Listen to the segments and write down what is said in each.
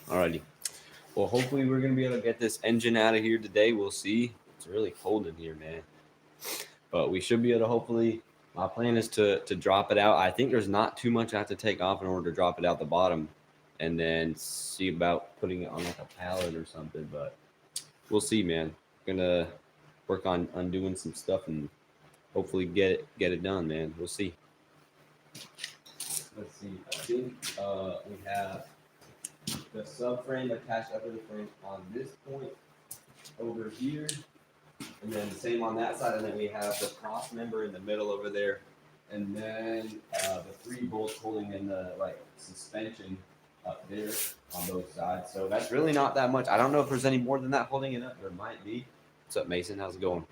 Alrighty. Well, hopefully we're gonna be able to get this engine out of here today. We'll see. It's really cold in here, man. But we should be able to hopefully. My plan is to drop it out. I think there's not too much I have to take off in order to drop it out the bottom, and then see about putting it on like a pallet or something. But we'll see, man. Gonna work on undoing some stuff and hopefully get it done, man. We'll see. Let's see. I think we have the subframe attached up to the frame on this point over here, and then the same on that side, and then we have the cross member in the middle over there, and then the 3 bolts holding in the suspension up there on both sides. So that's really not that much. I don't know if there's any more than that holding it up. There might be. What's up, Mason? How's it going?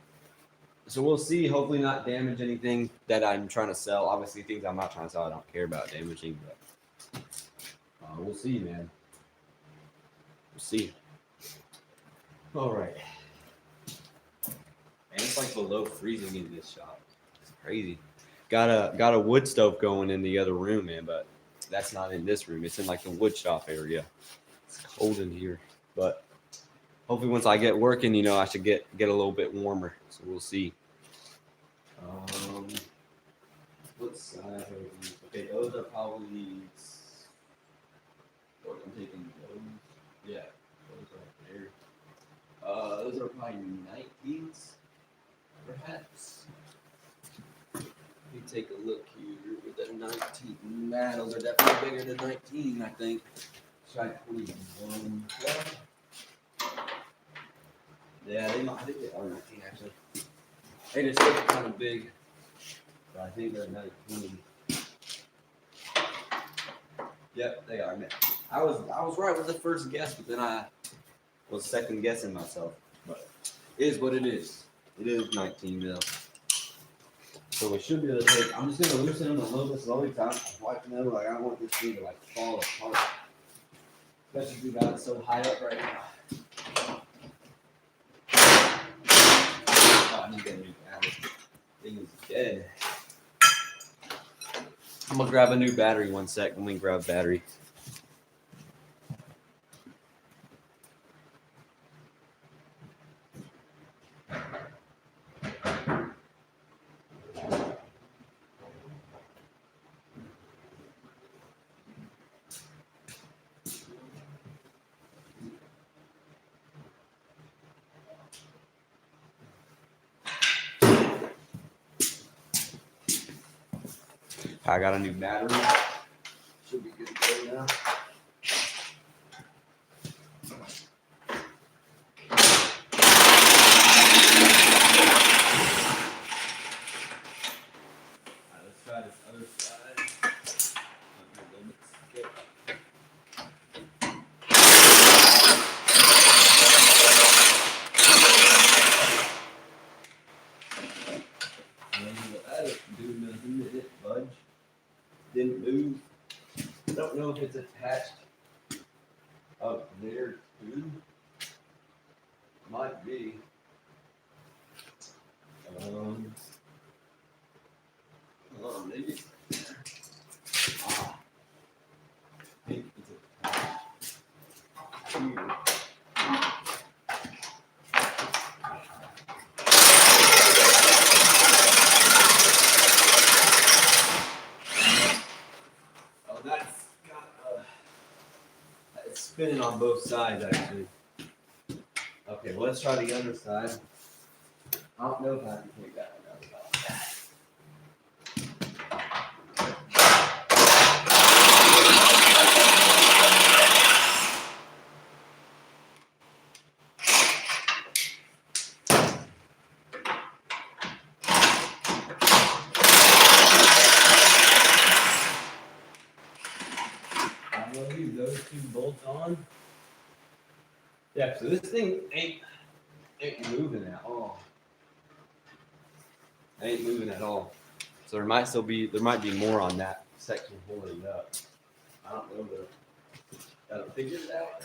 So we'll see. Hopefully not damage anything that I'm trying to sell. Obviously things I'm not trying to sell I don't care about damaging, but we'll see, man. We'll see. All right. And it's like below freezing in this shop. It's crazy. Got a wood stove going in the other room, man, but that's not in this room. It's in like the wood shop area. It's cold in here, but hopefully once I get working, I should get a little bit warmer. So we'll see. What size are these? Okay, those are probably. I'm taking those. Yeah, those right there. Those are probably 19s, perhaps. Let me take a look here with the 19. Nah, those are definitely bigger than 19, I think. Try 21. Yeah, I think they are 19 actually. They just look kind of big, but I think they're 19. Yep, they are. I was right with the first guess, but then I was second guessing myself. But it is what it is. It is 19 mil. So we should be able to take. I'm just gonna loosen them a little bit slowly. I'm wiping them. I don't want this thing to fall apart. Especially if we got it so high up right now. Oh, I need that new battery. Thing is dead. I'm gonna grab a new battery 1 sec. Let me grab a battery. I got a new battery. Should be good to go now. Let's try this other side. Didn't move. I don't know if it's attached up there too. Might be. Maybe. I think it's attached here. Spinning on both sides, actually. Okay, well, let's try the other side. I don't know if I can take that one out. I'm going to leave those 2 bolts on. Yeah, so this thing ain't moving at all. Ain't moving at all. So there might be more on that section holding it up. I don't know though. Gotta figure it out.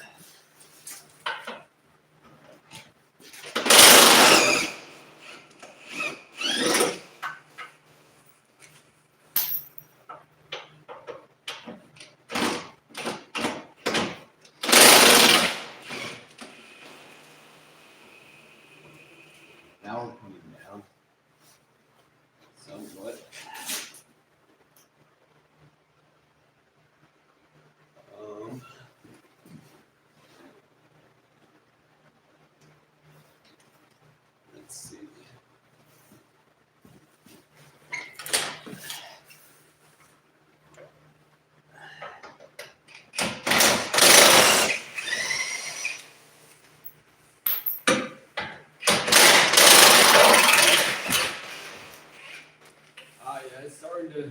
it's starting to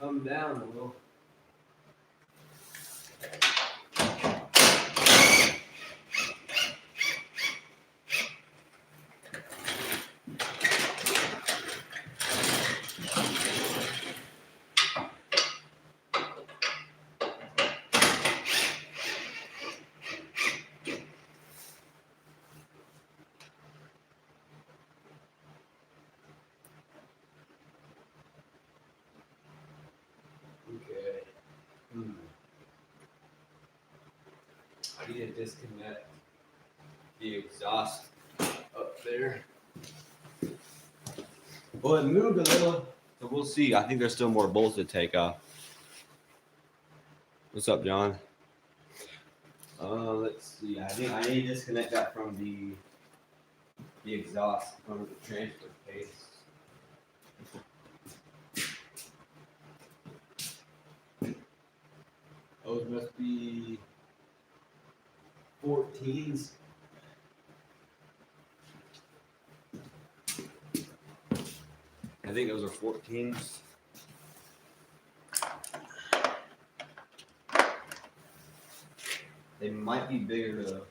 come down a little. Okay. I need to disconnect the exhaust up there. Well, it moved a little, so we'll see. I think there's still more bolts to take off. What's up, John? Let's see. I think I need to disconnect that from the exhaust from the transfer case. Those must be 14s. I think those are 14s. They might be bigger though.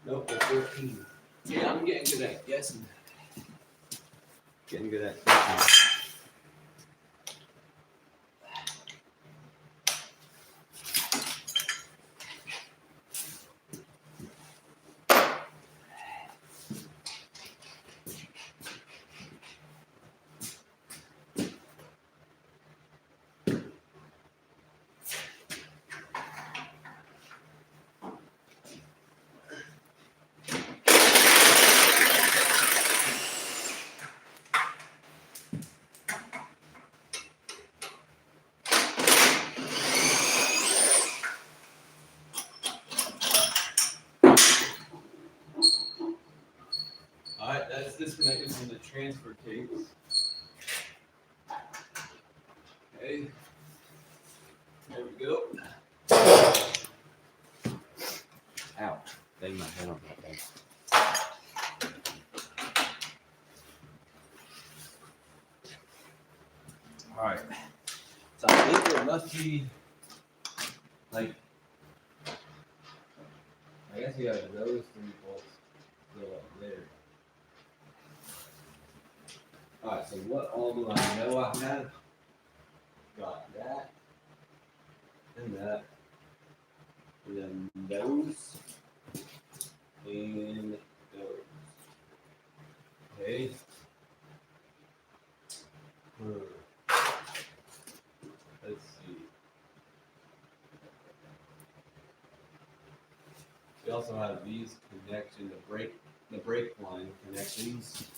Nope, they're 14. Yeah, I'm getting good at guessing. Getting good at guessing. Alright, that's disconnected from the transfer case. Okay. There we go. Ouch. Bang my head on that thing. Alright. So I think there must be, like, I guess you have those 3 bolts go up there. Alright, so what all do I know I have? Got that. And that. And then those. And those. Okay. Let's see. We also have these connections, the brake line connections.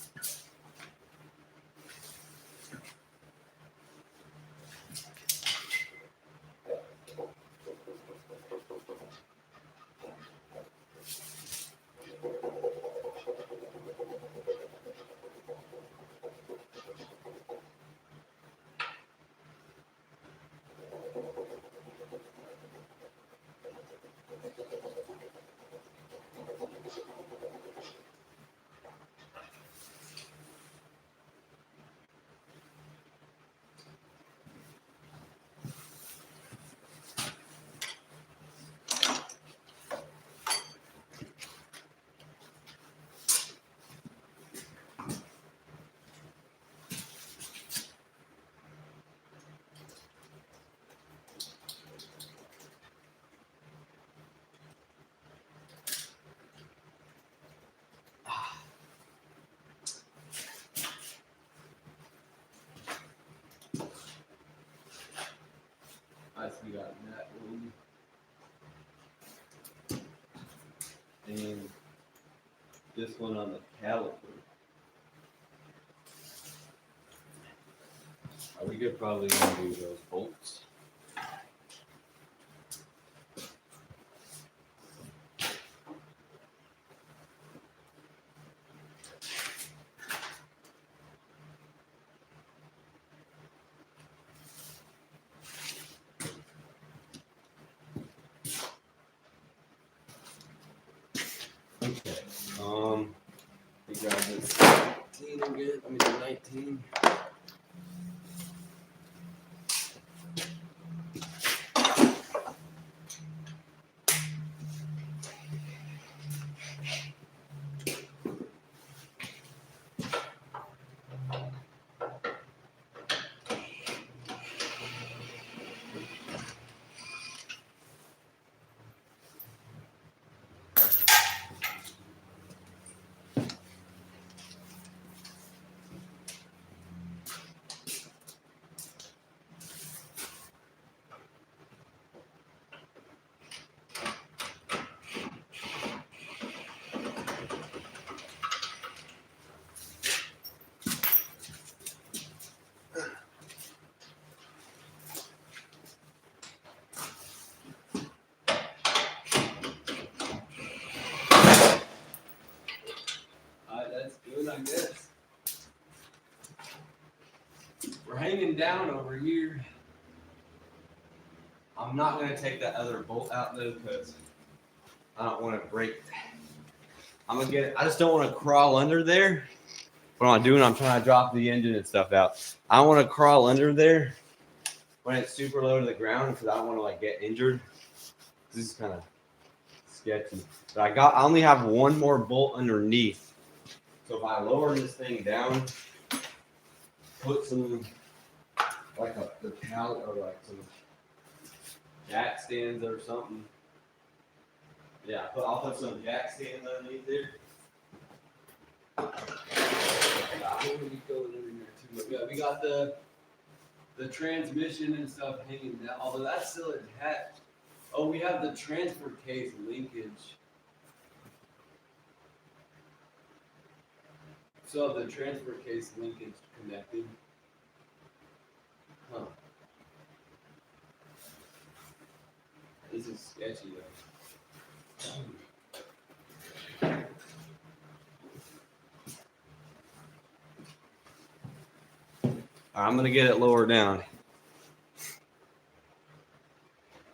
I see, got that one. And this one on the caliper. We could probably undo those bolts. Okay. We grab this 19 again. Let me do 19. That's good, I guess. We're hanging down over here. I'm not going to take that other bolt out though because I don't want to break. I'm going to get it. I just don't want to crawl under there. What I'm doing, I'm trying to drop the engine and stuff out. I don't want to crawl under there when it's super low to the ground because I don't want to like get injured. This is kind of sketchy. But I only have one more bolt underneath. So if I lower this thing down, put some like the pallet or like some jack stands or something. Yeah, I'll put some jack stands underneath there. Yeah, we got the transmission and stuff hanging down, although that's still attached. Oh, we have the transfer case linkage. So the transfer case linkage connected. Huh. This is sketchy though. I'm gonna get it lower down.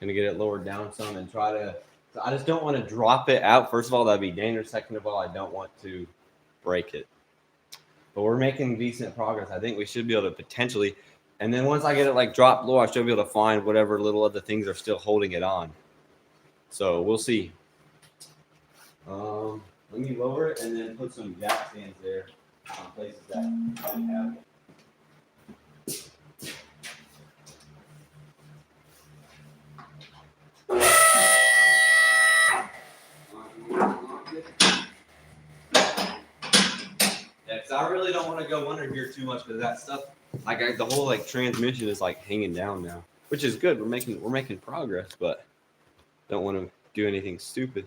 Gonna get it lowered down some and try to. So I just don't want to drop it out. First of all, that'd be dangerous. Second of all, I don't want to break it. But we're making decent progress. I think we should be able to potentially. And then once I get it like dropped low, I should be able to find whatever little other things are still holding it on. So we'll see. Let me lower it and then put some jack stands there on places that I didn't have it. Yeah, because I really don't want to go under here too much because that stuff, like the whole like transmission is like hanging down now, which is good. We're making progress, but don't want to do anything stupid.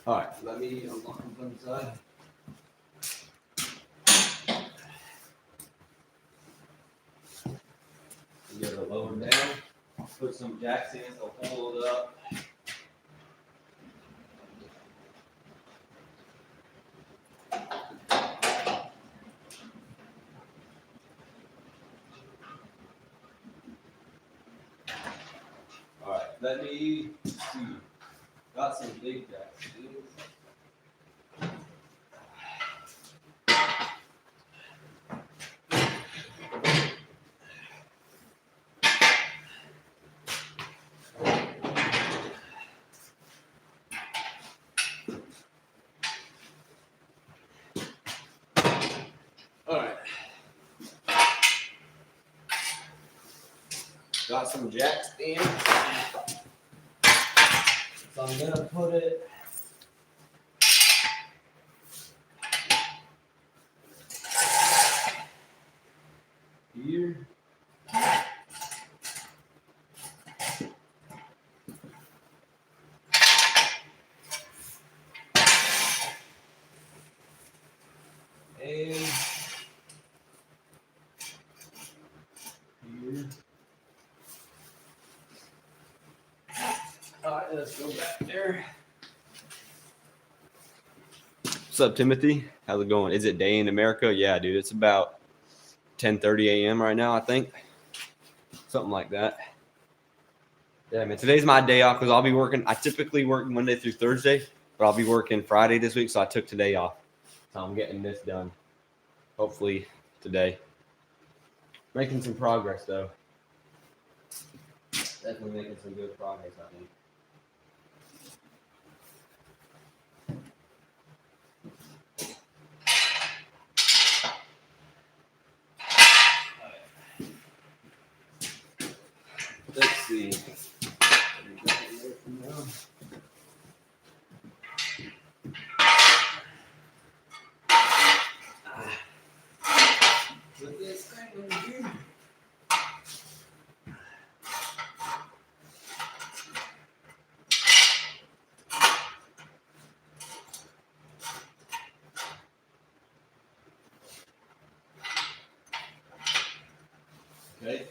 All right, let me unlock them from the side. Get it lower down. Put some jack stands to hold it up. All right, let me see. Got some big jack stands. Got some jack stands. So I'm gonna put it here. And here. All right, let's go back there. What's up, Timothy? How's it going? Is it day in America? Yeah, dude, it's about 10:30 a.m. right now, I think. Something like that. Yeah, man. Today's my day off because I'll be working. I typically work Monday through Thursday, but I'll be working Friday this week, so I took today off. So I'm getting this done. Hopefully today. Making some progress though. Definitely making some good progress, I think. Let's see. Put this thing in here. Okay.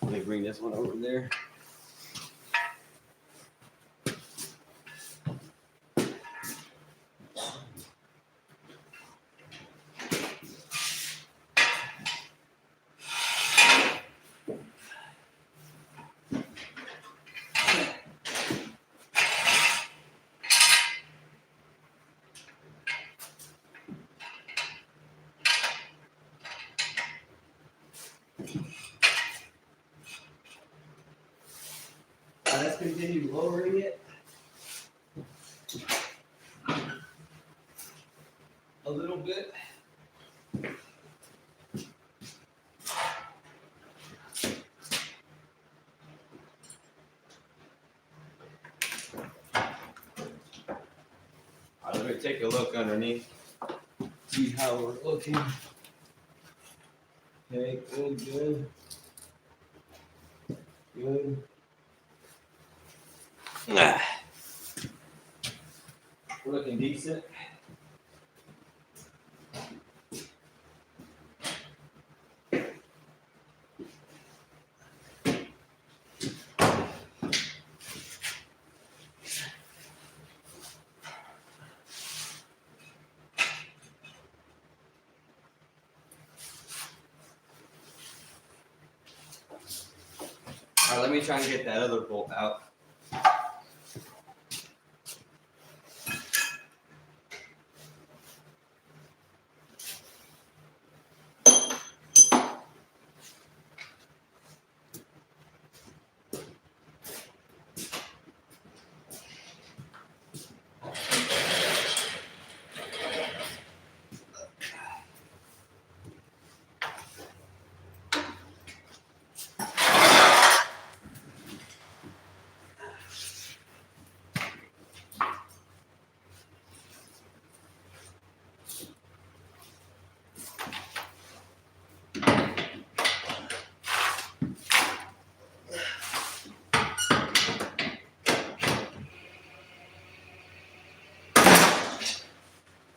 Let me bring this one over there. Let's continue lowering it a little bit. All right, let me take a look underneath. See how we're looking. Okay, good, good. Good. We're looking decent. All right, let me try and get that other bolt out.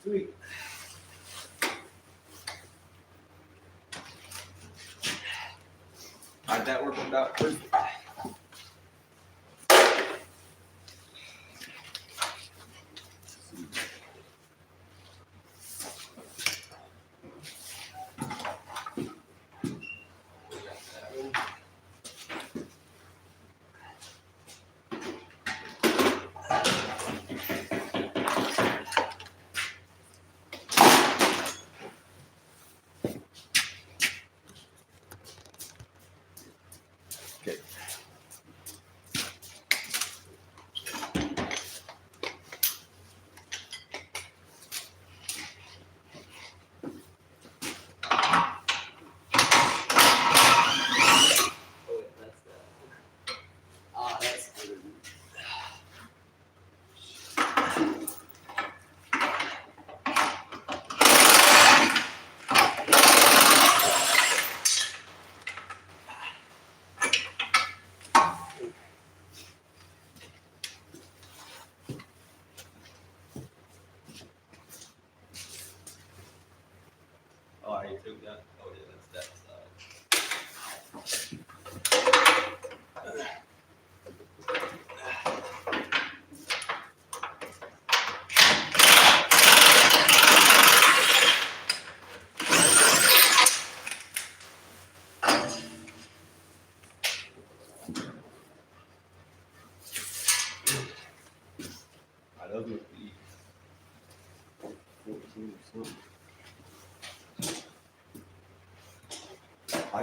Sweet. All right, that worked out perfect. Okay.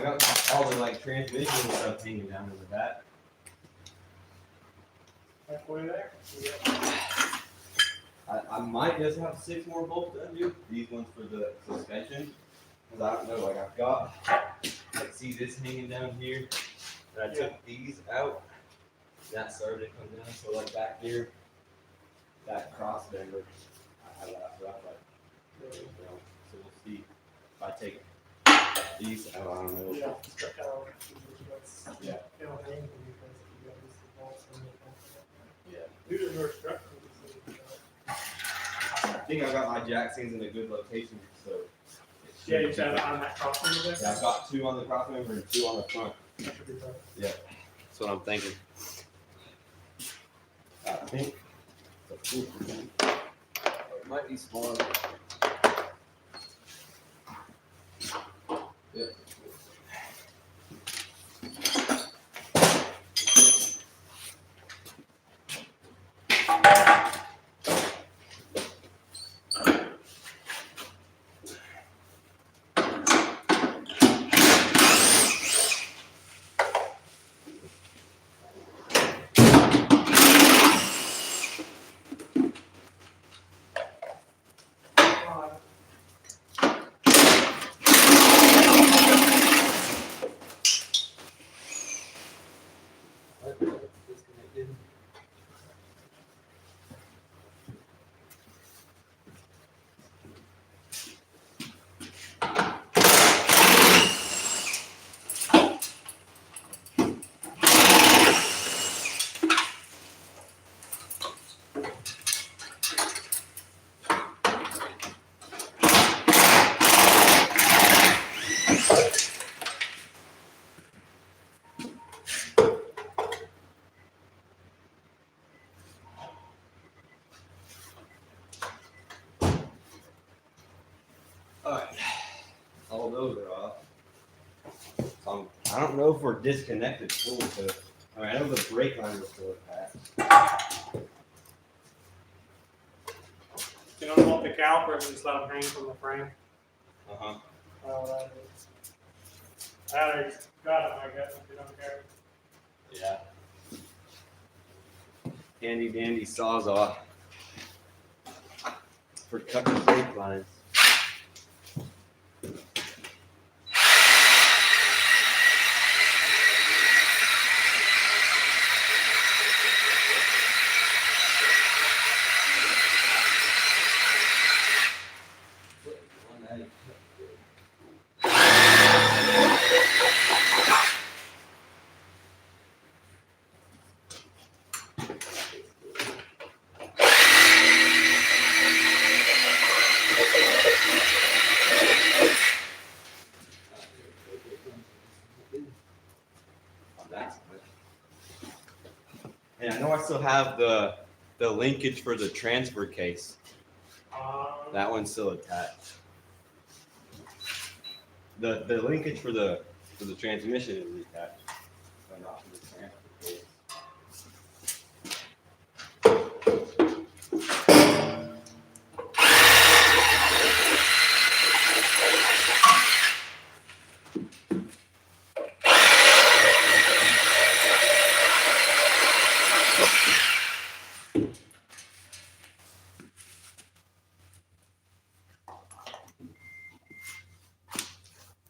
got all the like transmission and stuff hanging down in the back. Halfway there? I might just have 6 more bolts to undo. These ones for the suspension. Because I don't know, like I've got, like see this hanging down here? And I took these out. That started to come down. So like back here, that cross member, I have that rough like, you know, so we'll see if I take these out, I don't know. Yeah, stretch out. Yeah. It'll hang because you got these bolts and Yeah. due to your structure. I think I got my jack stands in a good location, so. Yeah, you got it on that crossover there? Yeah, I've got 2 on the cross member and 2 on the front. That should be fine. Yeah, that's what I'm thinking. I think. It might be smaller. Yeah. Alright, all those are off. So I don't know if we're disconnected full, so I know the brake line was still attached. You don't want the calipers and just let them hang from the frame. Uh-huh. That is. I already got it, I guess, if you don't care. Yeah. Handy dandy sawzall for cutting brake lines. And I know I still have the linkage for the transfer case. That one's still attached. The linkage for the transmission is attached, but not for the transfer case.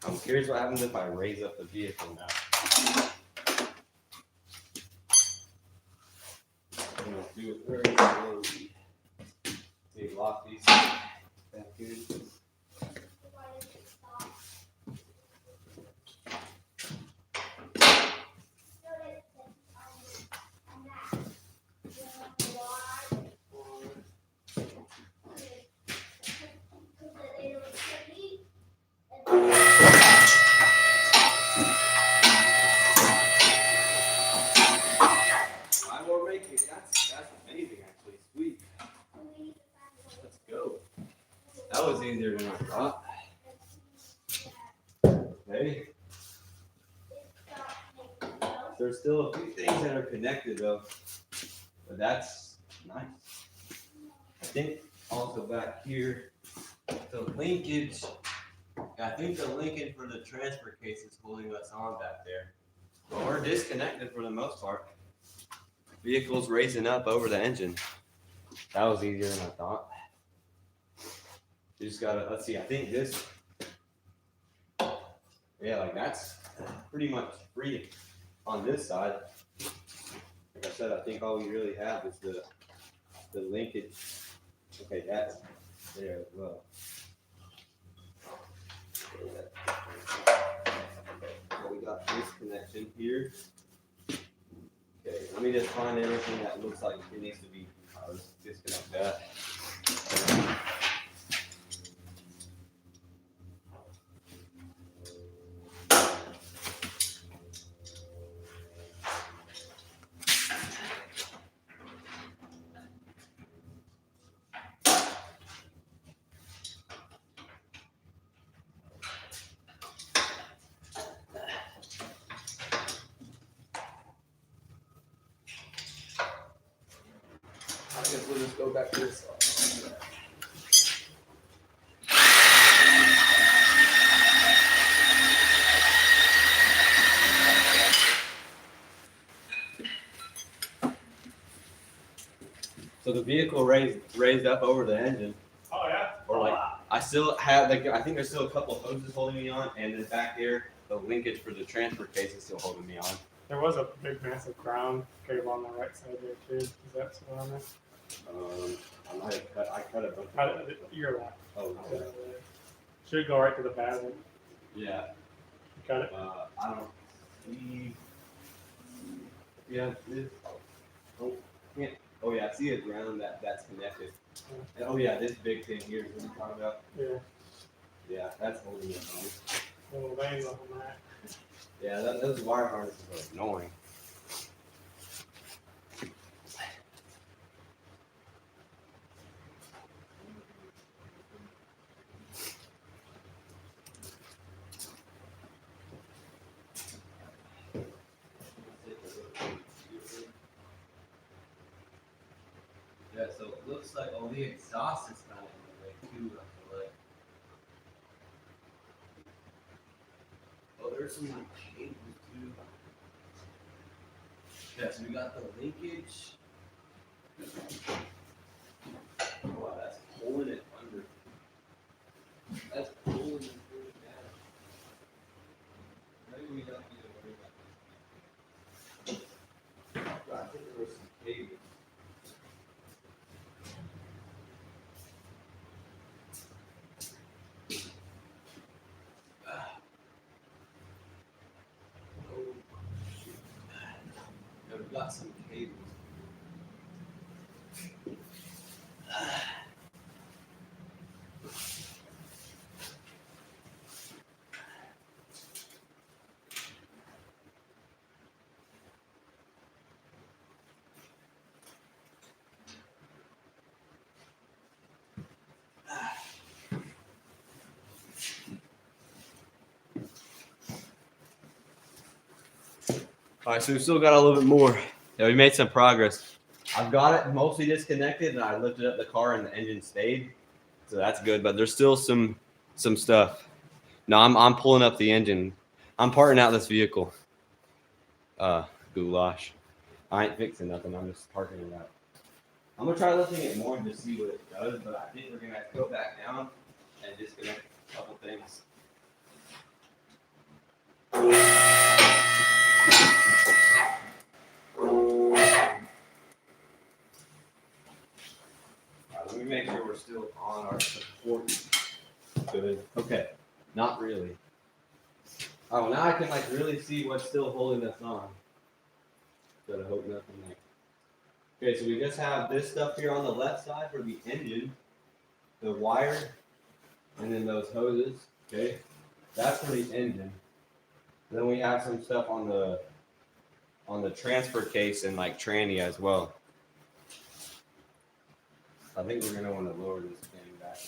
I'm curious what happens if I raise up the vehicle now. I'm gonna do it very slowly. Maybe lock these back in. That's amazing, actually. Sweet. Let's go. That was easier than I thought. Okay. There's still a few things that are connected though, but that's nice. I think also back here, the linkage I think the linkage for the transfer case is holding us on back there. But we're disconnected for the most part. Vehicle's raising up over the engine. That was easier than I thought. You just gotta, let's see, I think this, yeah, like that's pretty much free on this side. Like I said, I think all we really have is the linkage. Okay, that's there as well. So we got this connection here. Okay, let me just find everything that looks like it needs to be. Let's disconnect that. I guess we'll just go back to this side. So the vehicle raised up over the engine, Oh yeah. or like I still have like I think there's still a couple of hoses holding me on, and then back there the linkage for the transfer case is still holding me on. There was a big massive ground cable on the right side there too. Is that still on there? I cut a bunch of. Your left. Oh, Yeah, okay. should go right to the battery. Yeah. Got it. I don't see. Yeah, this. Oh, yeah. Oh yeah, I see a ground that's connected. And, oh yeah, this big thing here is what I'm talking about. Yeah. Yeah, that's holding it on. Little veins on that. Yeah, those wire harnesses are annoying. Yeah, so it looks like the exhaust is kind of in the way too. I feel like. Oh, there's some like cables too. Yeah, so we got the linkage. Wow, that's pulling it under. That's pulling it down. Maybe we don't need to worry about this. I think there was some cables. Yeah, we've got some cables. All right, so we still got a little bit more. Yeah, we made some progress. I've got it mostly disconnected, and I lifted up the car, and the engine stayed, so that's good. But there's still some stuff. No, I'm pulling up the engine. I'm parting out this vehicle. Goulash. I ain't fixing nothing. I'm just parking it out. I'm gonna try lifting it more and just see what it does, but I think we're gonna have to go back down and disconnect a couple things. Let me make sure we're still on our support. Good. Okay. Not really. Oh, now I can like really see what's still holding us on. Gotta hope nothing like. Okay, so we just have this stuff here on the left side for the engine, the wire, and then those hoses. Okay, that's for the engine. Then we have some stuff on the transfer case and like tranny as well. I think we're gonna want to lower this thing back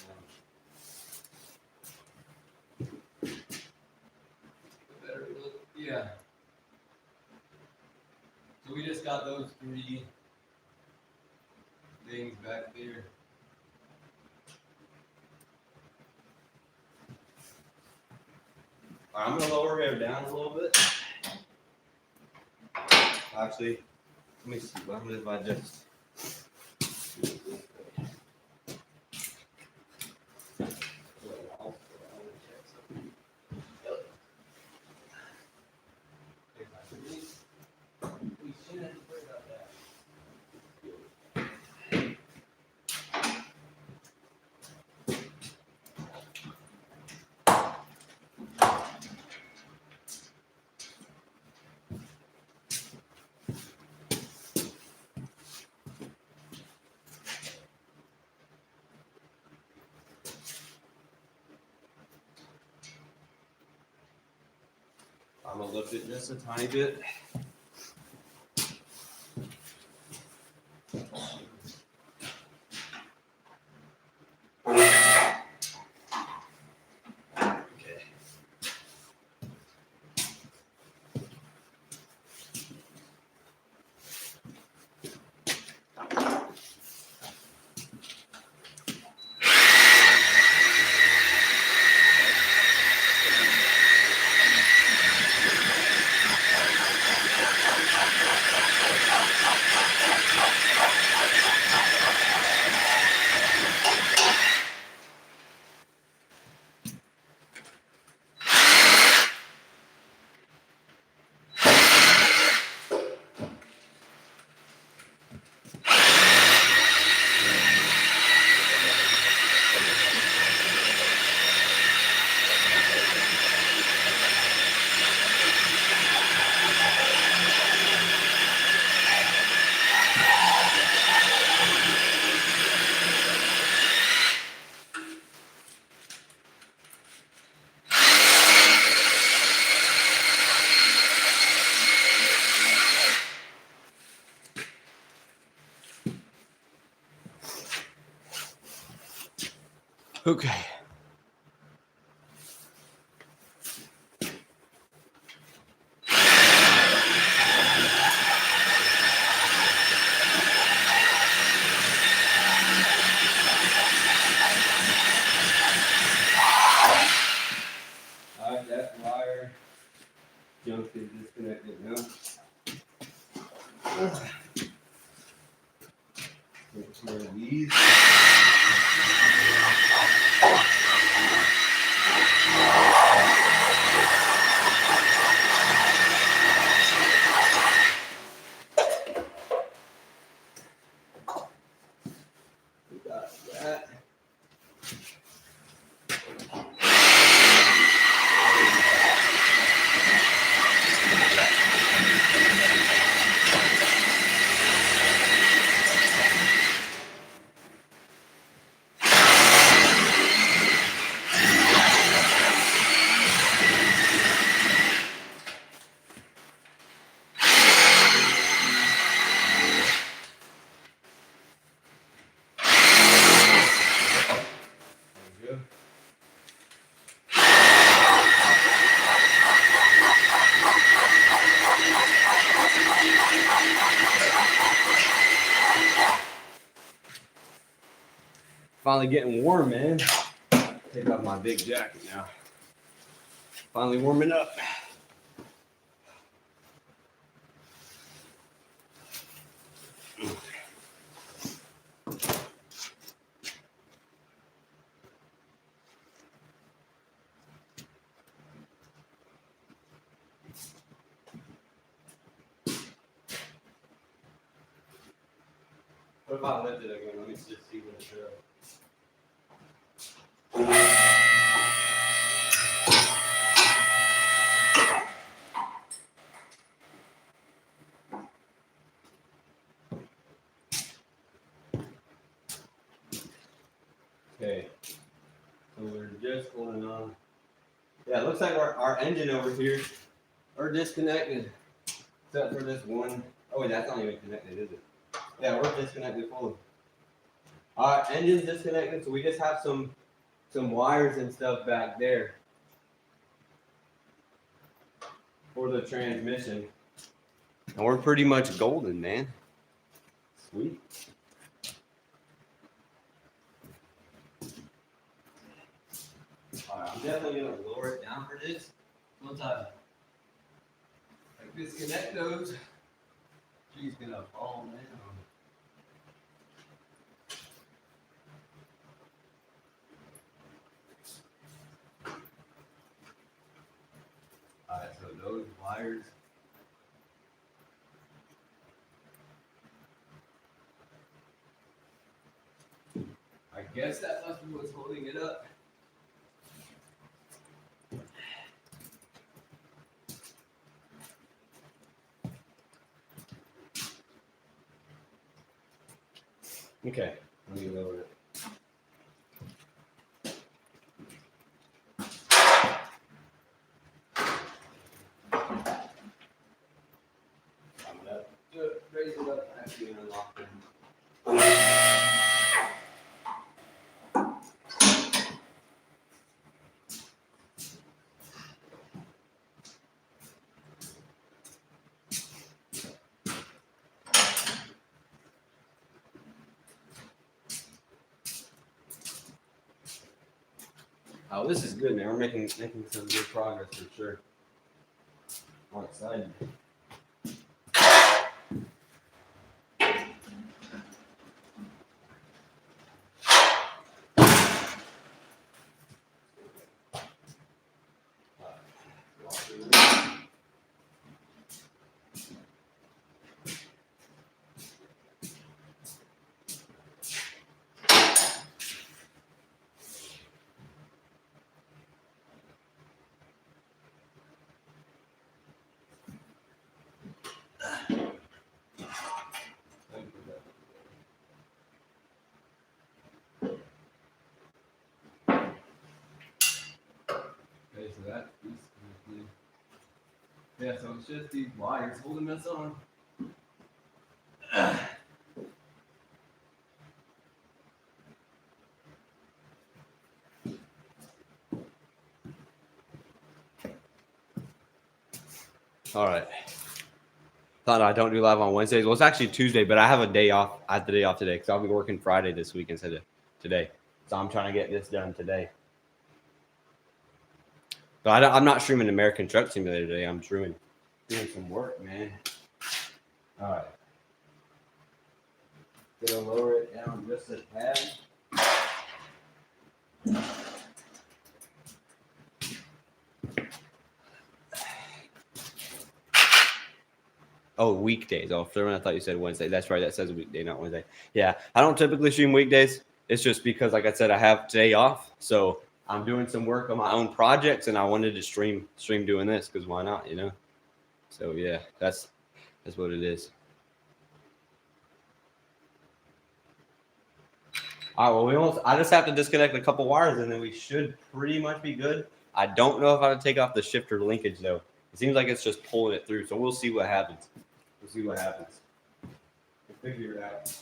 down. Better look, yeah. So we just got those 3 things back there. I'm gonna lower her down a little bit. Actually, let me see. What if I just? I'm gonna lift it just a tiny bit. Okay. Okay. Alright, that wire junk is disconnected now. Take care of these. We got that. There we go. Finally getting warm, man. Take off my big jacket now. Finally warming up. What if I lift it again? Let me just see what it does. Okay, so we're just holding on. Yeah, it looks like our engine over here are disconnected, except for this one. Oh wait, that's not even connected, is it? Yeah, we're disconnected fully. Our engine's disconnected, so we just have some wires and stuff back there for the transmission. And we're pretty much golden, man. Sweet. Alright, I'm definitely gonna lower it down for this. Sometimes like disconnect those, she's gonna fall down. Alright, so those wires. I guess that must be what's holding it up. Okay, let me lower it. I'm gonna raise it up and actually unlock it. Oh, this is good, man. We're making some good progress for sure. I'm excited. Okay, so that's these. Yeah, so it's just these wires holding us on. All right. Thought I don't do live on Wednesdays. Well, it's actually Tuesday, but I have a day off. I have the day off today because I'll be working Friday this week instead of today. So I'm trying to get this done today. But I'm not streaming American Truck Simulator today. I'm streaming doing some work, man. All right. Gonna lower it down just a tad. Oh, weekdays. Oh, Thurman, I thought you said Wednesday. That's right. That says weekday, not Wednesday. Yeah, I don't typically stream weekdays. It's just because, like I said, I have today off. So I'm doing some work on my own projects, and I wanted to stream doing this because why not, you know? So yeah, that's what it is. All right, well, I just have to disconnect a couple wires, and then we should pretty much be good. I don't know if I would take off the shifter linkage, though. It seems like it's just pulling it through, so we'll see what happens. We'll see what happens. We'll figure it out.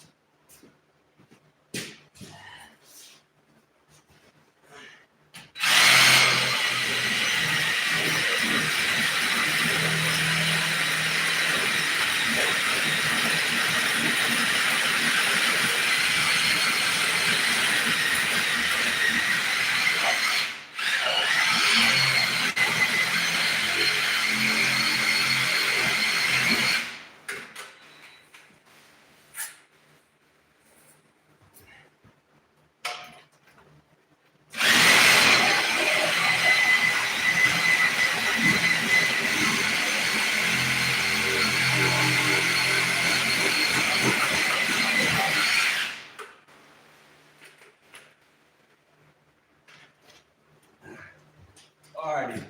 Alrighty,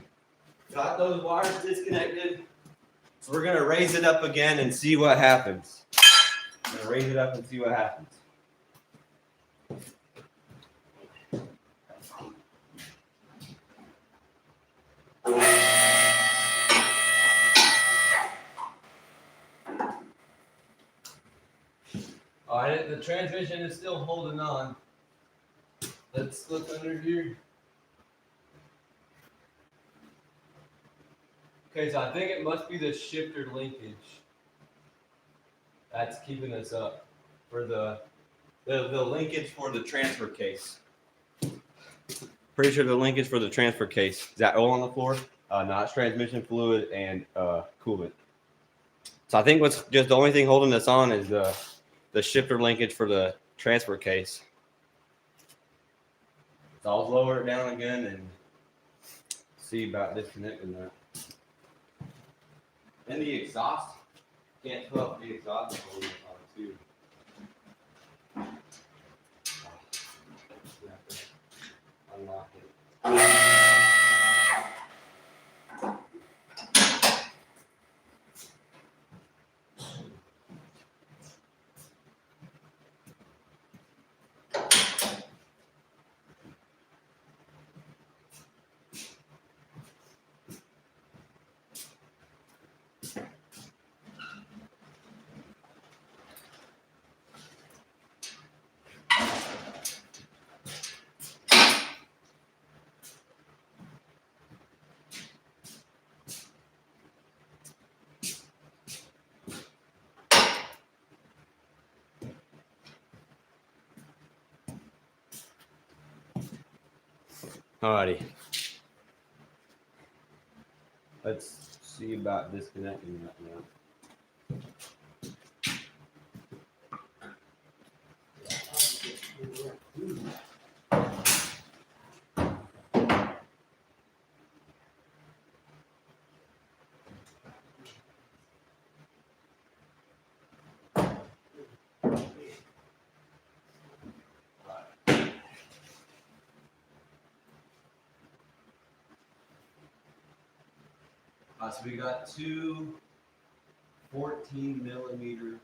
got those wires disconnected. So we're gonna raise it up again and see what happens. I'm gonna raise it up and see what happens. Alright, the transmission is still holding on. Let's look under here. Okay, so I think it must be the shifter linkage that's keeping us up for the linkage for the transfer case. Pretty sure the linkage for the transfer case. Is that oil on the floor? No, it's transmission fluid and coolant. So I think what's just the only thing holding this on is the shifter linkage for the transfer case. So I'll lower it down again and see about disconnecting that. And the exhaust, can't fill up the exhaust on too. Unlock it. Alrighty. Let's see about disconnecting that now. So we got two 14 millimeter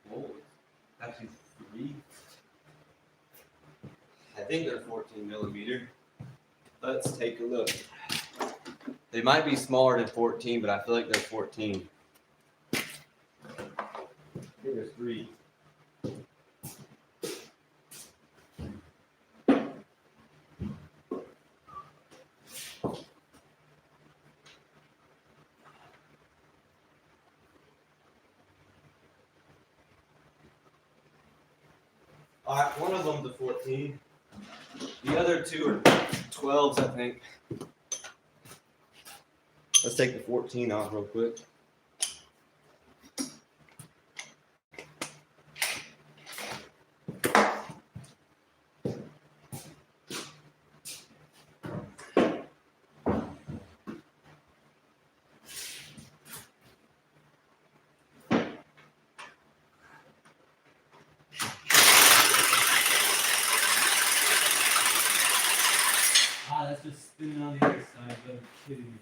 bolts. Actually, three. I think they're 14 millimeter. Let's take a look. They might be smaller than 14, but I feel like they're 14. I think there's three. All right, one of them's a 14. The other two are 12s, I think. Let's take the 14 off real quick. That's just spinning on the other side, but I'm kidding me.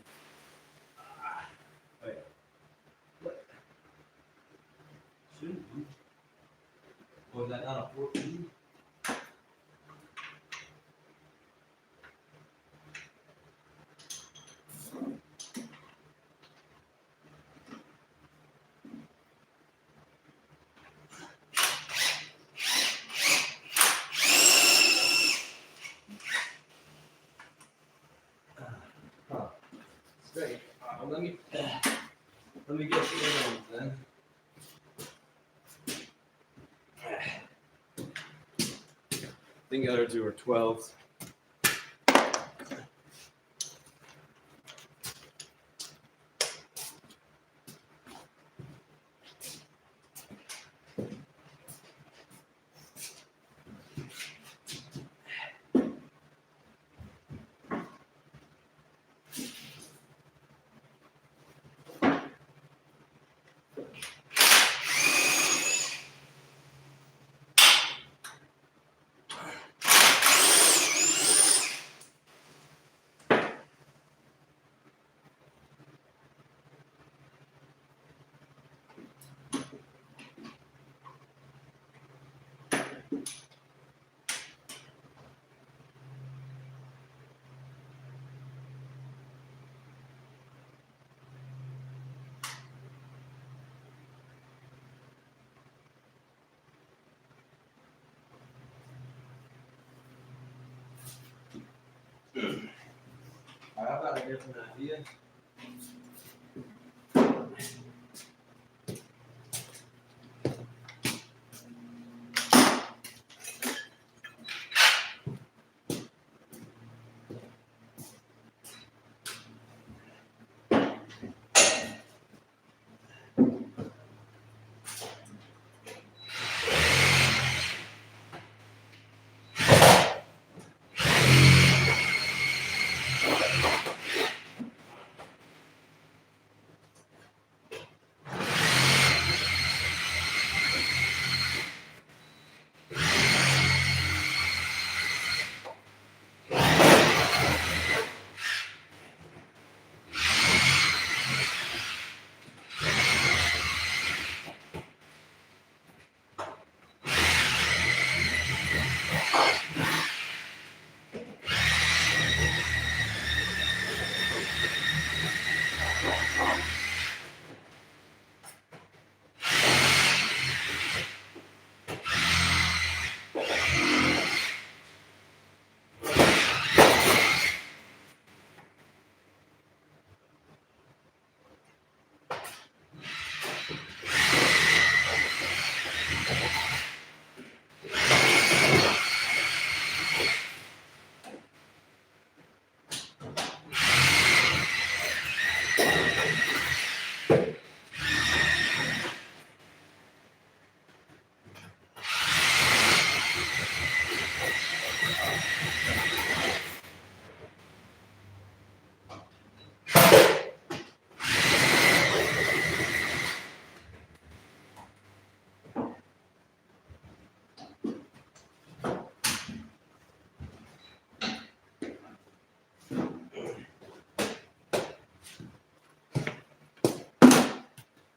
Wait. What? Shouldn't be. Was that not a 14? Great. Let me get the other ones then. I think the other two are 12s. I've got a different idea.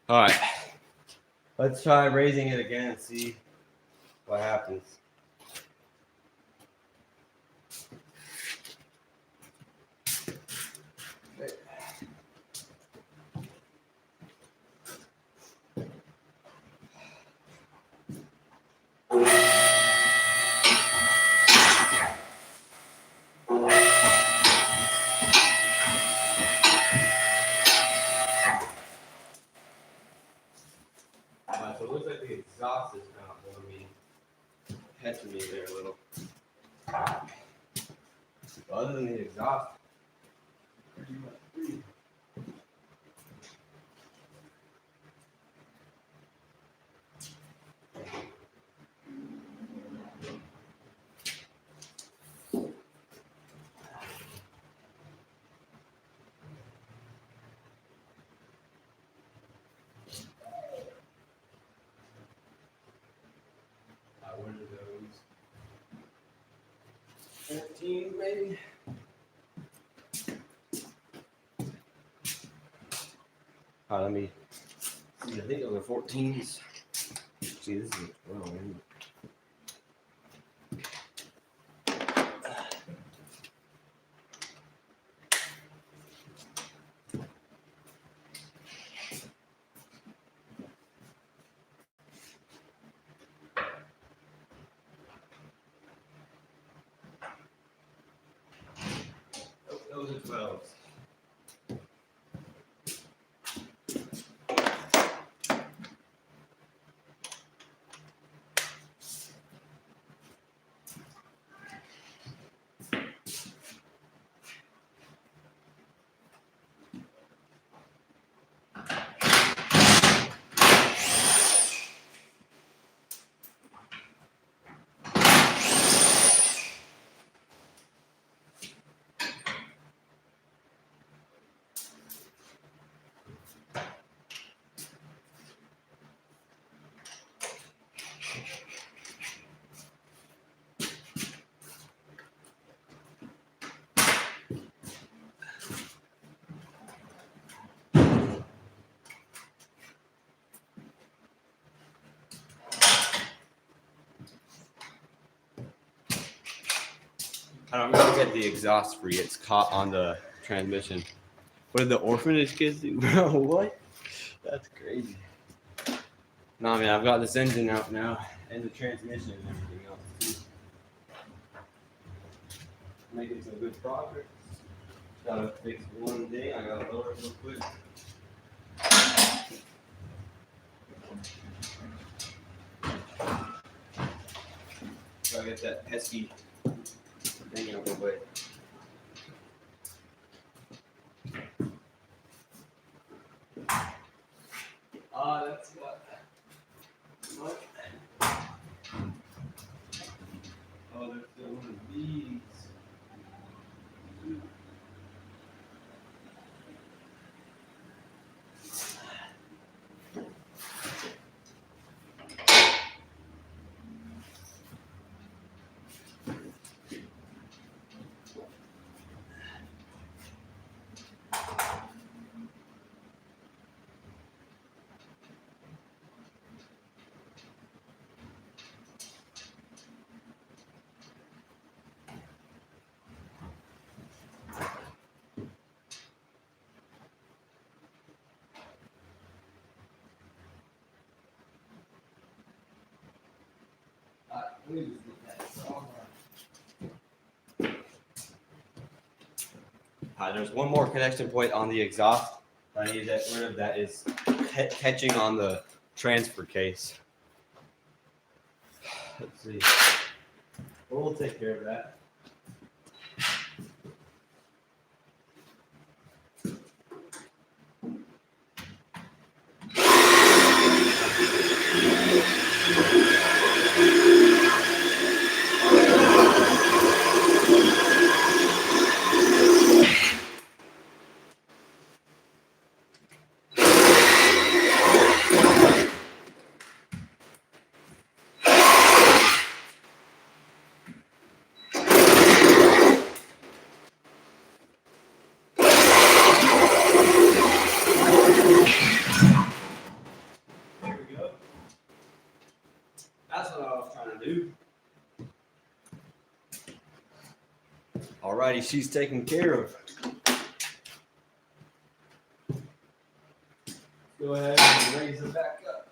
All right, let's try raising it again and see what happens. So it looks like the exhaust is kind of pulling me, catching me there a little. But other than the exhaust, pretty much free. What are those? 15 maybe? All right, let me see. I think those are 14s. See, this is a 12. Isn't it? Those are 12s. I'm gonna get the exhaust free. It's caught on the transmission. What did the orphanage kids do, bro? What? That's crazy. Nah, man, I've got this engine out now and the transmission and everything else too. Making some good progress. Gotta fix one thing. I gotta lower it real quick. Gotta get that pesky thing out of the way. That's what? Oh, there's still one of these. There's one more connection point on the exhaust I need to get rid of that is catching on the transfer case. Let's see. Well, we'll take care of that. Alrighty, she's taken care of. Go ahead and raise her back up.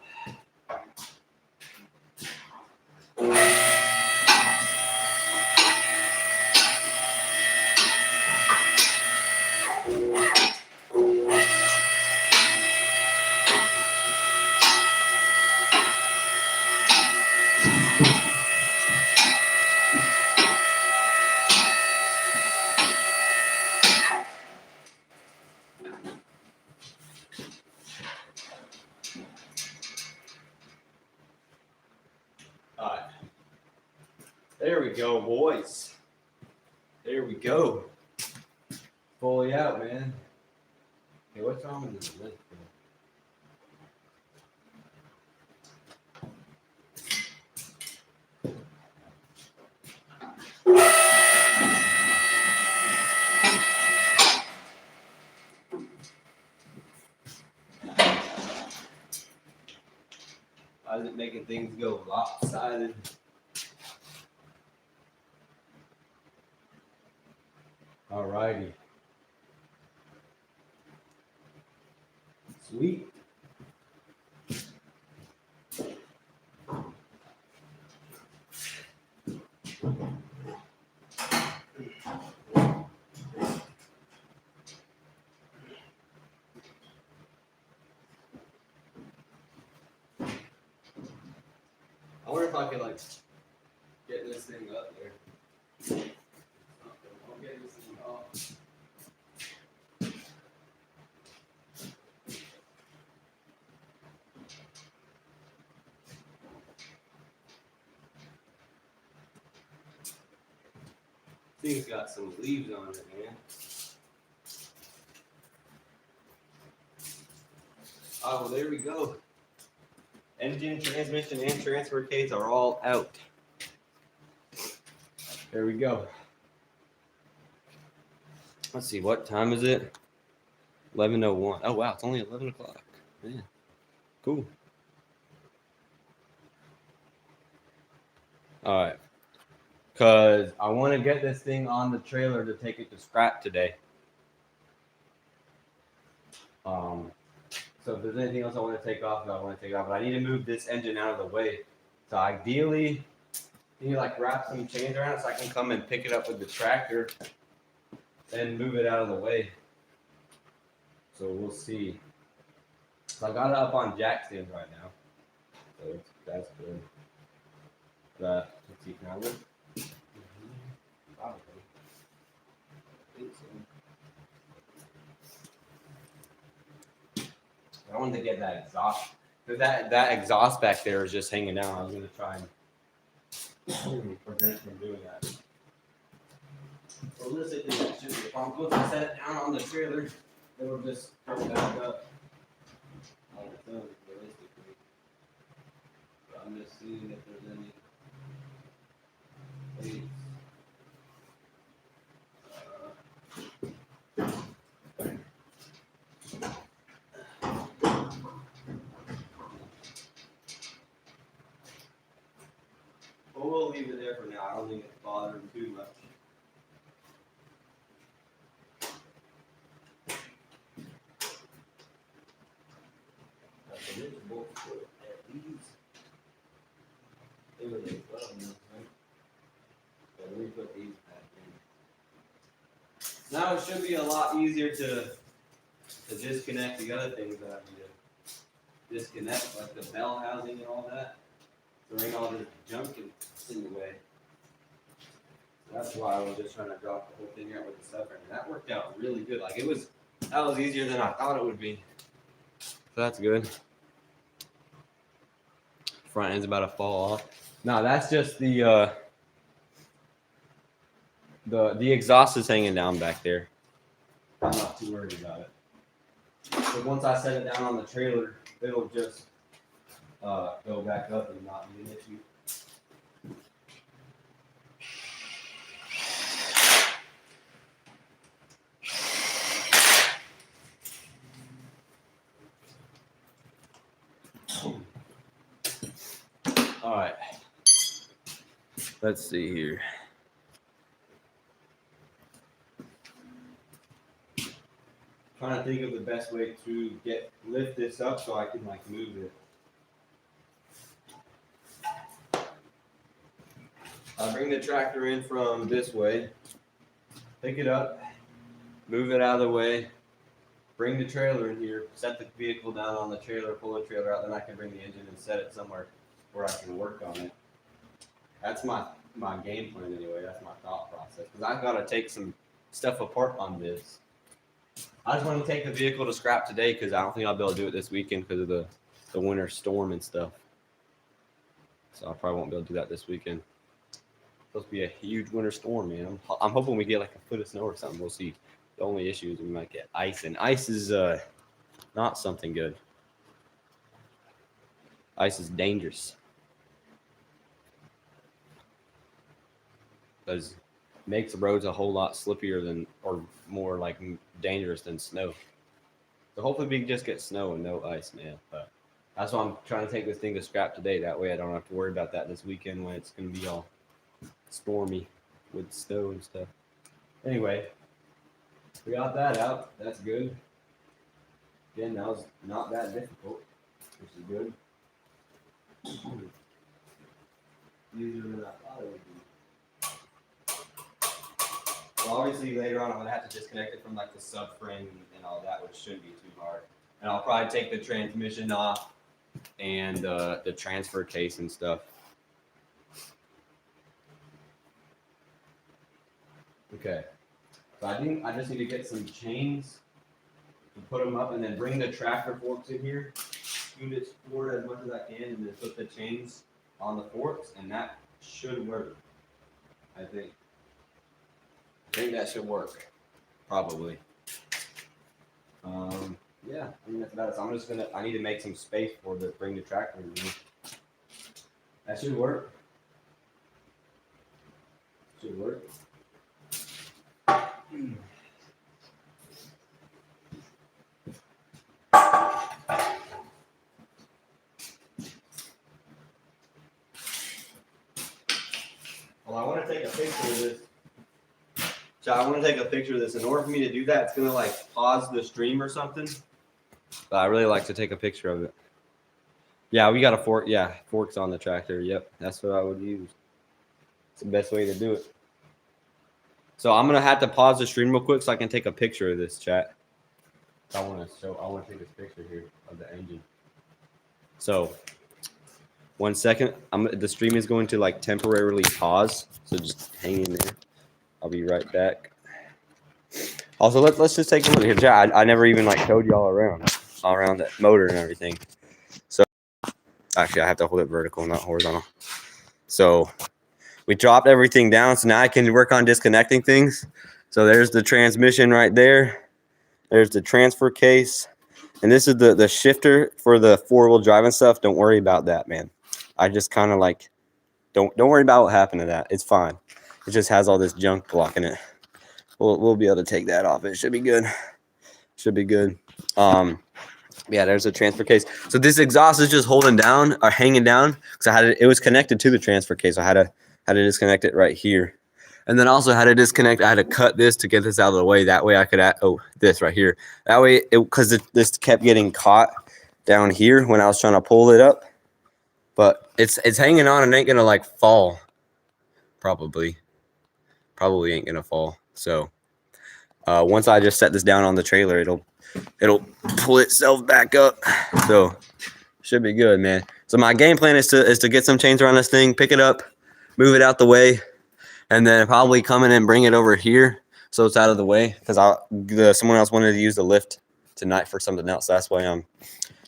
Alright. There we go, boys. There we go. Fully out, man. Hey, what's wrong with this link? Why is it making things go lopsided? Alrighty. Sweet. I wonder if I could like get this thing up there. I'll get this thing off. Thing's got some leaves on it, man. Oh, well, there we go. Engine, transmission, and transfer case are all out. There we go. Let's see, what time is it? 11:01. Oh, wow, it's only 11 o'clock. Man, cool. All right. Because I want to get this thing on the trailer to take it to scrap today. So if there's anything else I want to take off, I want to take off. But I need to move this engine out of the way. So ideally, you need to like wrap some chains around it so I can come and pick it up with the tractor and move it out of the way. So we'll see. So I got it up on jack stands right now. So that's good. But let's see, can I look? Probably. I think so. I wanted to get that exhaust. Because that exhaust back there is just hanging down. I was going to try and prevent it from doing that. Realistically, that should be a problem. Once I set it down on the trailer, it'll just come back up on its own, realistically. But I'm just seeing if there's any leaks. Well, we'll leave it there for now. I don't think it's bothering too much. That's a little bolt for it. They were like 12 in this thing. So let me put these back in. Now it should be a lot easier to disconnect the other things that I need to disconnect, like the bell housing and all that. Throwing all this junk in the way. That's why I was just trying to drop the whole thing out with the subframe. And that worked out really good. Like that was easier than I thought it would be. So that's good. Front end's about to fall off. No, that's just the exhaust is hanging down back there. I'm not too worried about it. So once I set it down on the trailer, it'll just go back up and not be an issue. All right. Let's see here. trying to think of the best way to lift this up so I can like move it. I bring the tractor in from this way, pick it up, move it out of the way, bring the trailer in here, set the vehicle down on the trailer, pull the trailer out, then I can bring the engine and set it somewhere where I can work on it. That's my game plan anyway. That's my thought process. Because I've got to take some stuff apart on this. I just want to take the vehicle to scrap today because I don't think I'll be able to do it this weekend because of the winter storm and stuff. So I probably won't be able to do that this weekend. Supposed to be a huge winter storm, man. I'm hoping we get like a foot of snow or something. We'll see. The only issue is we might get ice, and ice is not something good. Ice is dangerous because it makes the roads a whole lot slippier than, or more like dangerous than snow. So hopefully we can just get snow and no ice, man. But that's why I'm trying to take this thing to scrap today. That way I don't have to worry about that this weekend when it's going to be all stormy with snow and stuff. Anyway, we got that out. That's good. Again, that was not that difficult, which is good. Easier than I thought it would be. Well, obviously later on I'm gonna have to disconnect it from like the subframe and all that, which shouldn't be too hard. And I'll probably take the transmission off and the transfer case and stuff. Okay, so I think I just need to get some chains to put them up and then bring the tractor forks in here, scoot it forward as much as I can, and then put the chains on the forks, and that should work. I think that should work, probably. Yeah, I mean that's about it. So I'm just I need to make some space for to bring the tractor in here. That should work. Should work. Well, I want to take a picture of this. So I want to take a picture of this. In order for me to do that, it's going to like pause the stream or something. But I really like to take a picture of it. Yeah, we got a fork. Yeah, forks on the tractor. Yep, that's what I would use. It's the best way to do it. So I'm going to have to pause the stream real quick so I can take a picture of this, chat. I want to take this picture here of the engine. So 1 second. The stream is going to like temporarily pause. So just hang in there. I'll be right back. Also, let's just take a look here. Chat, I never even like showed y'all around that motor and everything. So actually I have to hold it vertical, not horizontal. So we dropped everything down, so now I can work on disconnecting things. So there's the transmission right there. There's the transfer case. And this is the shifter for the four-wheel drive and stuff. Don't worry about that, man. I just kind of like, don't worry about what happened to that. It's fine. It just has all this junk blocking it. We'll be able to take that off. It should be good. Should be good. Yeah, there's a transfer case. So this exhaust is just holding down or hanging down because it was connected to the transfer case. I had to disconnect it right here, and then also had to disconnect. I had to cut this to get this out of the way. That way I could this right here. That way because this kept getting caught down here when I was trying to pull it up, but it's hanging on and ain't gonna like fall. Probably ain't gonna fall. So once I just set this down on the trailer, it'll pull itself back up. So should be good, man. So my game plan is to get some chains around this thing, pick it up, move it out the way, and then probably come in and bring it over here so it's out of the way because someone else wanted to use the lift tonight for something else. That's why I'm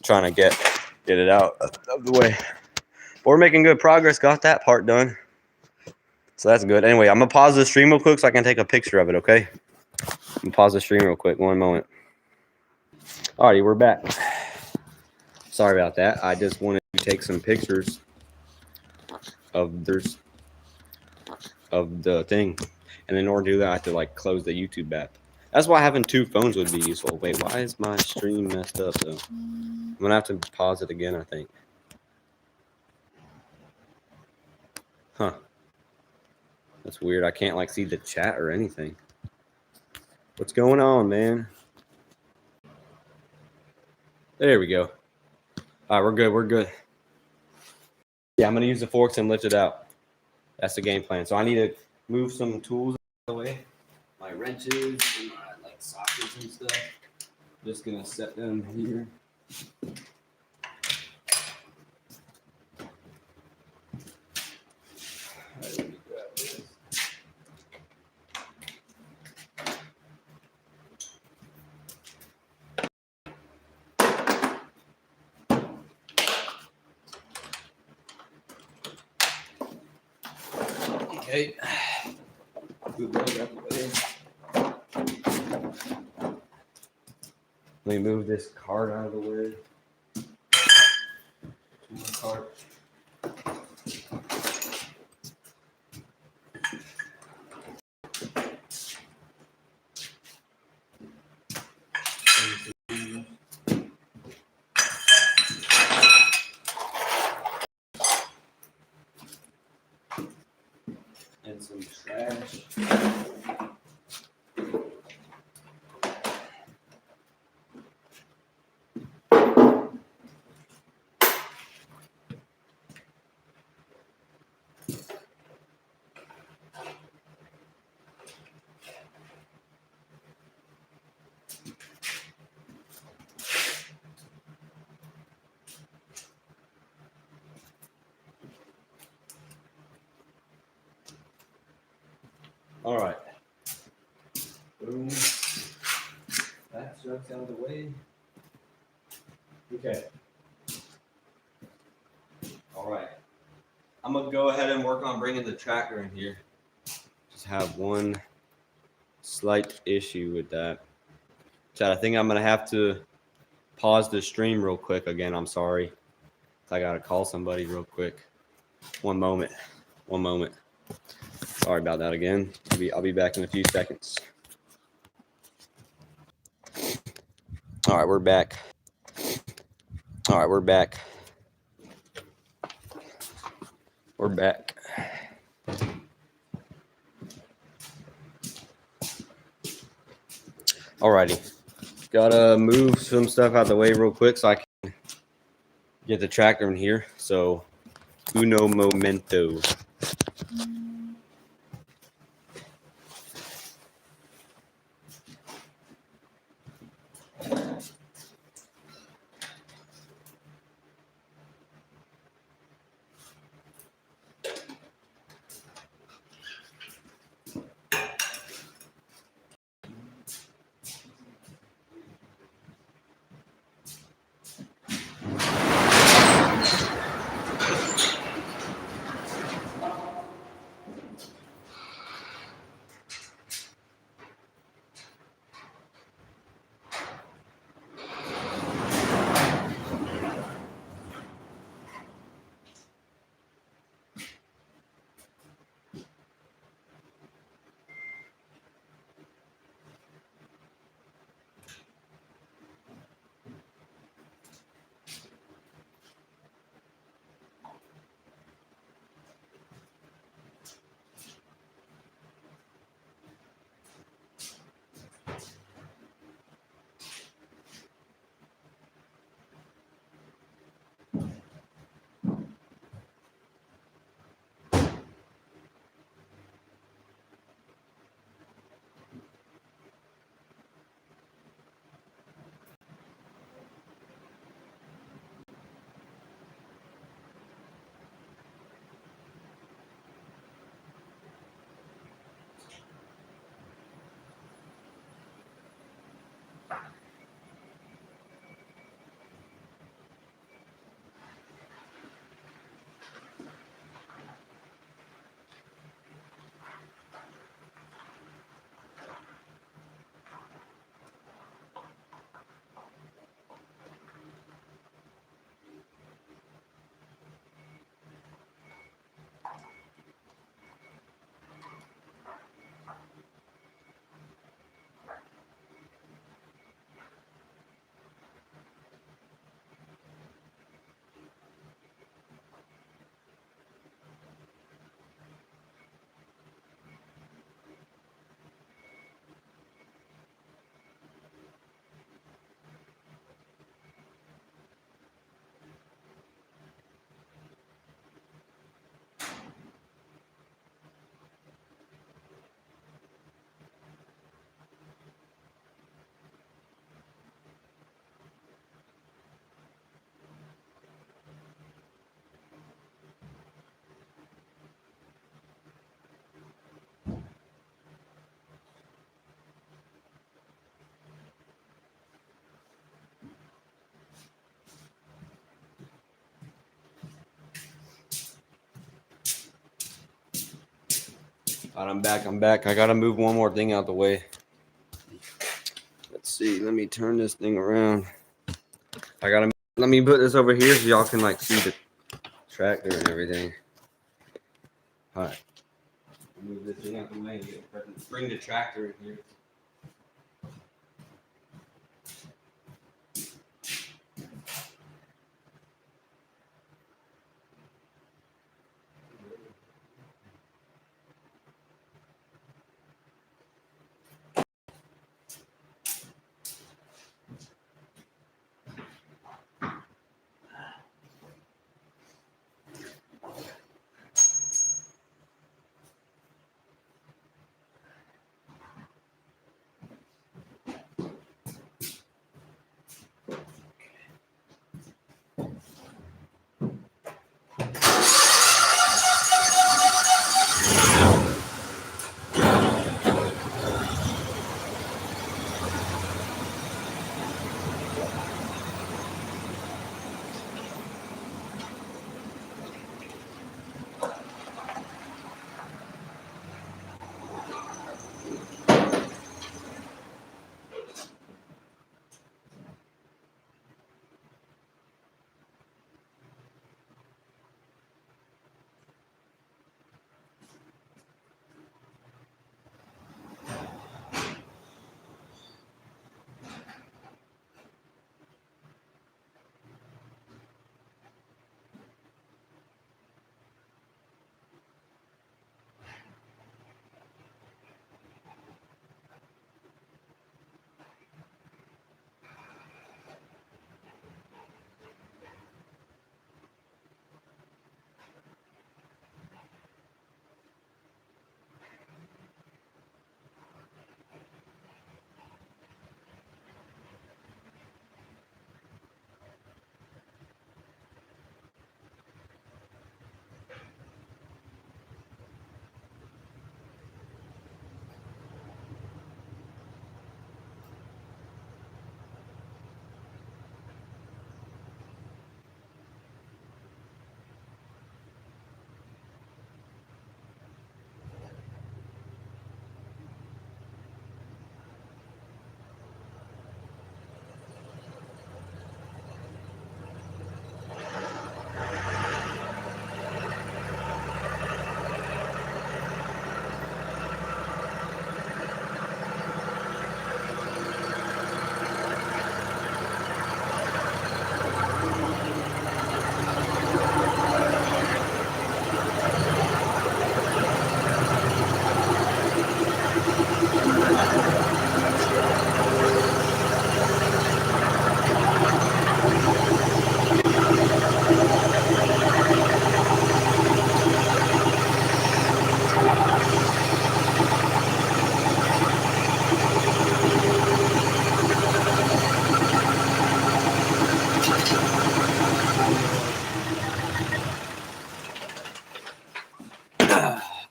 trying to get it out of the way. But we're making good progress. Got that part done. So that's good. Anyway, I'm going to pause the stream real quick so I can take a picture of it, okay? I'm going to pause the stream real quick. 1 moment. Alrighty, we're back. Sorry about that. I just wanted to take some pictures of the thing. And in order to do that, I have to like close the YouTube app. That's why having two phones would be useful. Wait, why is my stream messed up though? I'm going to have to pause it again, I think. Huh. That's weird. I can't like see the chat or anything. What's going on, man? There we go. All right, we're good. We're good. Yeah, I'm gonna use the forks and lift it out. That's the game plan. So I need to move some tools out of the way. My wrenches and my like sockets and stuff. Just gonna set them here. All right, let me grab this. Okay. Move those out the way. Let me move this cart out of the way. Cart. And some trash. All right. Boom. That strokes out of the way. Okay. All right. I'm gonna go ahead and work on bringing the tractor in here. Just have one slight issue with that. Chad, I think I'm gonna have to pause the stream real quick again. I'm sorry. I gotta call somebody real quick. One moment. One moment. Sorry about that again. I'll be back in a few seconds. All right, we're back. All right, we're back. We're back. Alrighty. Gotta move some stuff out of the way real quick so I can get the tractor in here. So, uno momento. All right, I'm back. I gotta move one more thing out the way. Let's see. Let me turn this thing around. Let me put this over here so y'all can like see the tractor and everything. All right. Move this thing out the way and bring the tractor in here.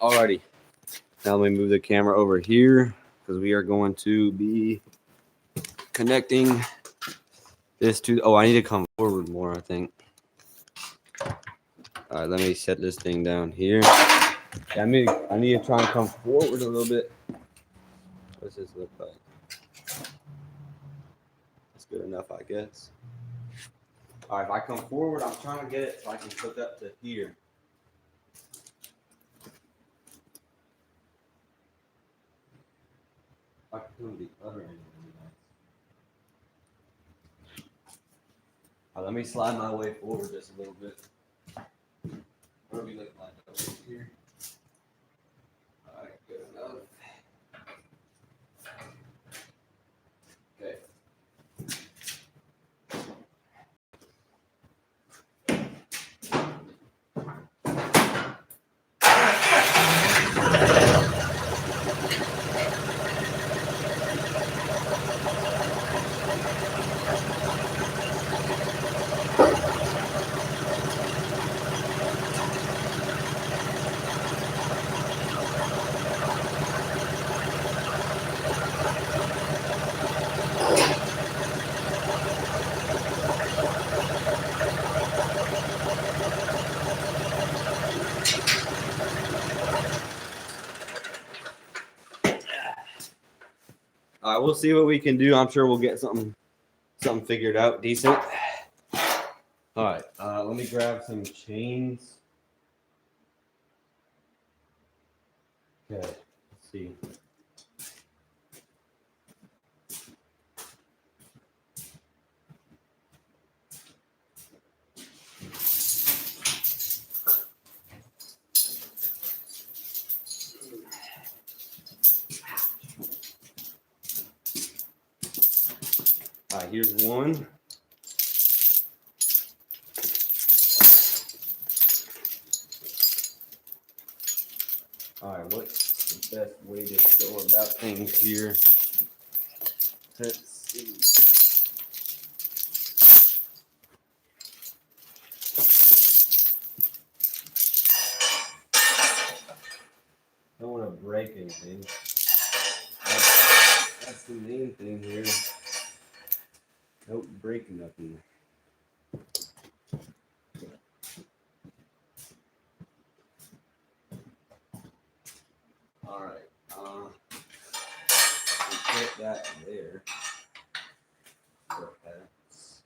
Alrighty. Now let me move the camera over here because we are going to be connecting this to. Oh, I need to come forward more, I think. All right, let me set this thing down here. Yeah, I need to try and come forward a little bit. What does this look like? That's good enough, I guess. All right, if I come forward, I'm trying to get it so I can hook up to here. I can do the other end. All right, let me slide my way forward just a little bit. What do we look like over here? All right, good enough. Okay. we'll see what we can do. I'm sure we'll get something figured out decent. All right, let me grab some chains. Okay, let's see. All right, here's one. All right, what's the best way to go about things here? Let's see. Don't want to break anything. That's the main thing here. Nope, breaking nothing. All right. Put that there. Perhaps.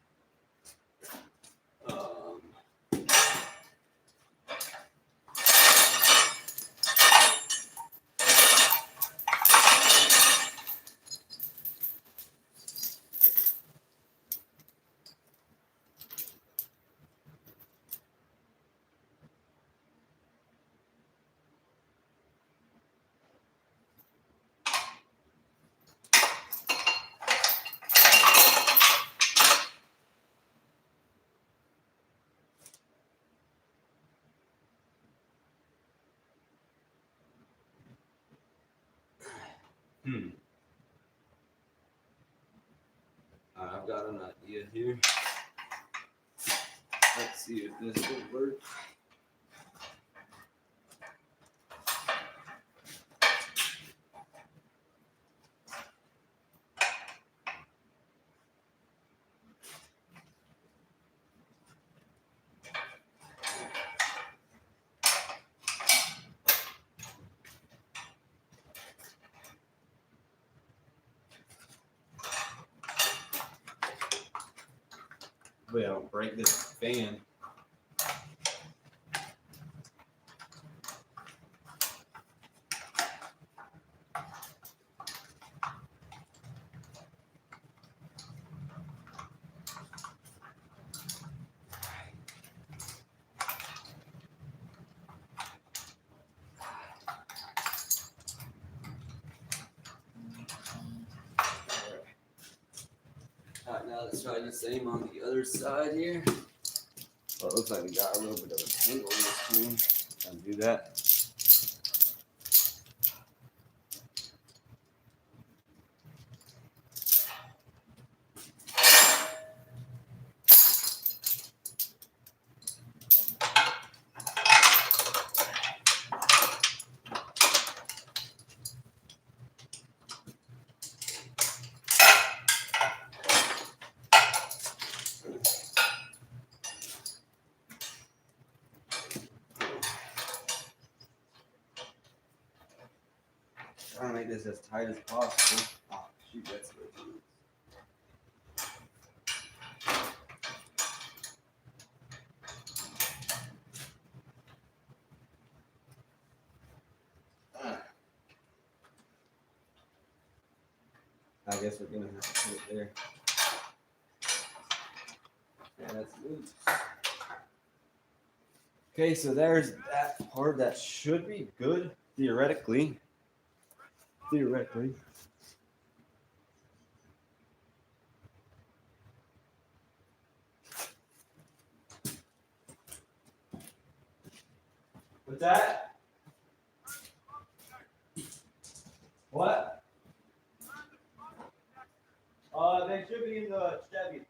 I've got an idea here. Let's see if this will work. Wait, I don't break this fan. Alright, now let's try the same on the other side here. Well, it looks like we got a little bit of a tangle in this one. Undo that. Trying to make this as tight as possible. Oh, shoot, that's good. I guess we're gonna have to put it there. Yeah, that's loose. Okay, so there's that part. That should be good, theoretically. Theoretically. What's that? What? They should be in the Chevy.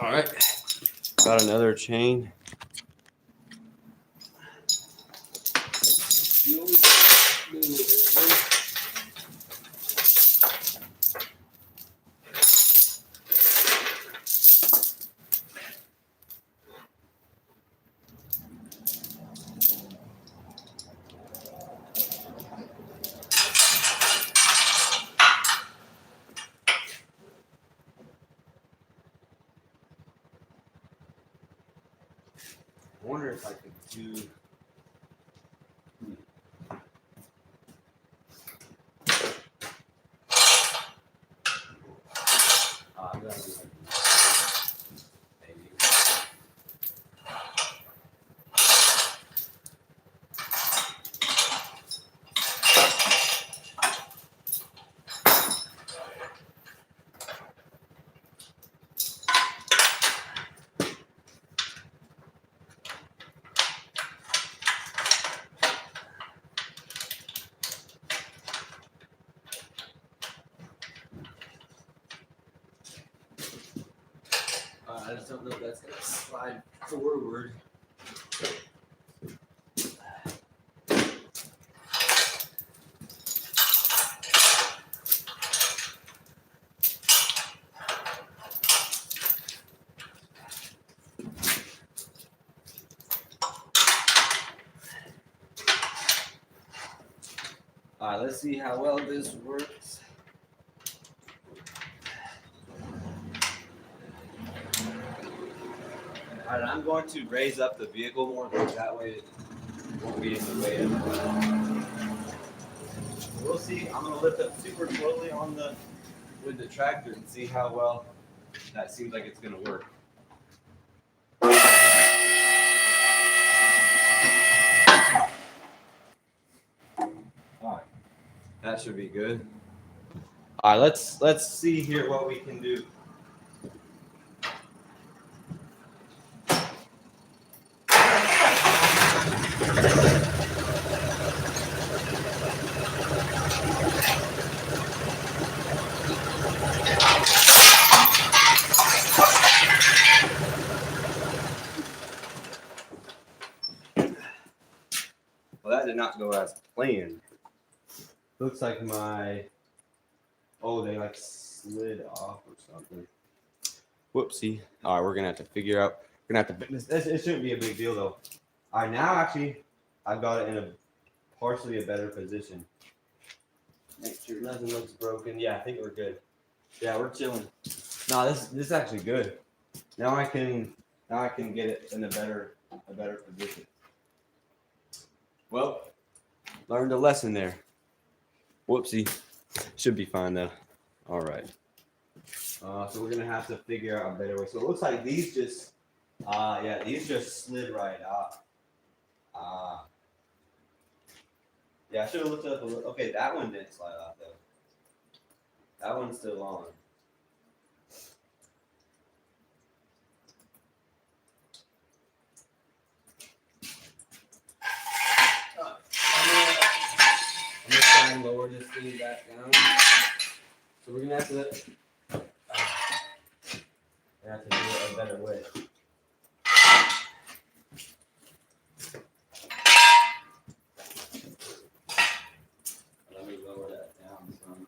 All right, got another chain. I wonder if I could do. I'm gonna do like maybe. I just don't know if that's gonna slide forward. All right, let's see how well this works. All right, I'm going to raise up the vehicle more, because that way it won't be in the way of it. We'll see. I'm gonna lift up super slowly on the with the tractor and see how well that seems like it's gonna work. All right, that should be good. All right, let's see here what we can do. Well, that did not go as planned. Looks like they like slid off or something. Whoopsie. All right, we're gonna have to figure out. We're gonna have to. It shouldn't be a big deal though. All right, now actually, I've got it in a partially a better position. Make sure nothing looks broken. Yeah, I think we're good. Yeah, we're chilling. No, this is actually good. Now I can get it in a better position. Well, learned a lesson there. Whoopsie. Should be fine though. All right. So we're gonna have to figure out a better way. So it looks like these just slid right off. Yeah, I should have looked up a little. Okay, that one didn't slide off though. That one's still on. I'm gonna try and lower this thing back down. So we're gonna have to do it a better way. Let me lower that down some.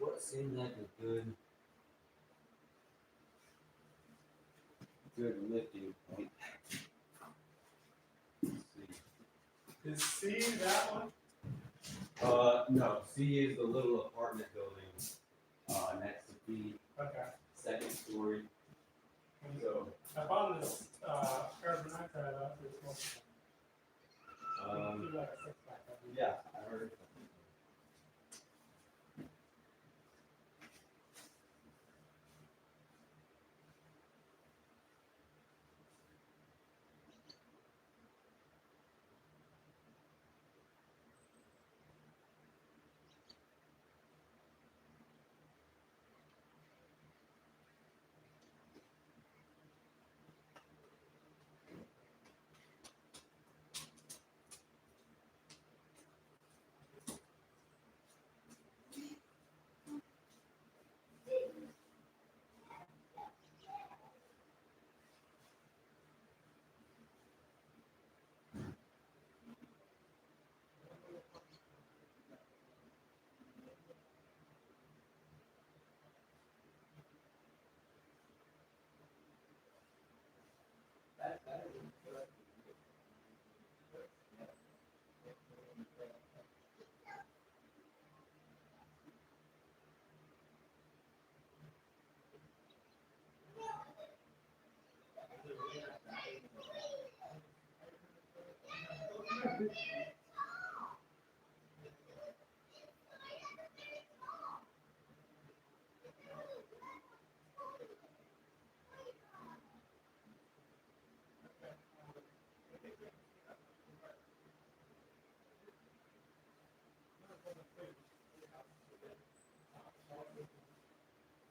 what seems like a good lifting point? Is C that one? No. C is the little apartment building next to B, Okay. second story. So, I found this carbon dioxide out this one. Like a 6-pack, I think. yeah, I heard.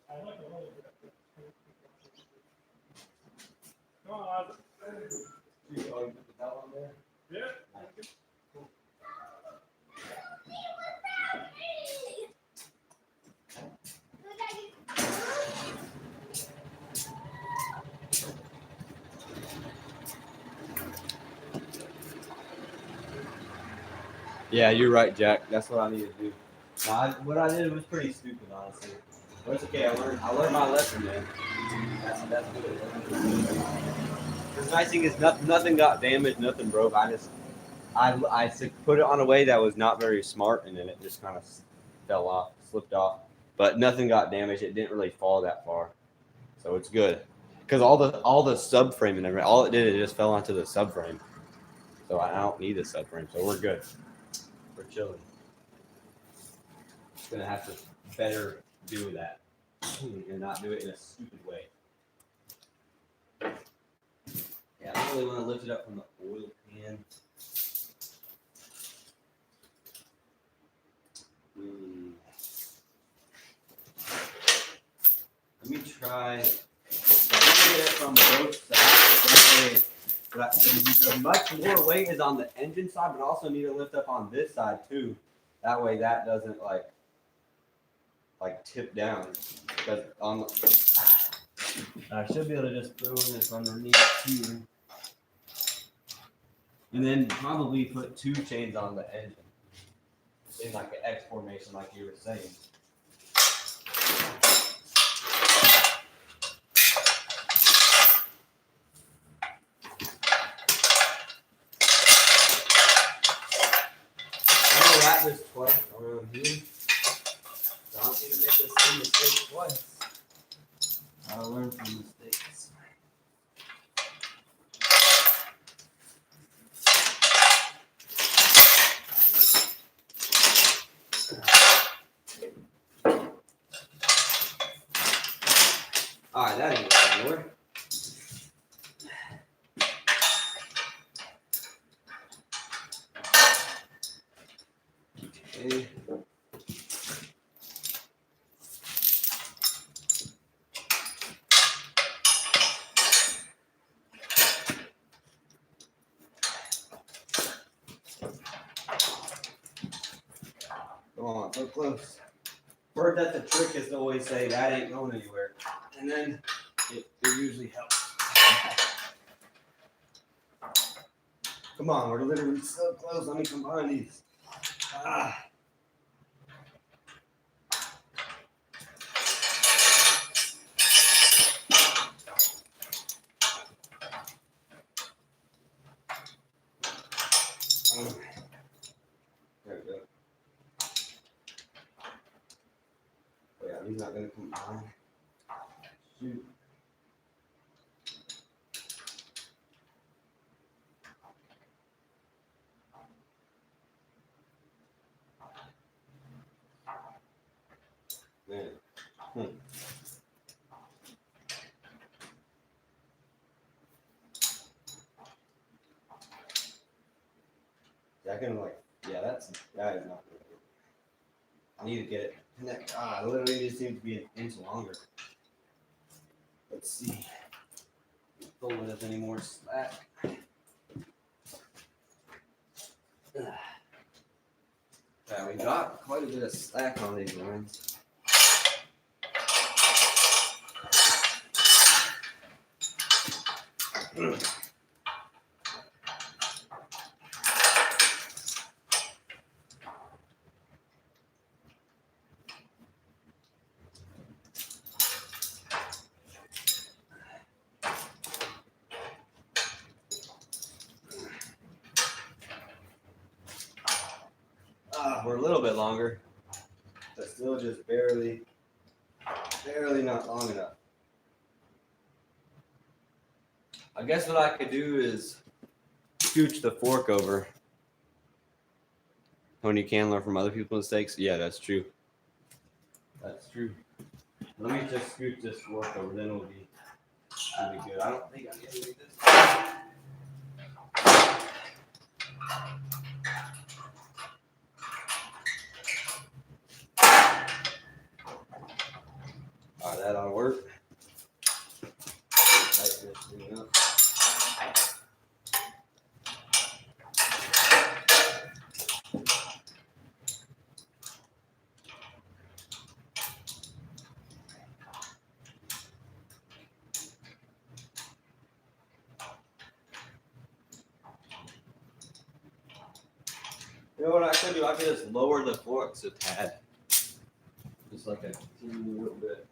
I like a little bit. Come on. You put that one there? Yeah. Yeah, you're right, Jack. That's what I need to do. Now, what I did was pretty stupid, honestly. But it's okay. I learned my lesson, man. That's good. The nice thing is nothing got damaged, nothing broke. I put it on a way that was not very smart, and then it just kind of fell off, slipped off. But nothing got damaged. It didn't really fall that far, so it's good. Because all the subframe and everything, all it did, it just fell onto the subframe. So I don't need the subframe, so we're good. We're chilling. Gonna have to better do that and not do it in a stupid way. Yeah, I don't really want to lift it up from the oil pan. Let me try. Get it from both sides. The much more weight is on the engine side, but also need to lift up on this side too. That way, that doesn't like tip down. Because I should be able to just throw this underneath here, and then probably put 2 chains on the engine in like an X formation, like you were saying. I'm gonna wrap this twice around here. So I don't need to make the same mistake twice. I'll learn from mistakes. Alright, that ain't going anywhere. Okay. Come on, so close. Heard that the trick is to always say that ain't going anywhere. And then it usually helps. Come on, we're literally so close. Let me combine these. Ah. He's not gonna come on. Shoot. Man. I can that is not good. I need to get it connected. It literally just seems to be an inch longer. Let's see. Don't let us any more slack. Yeah, we got quite a bit of slack on these lines. We're a little bit longer, but still just barely not long enough. I guess what I could do is scooch the fork over. Tony can learn from other people's mistakes. Yeah, that's true. That's true. Let me just scoot this fork over, then it'll be good. I don't think I can do this. Alright, that ought to work. Tighten this thing up. You know what I could do? I could just lower the forks a tad. Just like a teeny little bit.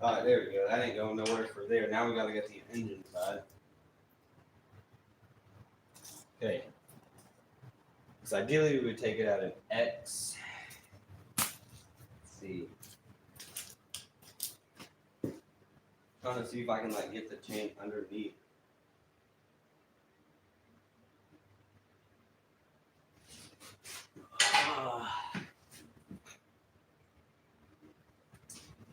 Alright, there we go. That ain't going nowhere for there. Now we gotta get the engine side. Okay. So ideally we would take it at an X. Let's see. Trying to see if I can get the chain underneath.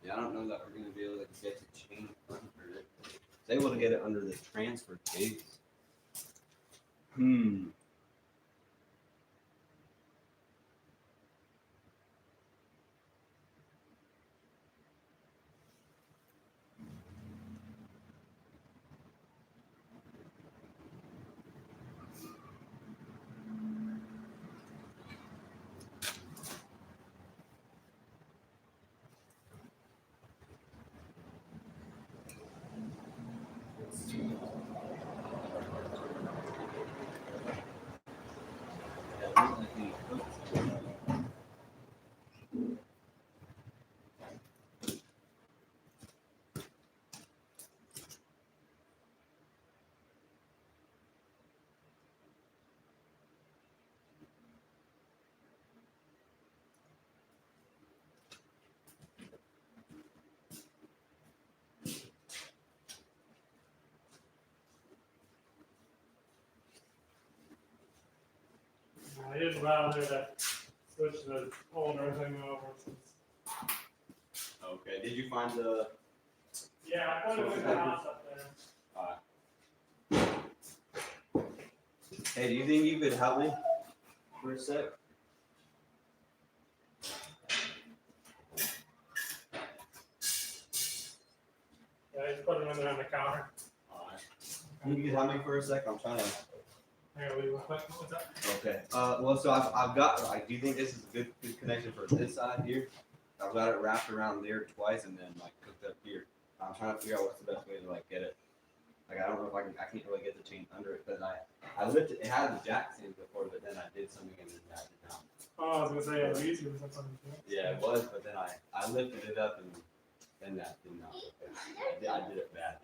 Yeah, I don't know that we're going to be able to get the chain under it. It's able to get it under this transfer case. I didn't bother to switch the older thing over. Okay, did you find the... Yeah, I put it in the house up there. Hey, do you think you could help me for a sec? Yeah, I just put it in there on the counter. Alright. You can help me for a sec? I'm trying to... Here, leave real quick. What's up? Okay. Well, so I've got, do you think this is a good connection for this side here? I've got it wrapped around there twice and then hooked up here. I'm trying to figure out what's the best way to like get it. Like I don't know if I can't really get the chain under it because I lifted it had the jack stand before, but then I did something and then that did not. Oh, I was gonna say it was easier or something. Yeah, it was, but then I lifted it up and then that did not. I did it bad.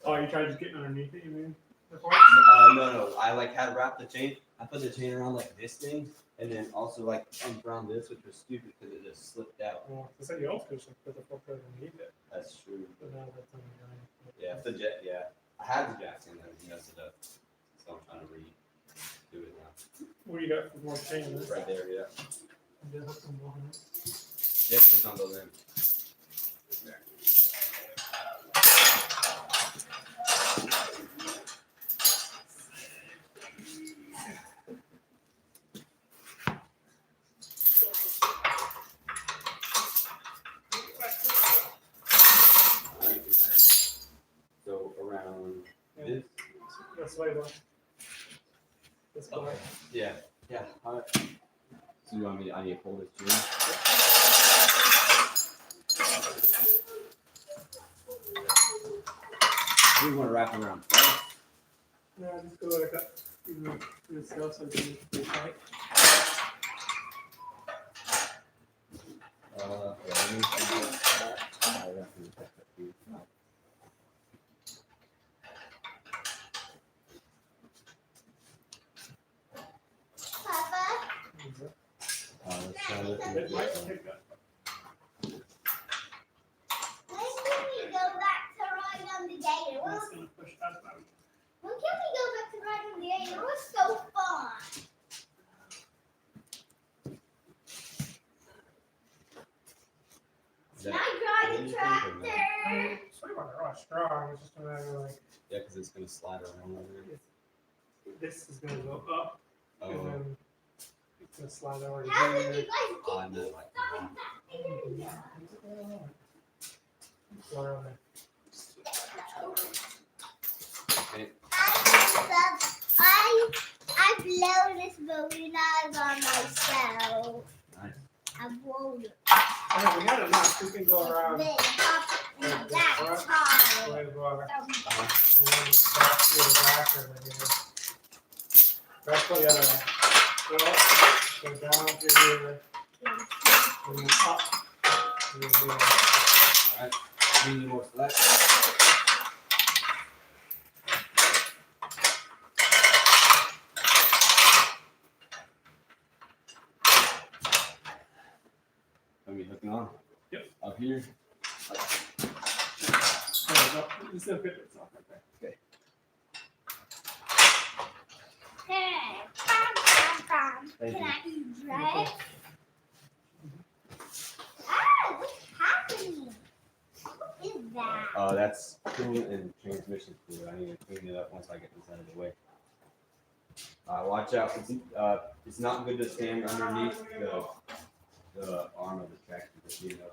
Oh, you tried just getting underneath it, you mean? No. I like had wrapped the chain. I put the chain around like this thing, and then also like around this, which was stupid because it just slipped out. Well, I said you also could just put the full plate underneath it. That's true. But now that's on the ground. Yeah, the jet. Yeah, I had the jack stand and messed it up, so I'm trying to redo it now. What do you got for more chain? Right there, yeah. Yeah, hook them behind it. Yep, it's on the limb. There. So around this. That's way left. This way. Okay. Yeah. All right. So you want me? I need to pull this through. We want to wrap it around first. No, just go like that. This stuff so you can tight. Yeah, let me see that. I reckon that's a few. Let's try this one. It might take that. It's gonna push that out. When can we go back to riding the gator? It was so fun. Is that Can I drive a anything or tractor? It's pretty much really strong. It's just a matter of like Yeah, because it's gonna slide around over there. this is gonna go up and Oh, then it's gonna slide over How did here. you guys I get meant this like started that. back there? Go around there. Okay. I blow this balloon out on myself. Nice. I blown it. Oh, we got it now. We can go around. Then pop it in that time. Way water. Uh, And then back to the back of it here. That's the other way. Go down to here. And then up to here. all right. We need more slack. Let me hooking on. Yep. Up here. There we go. Just a bit of right there. Hey, bam, bam, bam. Thank Can you. I drive? Ah, what's happening? What is that? That's coolant and transmission fluid. I need to clean it up once I get this out of the way. Watch out. It's not good to stand underneath the arm of the tractor, but you know.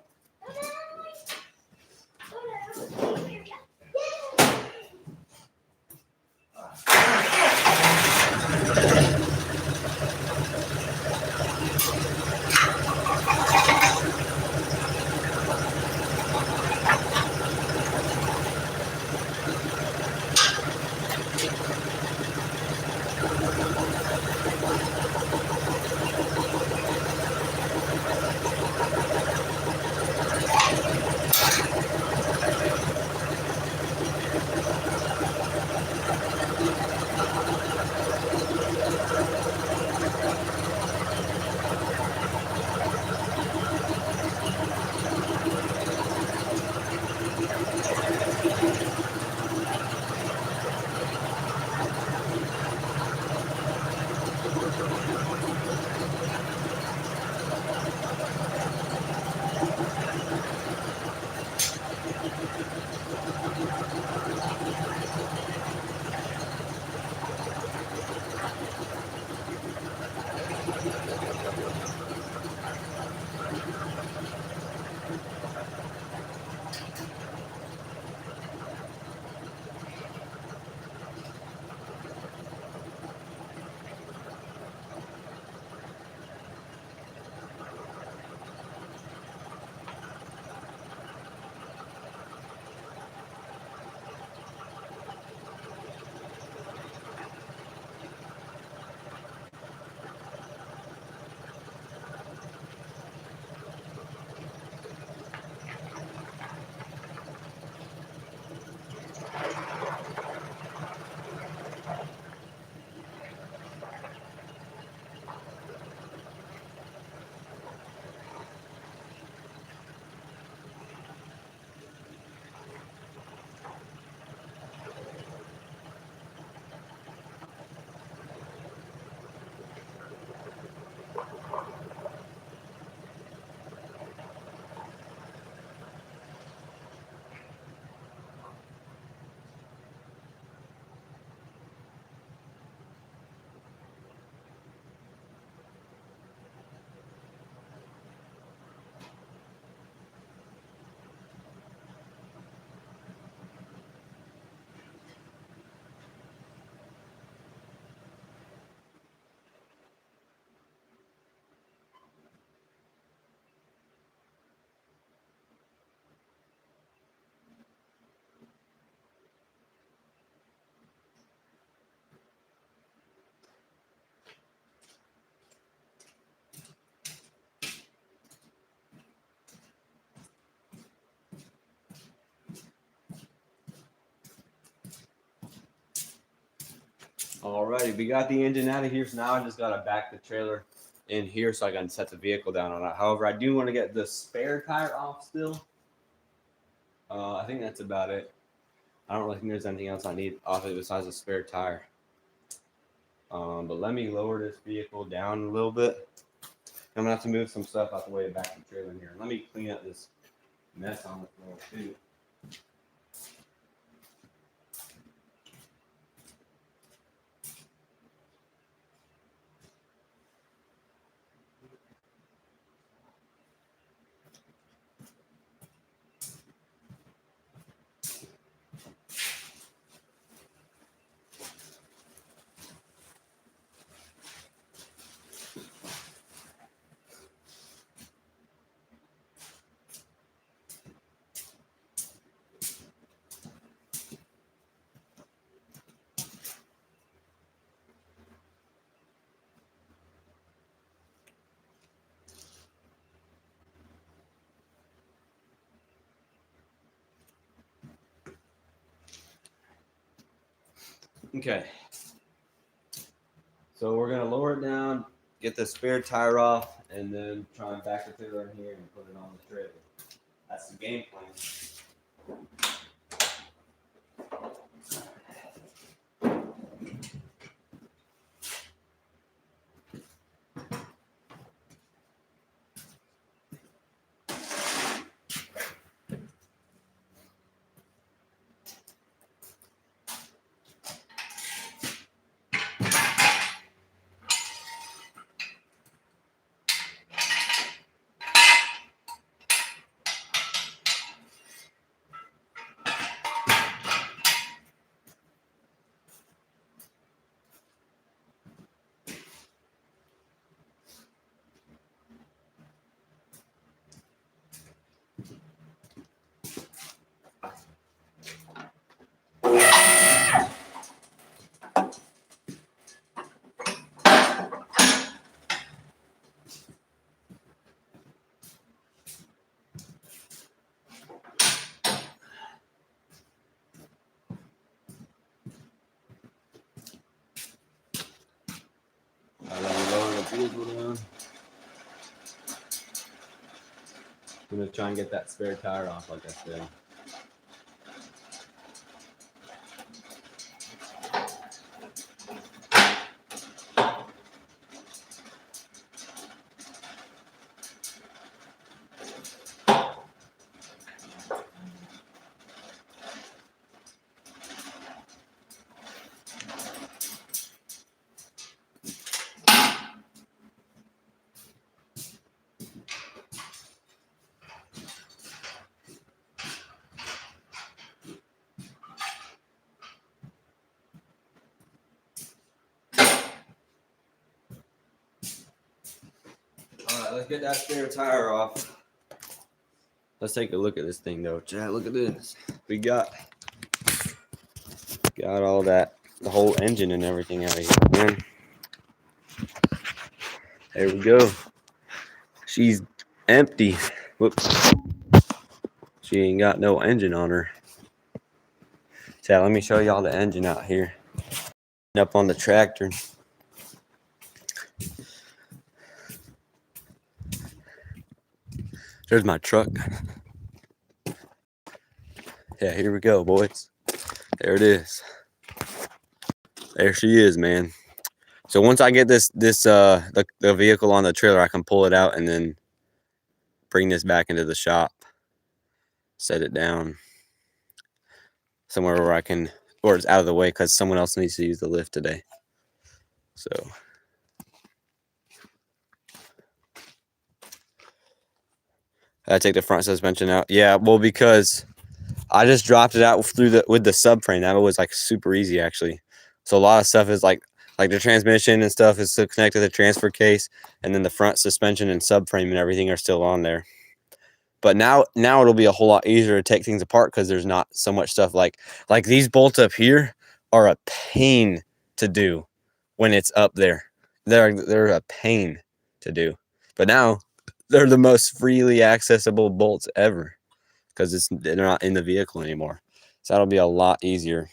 Alrighty, we got the engine out of here, so now I just gotta back the trailer in here so I can set the vehicle down on it. However, I do want to get the spare tire off still. I think that's about it. I don't really think there's anything else I need off it besides a spare tire. But let me lower this vehicle down a little bit. I'm gonna have to move some stuff out the way to back the trailer in here. Let me clean up this mess on the floor too. Okay. So we're gonna lower it down, get the spare tire off, and then try and back the trailer in here and put it on the trailer. That's the game plan. Let me lower the vehicle down. I'm gonna try and get that spare tire off, like I said. Alright, let's get that spare tire off. Let's take a look at this thing though, Chad. Look at this. We got all that, the whole engine and everything out of here, man. There we go. She's empty. Whoops. She ain't got no engine on her. Chad, let me show y'all the engine out here. Up on the tractor. There's my truck. Yeah, here we go, boys. There it is. There she is, man. So once I get the vehicle on the trailer, I can pull it out and then bring this back into the shop. Set it down somewhere where I can, or it's out of the way because someone else needs to use the lift today. So I take the front suspension out. Yeah, well, because I just dropped it out with the subframe. That was like super easy actually. So a lot of stuff is like the transmission and stuff is connected to the transfer case, and then the front suspension and subframe and everything are still on there. But now it'll be a whole lot easier to take things apart because there's not so much stuff like these bolts up here are a pain to do when it's up there. They're a pain to do. But now they're the most freely accessible bolts ever because they're not in the vehicle anymore. So that'll be a lot easier.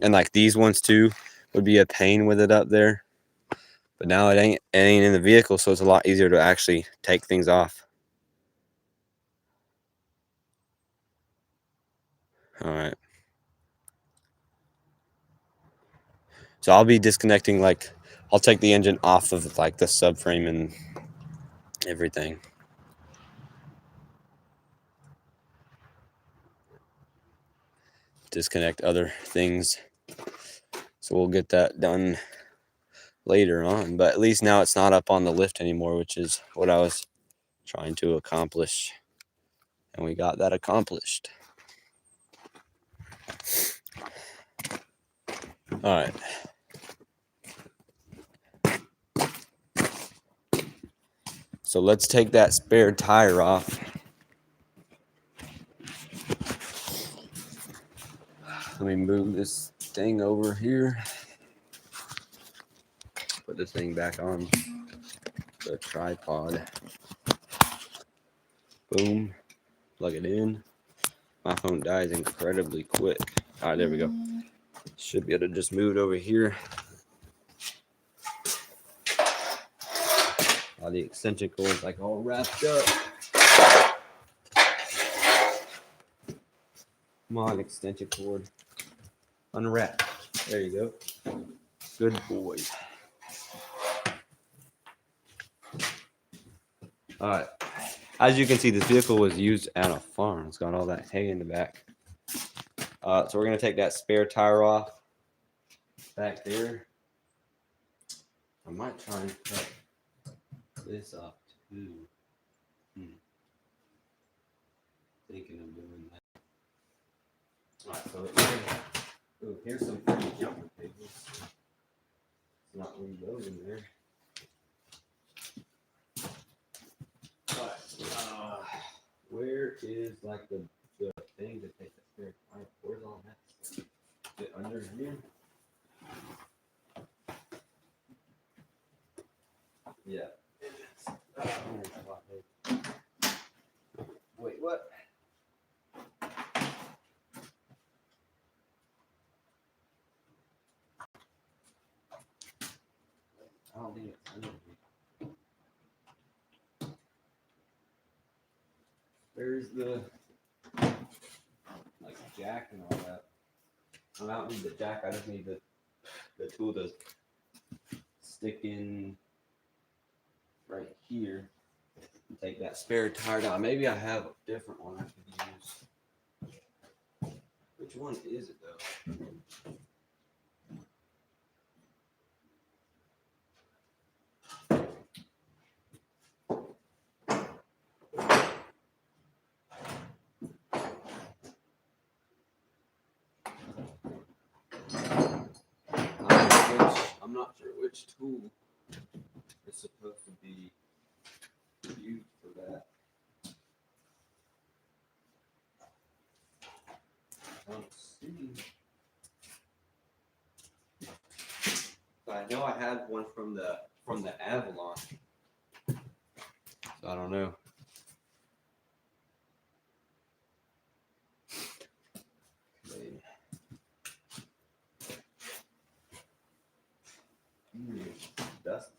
And like these ones too, would be a pain with it up there. But now it ain't in the vehicle, so it's a lot easier to actually take things off. All right. So I'll be disconnecting, like, I'll take the engine off of like the subframe and everything. Disconnect other things. So we'll get that done later on. But at least now it's not up on the lift anymore, which is what I was trying to accomplish. And we got that accomplished. All right. So let's take that spare tire off. Let me move this thing over here. Put this thing back on the tripod. Boom. Plug it in. My phone dies incredibly quick. All right, there we go. Should be able to just move it over here. All the extension cords like all wrapped up. Come on, extension cord. Unwrap. There you go. Good boy. All right. As you can see, this vehicle was used at a farm. It's got all that hay in the back. So we're going to take that spare tire off back there. I might try and cut this off too. Thinking of doing that. All right, so here's some pretty jumper cables. It's not reloading there. All right, where is like the thing to take the spare tire? Where's all that? Is it under here? Yeah. Wait, what? I don't think it's under here. Where's the like jack and all that? I don't need the jack. I just need the tool to stick in right here and take that spare tire down. Maybe I have a different one I could use. Which one is it though? I'm not sure which tool is supposed to be used for that. I don't see. I know I had one from the Avalon. So I don't know. Dust.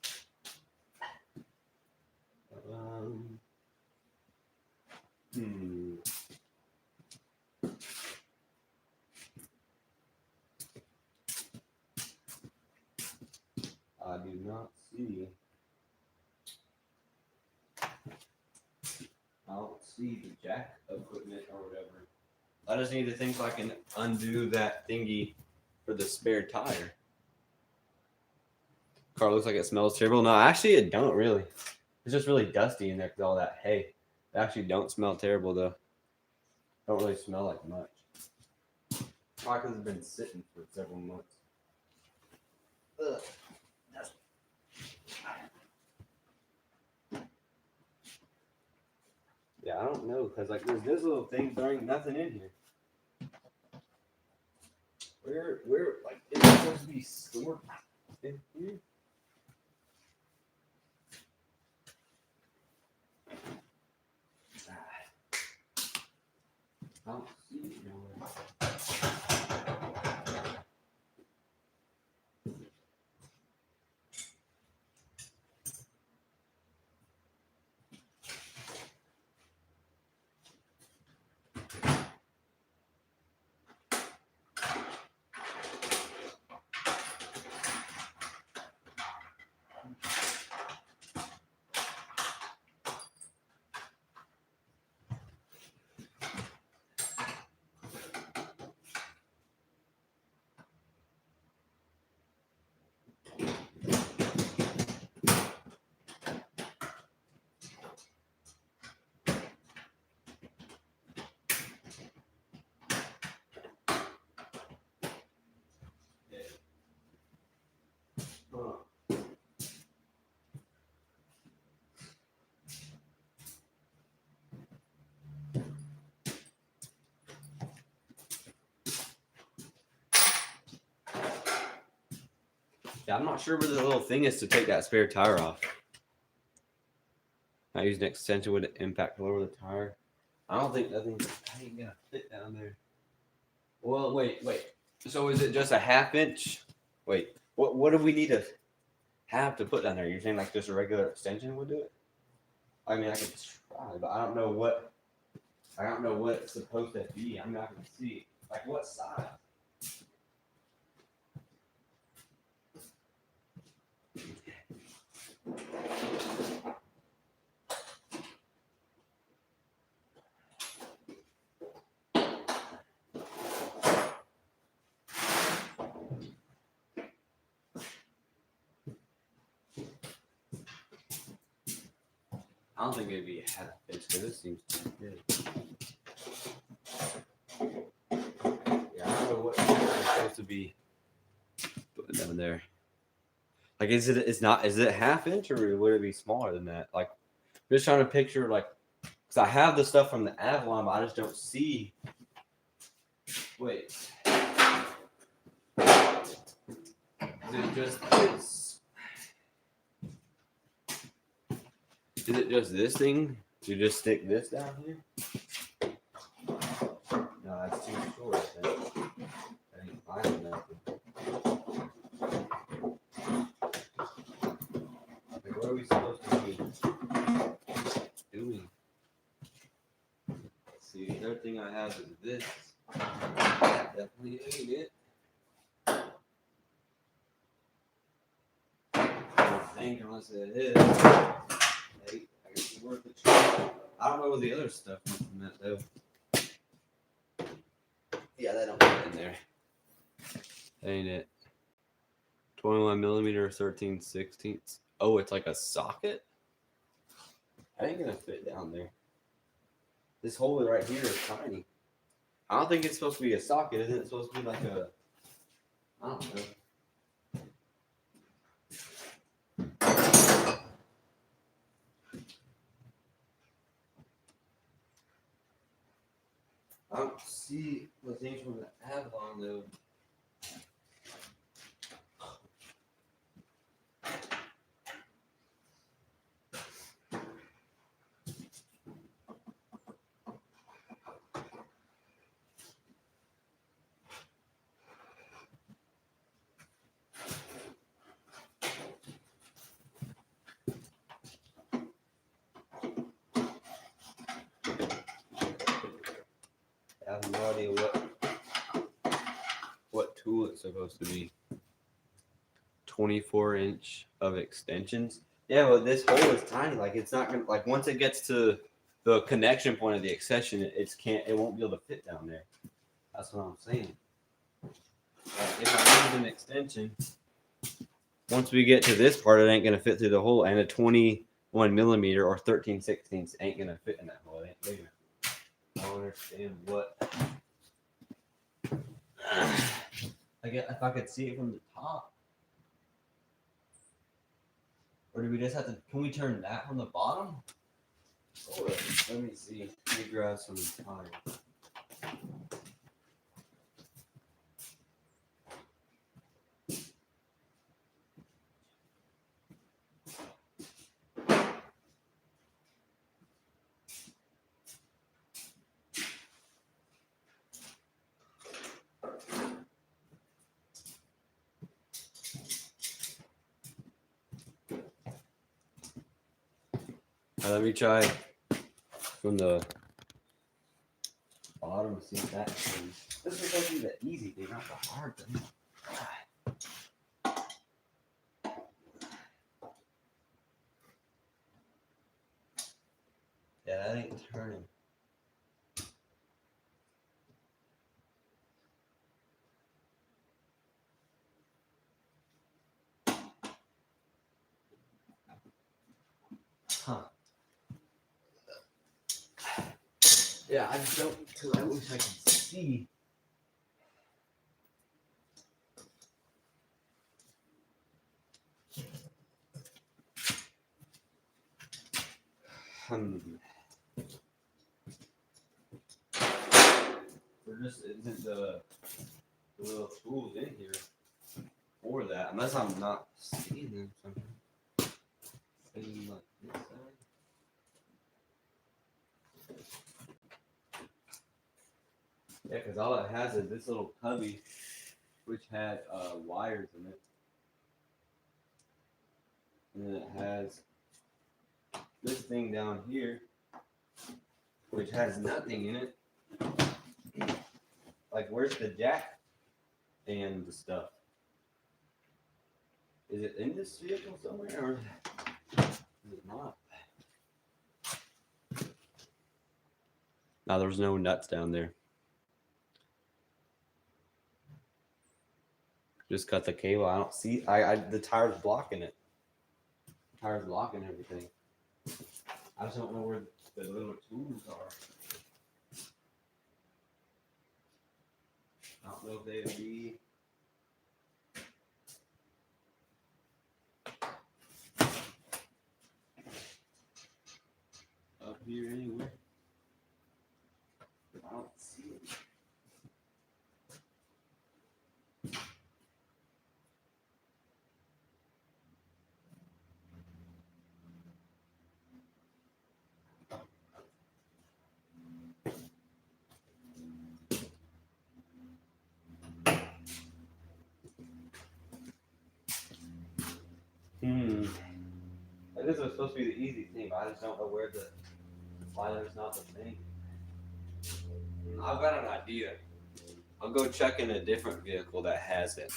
I do not see. I don't see the jack equipment or whatever. I just need to think so I can undo that thingy for the spare tire. Car looks like it smells terrible. No, actually it don't really. It's just really dusty in there because all that hay. It actually don't smell terrible though. Don't really smell like much. Probably because it's been sitting for several months. Ugh. Yeah, I don't know because like there's this little thing, there ain't nothing in here. Where like it's supposed to be stored in here? I don't see it nowhere. Yeah, I'm not sure where the little thing is to take that spare tire off. Not using an extension would impact lower the tire. I don't think that thing's ain't gonna fit down there. Well, wait. So is it just a 1/2 inch? Wait, what do we need to have to put down there? You're saying like just a regular extension would do it? I mean, I could try, but I don't know what it's supposed to be. I'm not gonna see like what size. I don't think it'd be a 1/2 inch because this seems too big. Yeah, I don't know what it's supposed to be putting down there. Like, is it 1/2 inch or would it be smaller than that? Like, I'm just trying to picture like, because I have the stuff from the Avalon, but I just don't see. Wait, is it just this? Is it just this thing? You just stick this down here? No, that's too short. I think. I ain't finding nothing. Like, what are we supposed to be doing? Let's see, the other thing I have is this. That definitely ain't it. I don't think unless it is. Hey, I guess it's worth a try. I don't know what the other stuff comes from that though. Yeah, that don't fit in there. That ain't it. 21mm 13/16. Oh, it's like a socket? That ain't gonna fit down there. This hole right here is tiny. I don't think it's supposed to be a socket. Isn't it supposed to be like a, I don't know. I don't see the things from the Avalon though. I have no idea what tool it's supposed to be. 24-inch of extensions. Yeah, but this hole is tiny. Like it's not gonna like once it gets to the connection point of the extension, it won't be able to fit down there. That's what I'm saying. Like, if I use an extension, once we get to this part, it ain't gonna fit through the hole, and a 21mm or 13/16 ain't gonna fit in that hole. It ain't big enough. I don't understand what. I get if I could see it from the top. Or do we just have to, can we turn that from the bottom? Or, let me see. Let me grab some time. Let me try from the bottom, see if that turns. This is supposed to be the easy thing, not the hard thing. Yeah, that ain't turning. Huh. Yeah, I just don't, because I wish I could see. There just isn't the little tools in here. before that, unless I'm not seeing them somewhere. Same like this side. Yeah, because all it has is this little cubby, which had wires in it. And then it has this thing down here, which has nothing in it. Like, where's the jack and the stuff? Is it in this vehicle somewhere, or is it not? No, there's no nuts down there. Just cut the cable. I don't see. The tire's blocking it. The tire's blocking everything. I just don't know where the little tools are. I don't know if they would be. Up here anywhere. I don't see it. This was supposed to be the easy thing, but I just don't know why there's not the thing. I've got an idea. I'll go check in a different vehicle that has it.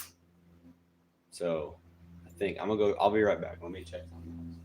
So I think I'm gonna go. I'll be right back. Let me check something else.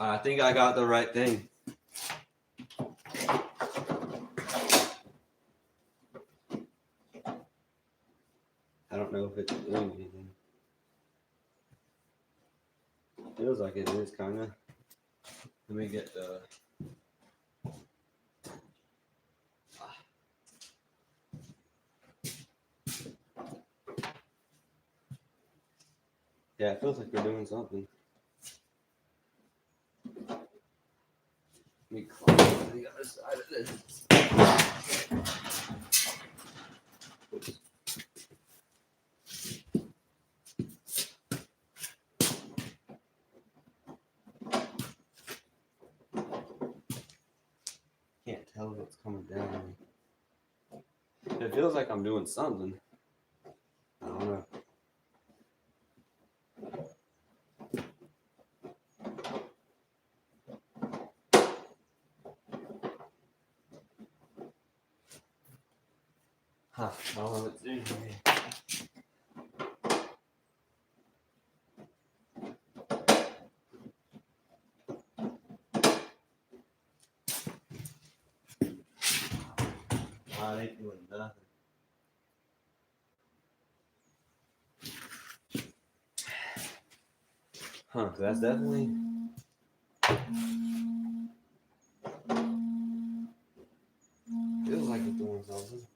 I think I got the right thing. I don't know if it's doing anything. Feels like it is, kind of. Let me get the. Yeah, it feels like we're doing something. Let me climb to the other side of this. Oops. Can't tell if it's coming down. It feels like I'm doing something. I don't know. Huh, I don't know what to do. I ain't doing nothing. Huh, so that's definitely. Feels like it's doing something.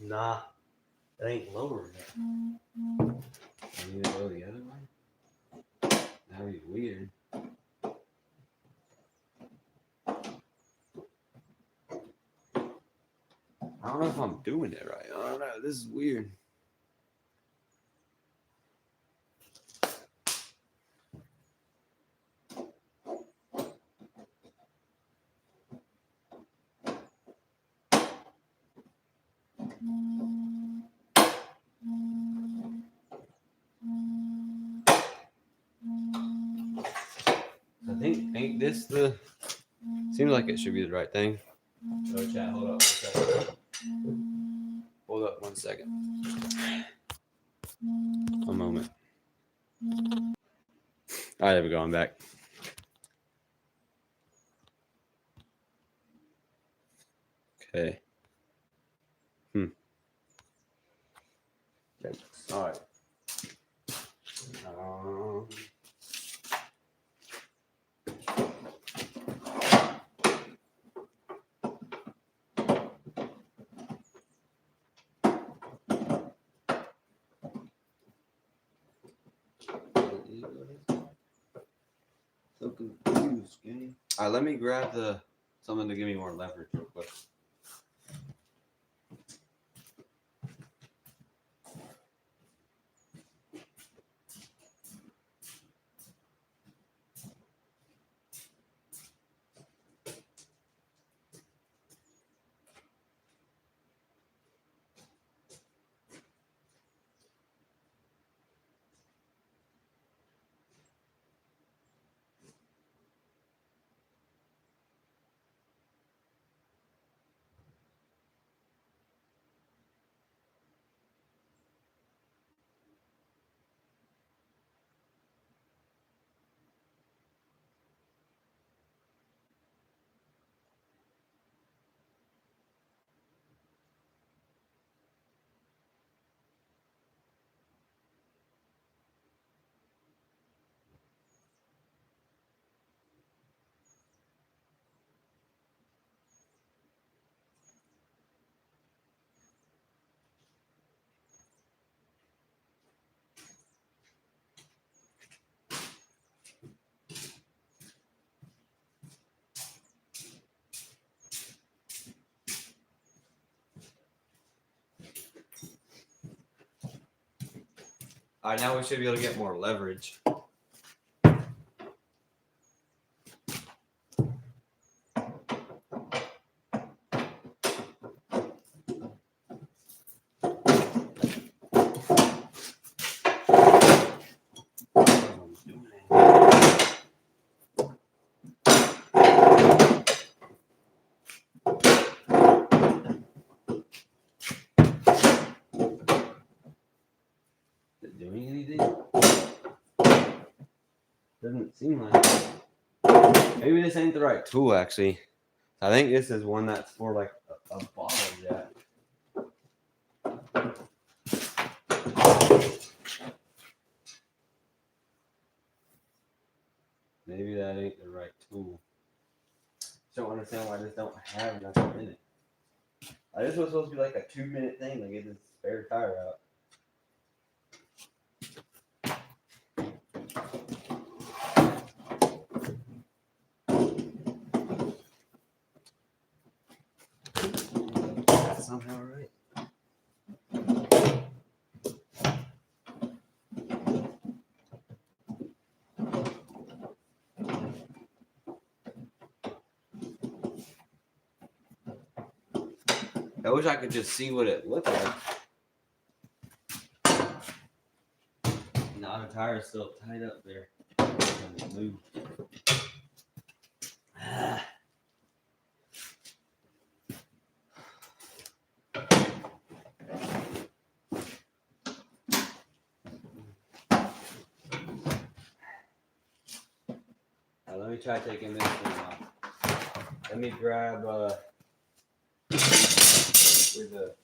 Nah, it ain't lower yet. I need to go the other way? That'd be weird. I don't know if I'm doing it right. I don't know. This is weird. I think, ain't this the. Seems like it should be the right thing. Oh, chat, hold up 1 second. Hold up 1 second. A moment. All right, there we go. I'm back. Okay. Okay. All right. So confused, gang. All right, let me grab something to give me more leverage real quick. All right, now we should be able to get more leverage. doing anything? Doesn't seem like it. Maybe this ain't the right tool, actually. I think this is one that's for like a bottle jack. Maybe that ain't the right tool. Don't understand why I just don't have nothing in it. This was supposed to be like a 2-minute thing to get this spare tire out. That's somehow right. I wish I could just see what it looked like. Now the tire is still tied up there. Doesn't move. Now let me try taking this thing off. Let me grab with the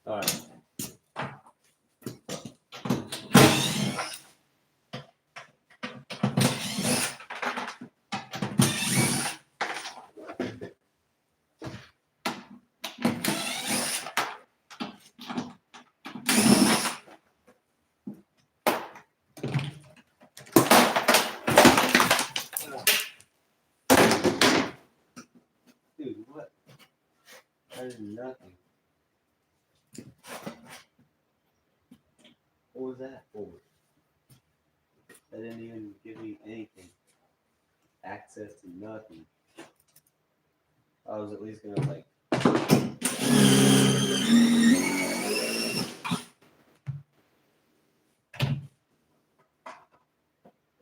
all right. Dude, what? That is nothing. What was that for? That didn't even give me anything. Access to nothing. I was at least gonna like.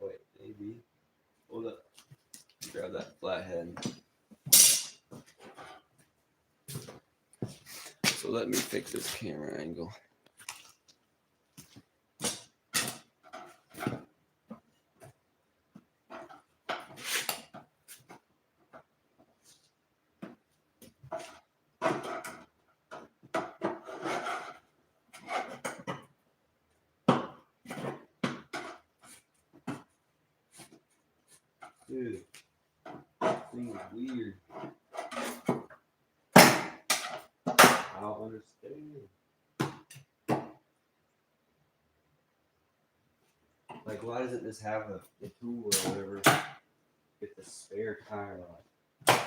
Wait, maybe. Hold up. Grab that flathead. So let me fix this camera angle. Dude, this thing is weird. I don't understand. Like, why doesn't this have a tool or whatever? Get the spare tire on.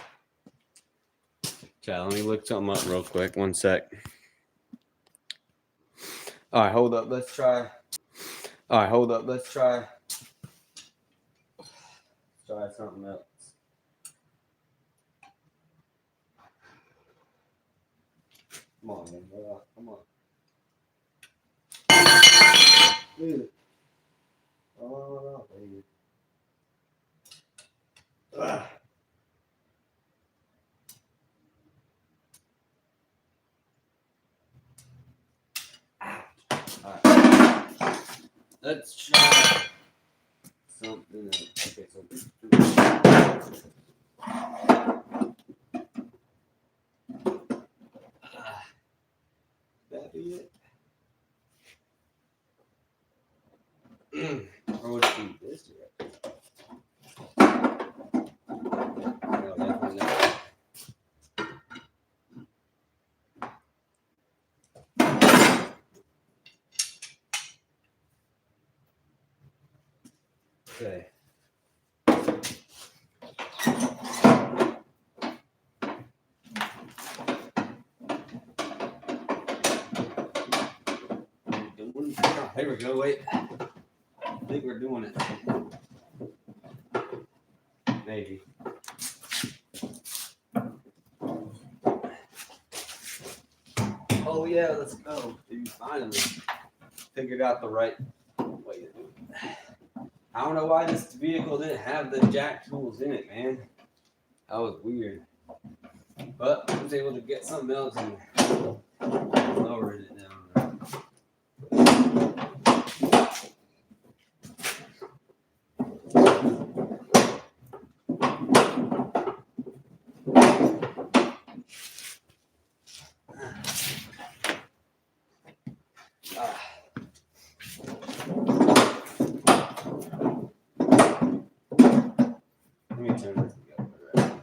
Chat, let me look something up real quick. 1 sec. All right, hold up. Let's try. All right, hold up. Let's try. Try something else. Come on, man. Come on. Dude. Oh, baby. Ugh. Alright. Let's try something Okay, so that be it? Or would it be this direction? No, definitely not. Okay. Oh, here we go. Wait. I think we're doing it. Maybe. Oh yeah, let's go. Dude, finally figured out the right way to do it. I don't know why this vehicle didn't have the jack tools in it, man. That was weird. But I was able to get something else and lowered it down. Let me turn this together.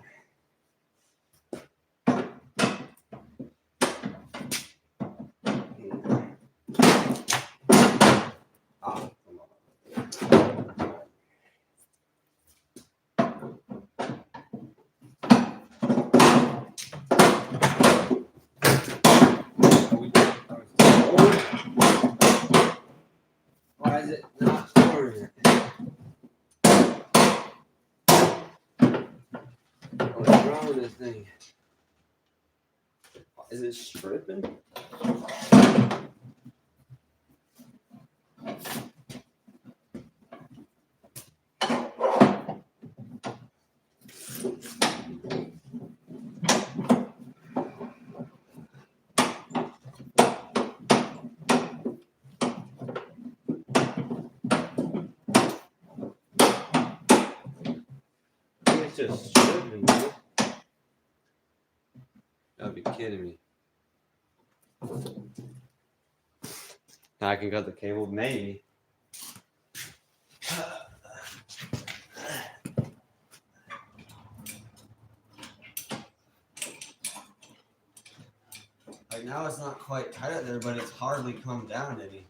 Ah, come on. Why is it not storing it? What's wrong with this thing? Is it stripping? It's just stripping, man. Gotta be kidding me. Now I can cut the cable, maybe. Like now it's not quite tight up there, but it's hardly come down any.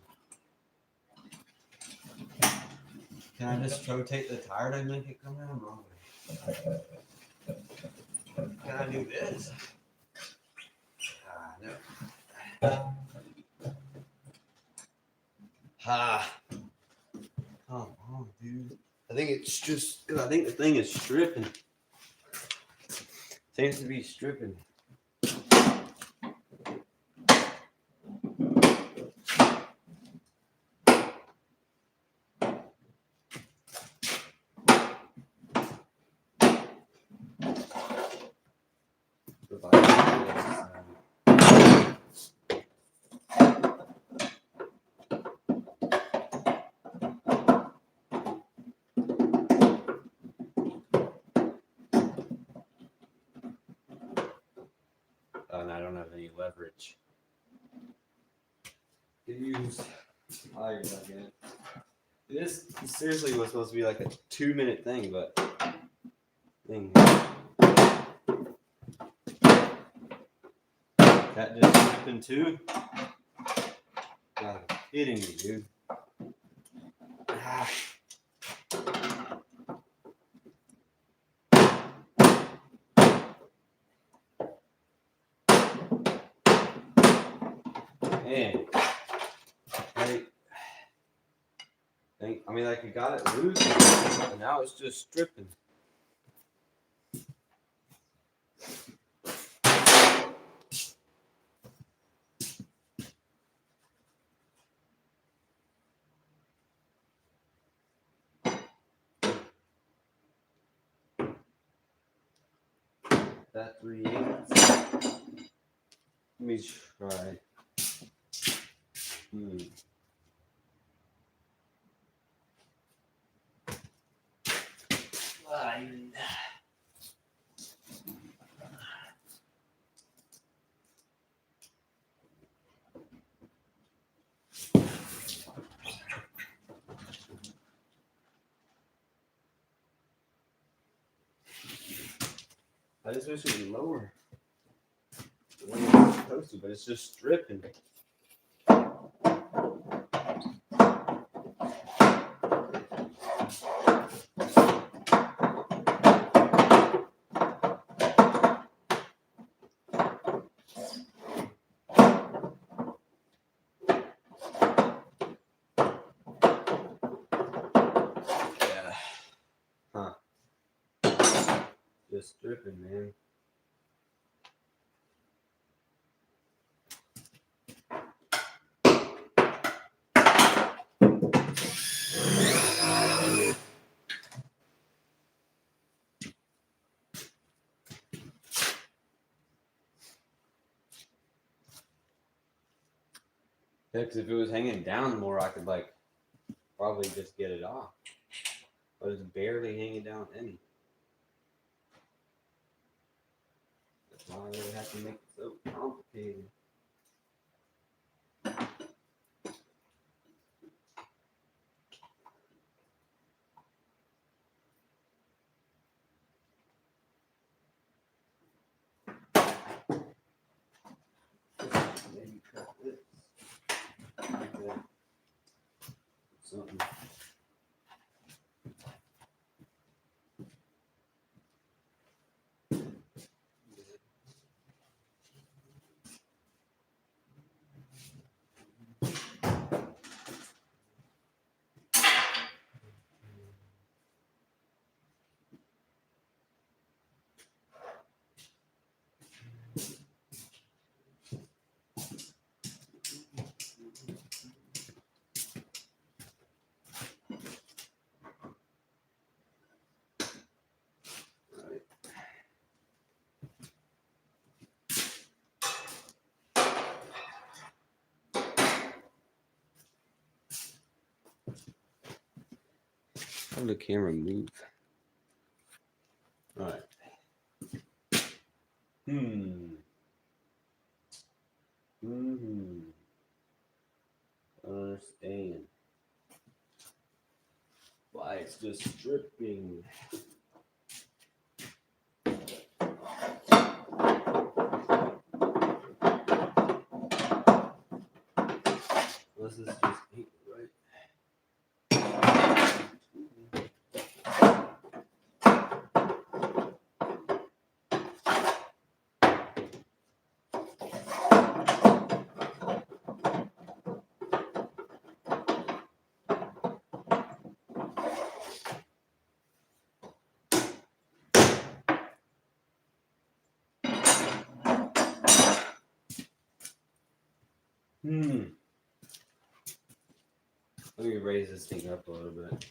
Can I just rotate the tire to make it come down? Wrong way. Can I do this? No. Come on, dude. I think the thing is stripping. Seems to be stripping. And I don't have any leverage. Could use pliers again. This seriously was supposed to be like a 2-minute thing, but that just happened too. God, kidding me, dude. Man, I mean, like, I got it loose, and now it's just stripping. That 3/8. Let me try. iron. I just wish it was lower. The way it's supposed to, but it's just stripping. Yeah. Huh. Just stripping, man. Yeah, because if it was hanging down more, I could like probably just get it off. But it's barely hanging down any. That's why I really have to make it so complicated. Maybe cut this. Like that. Something. Right. How did the camera move? All right. Understand why it's just stripping. This is just ain't right. Let me raise this thing up a little bit.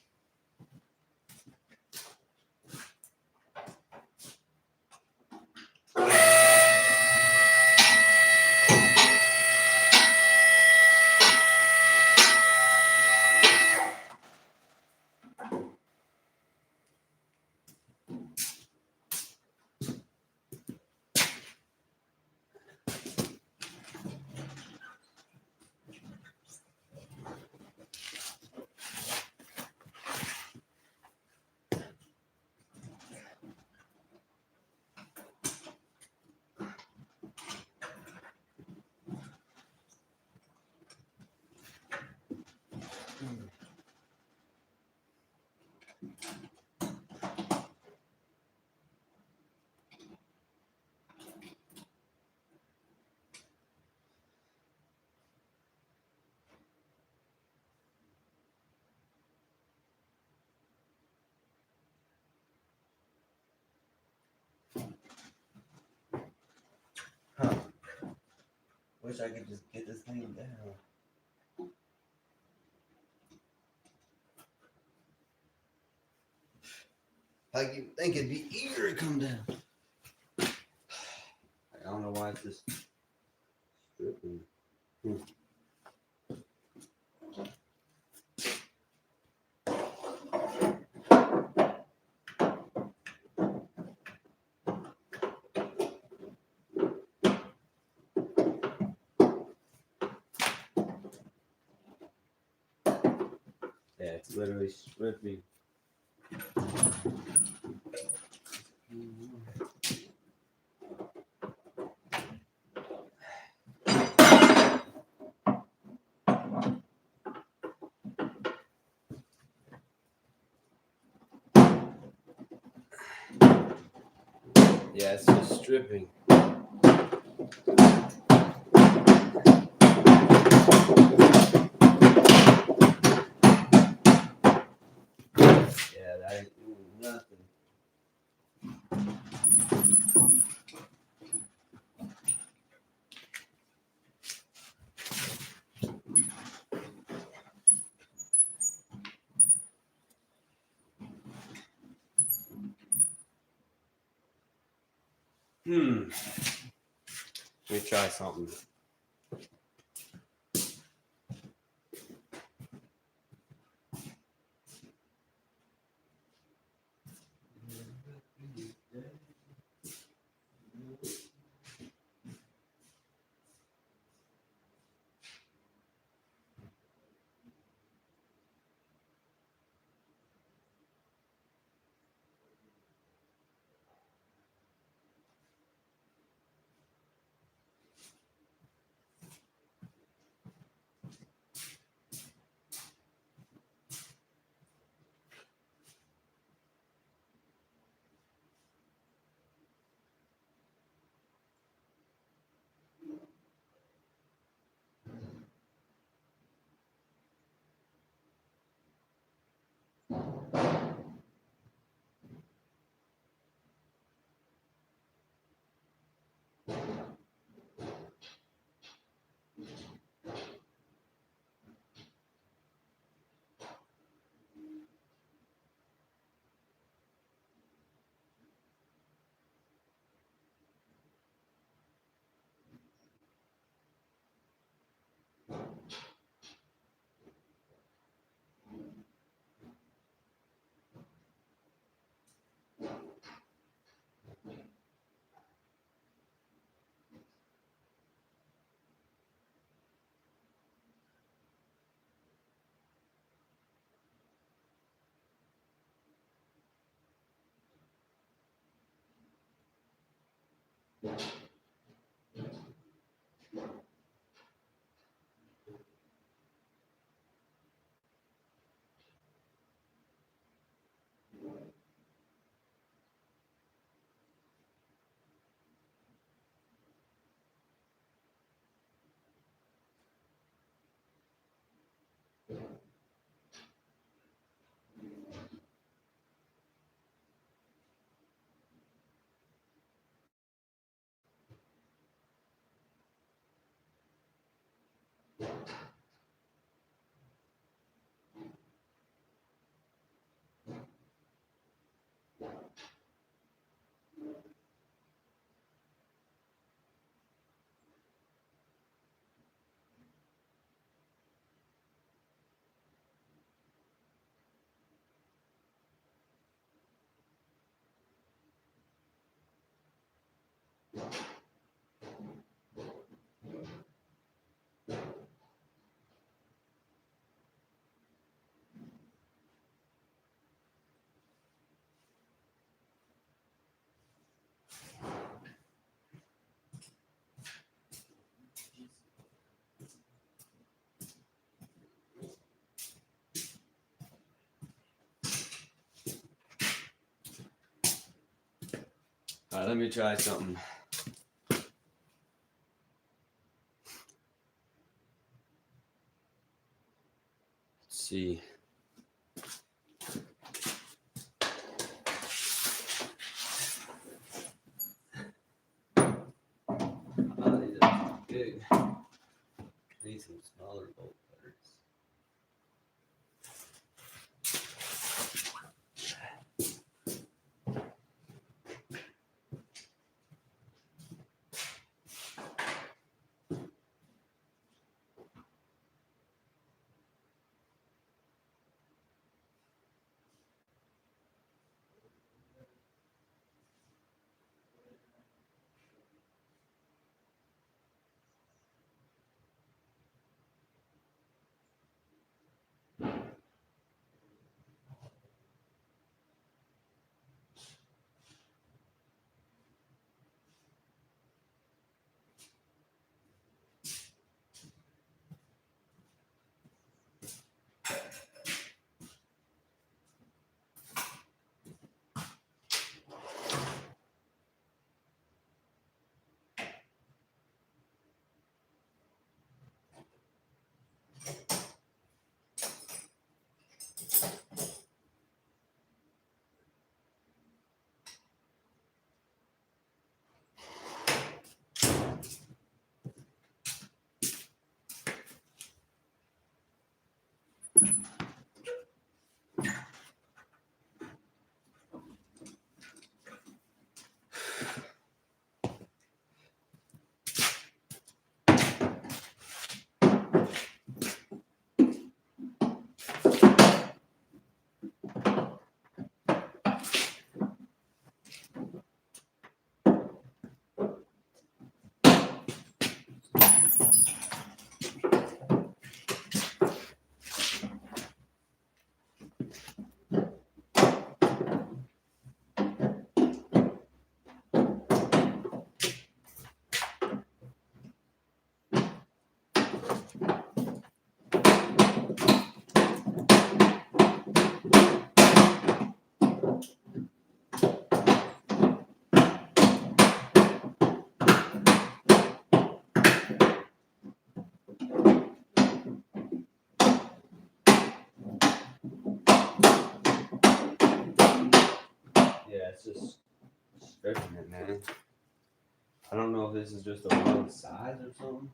Huh. Wish I could just get this thing down. Like you think it'd be easier to come down. I don't know why it's just stripping. Yeah, it's literally stripping. Yeah, it's just stripping. Yeah, that ain't doing nothing. Let me try something. All right, let me try something. Let's see. These are too big. I need some smaller bolt cutters. it's just stripping it, man. I don't know if this is just the wrong size or something.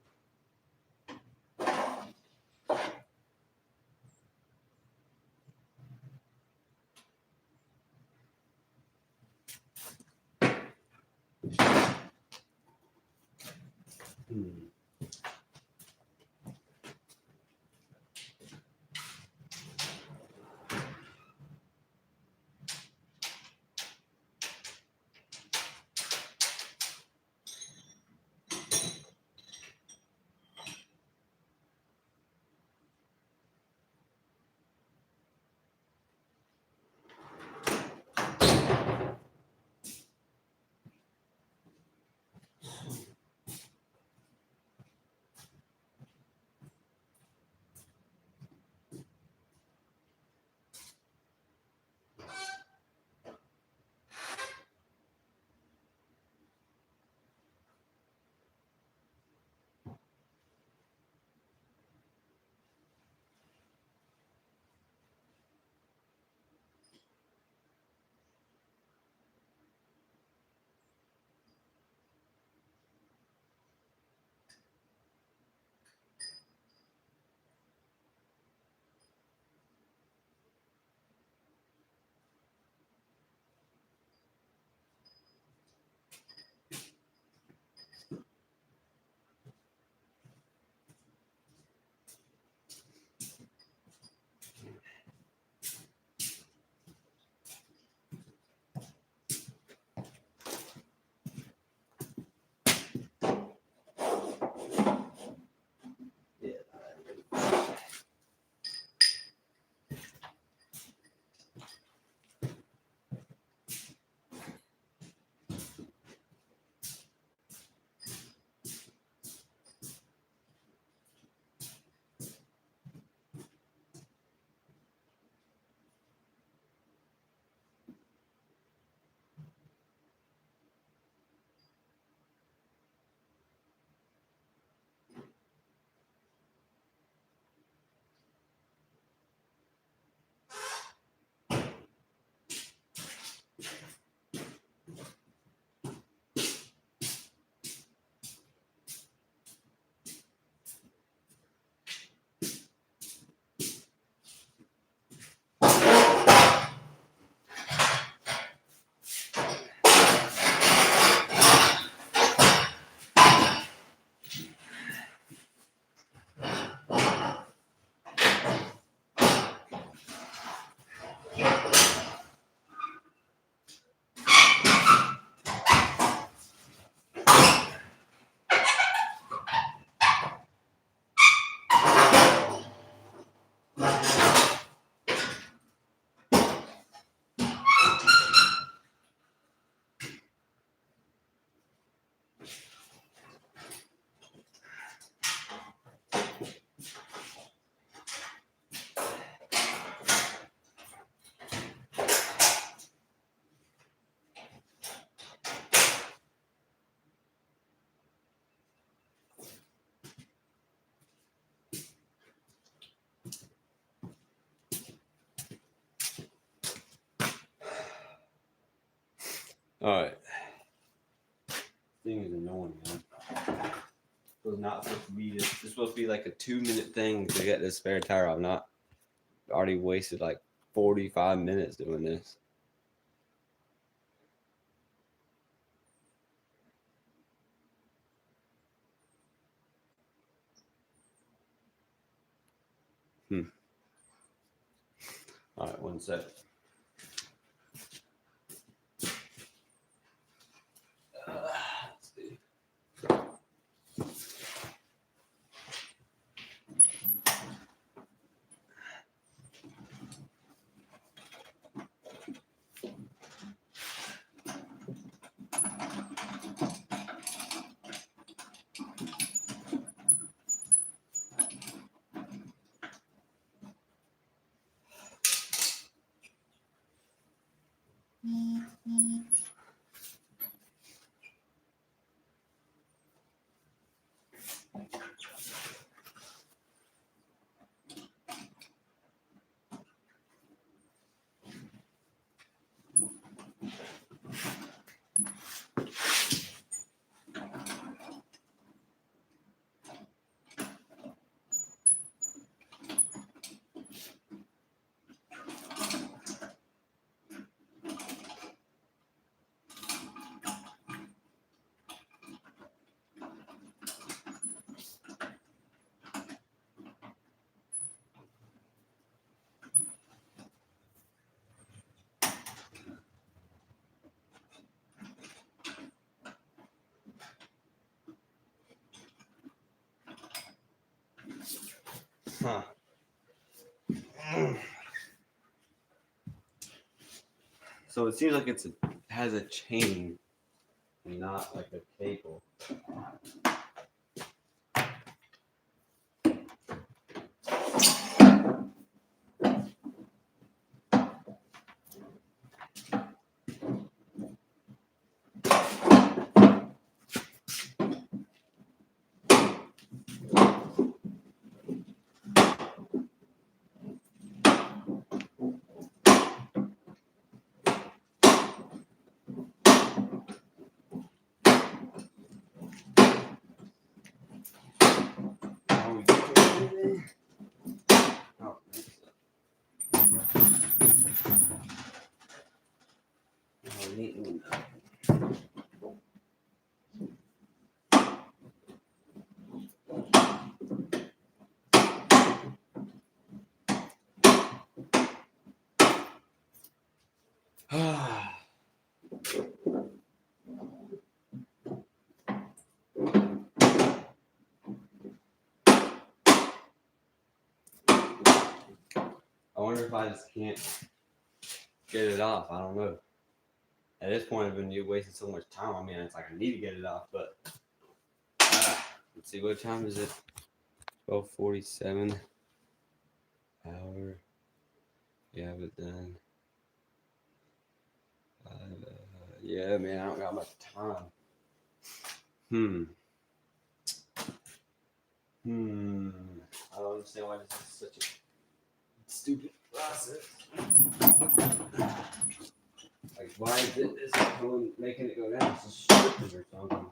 All right. Thing is annoying, man. It's not supposed to be this. It's supposed to be like a 2-minute thing to get this spare tire. I've not already wasted like 45 minutes doing this. All right, one sec. Let's see. Huh. So it seems like has a chain, not like a cable. Are we getting anything? Oh, neat. I wonder if I just can't get it off. I don't know. At this point, I've been wasting so much time. I mean, it's like I need to get it off, but let's see, what time is it? 12:47. Hour. Yeah, but then. Yeah, man, I don't got much time. I don't understand why this is such a stupid process. Like, why is this going, making it go down? It's just stripping or something.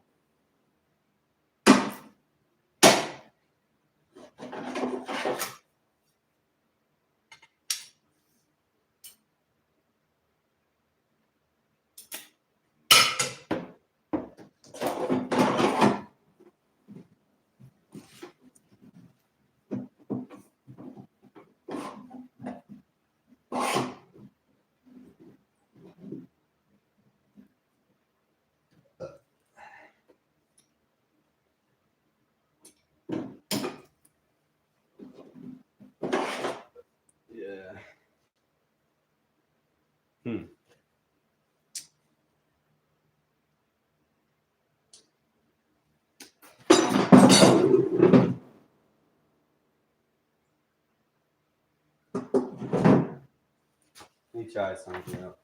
Yeah. Let me try something else.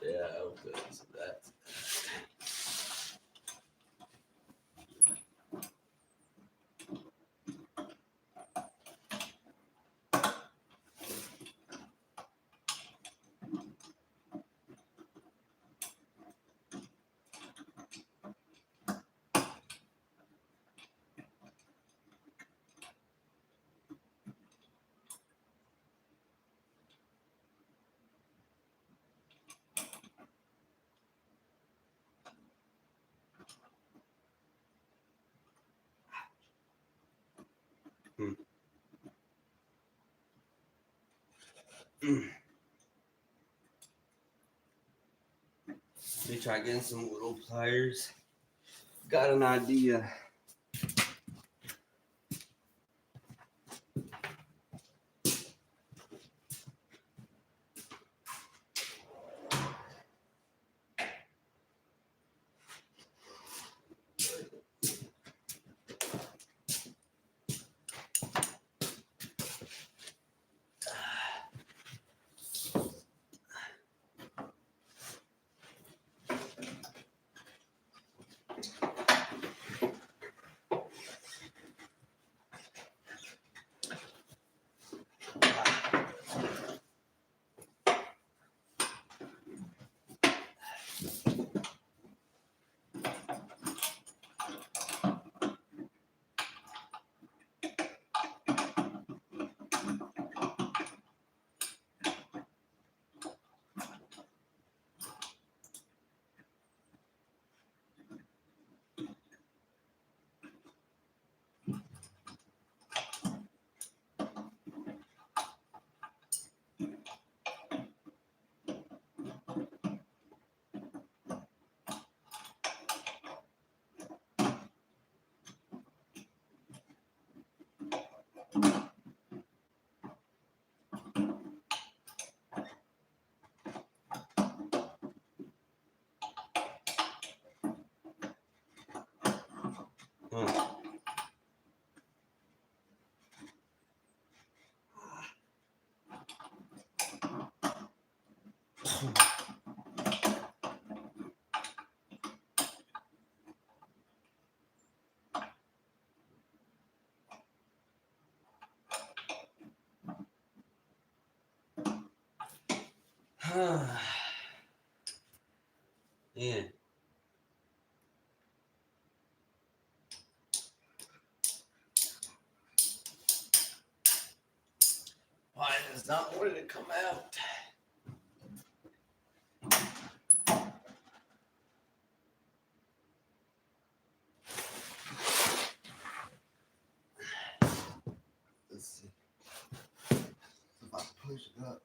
Yeah, okay, so that's. Let me try getting some little pliers. Got an idea. Man. Why does not want it to come out? Let's see. If I push it up.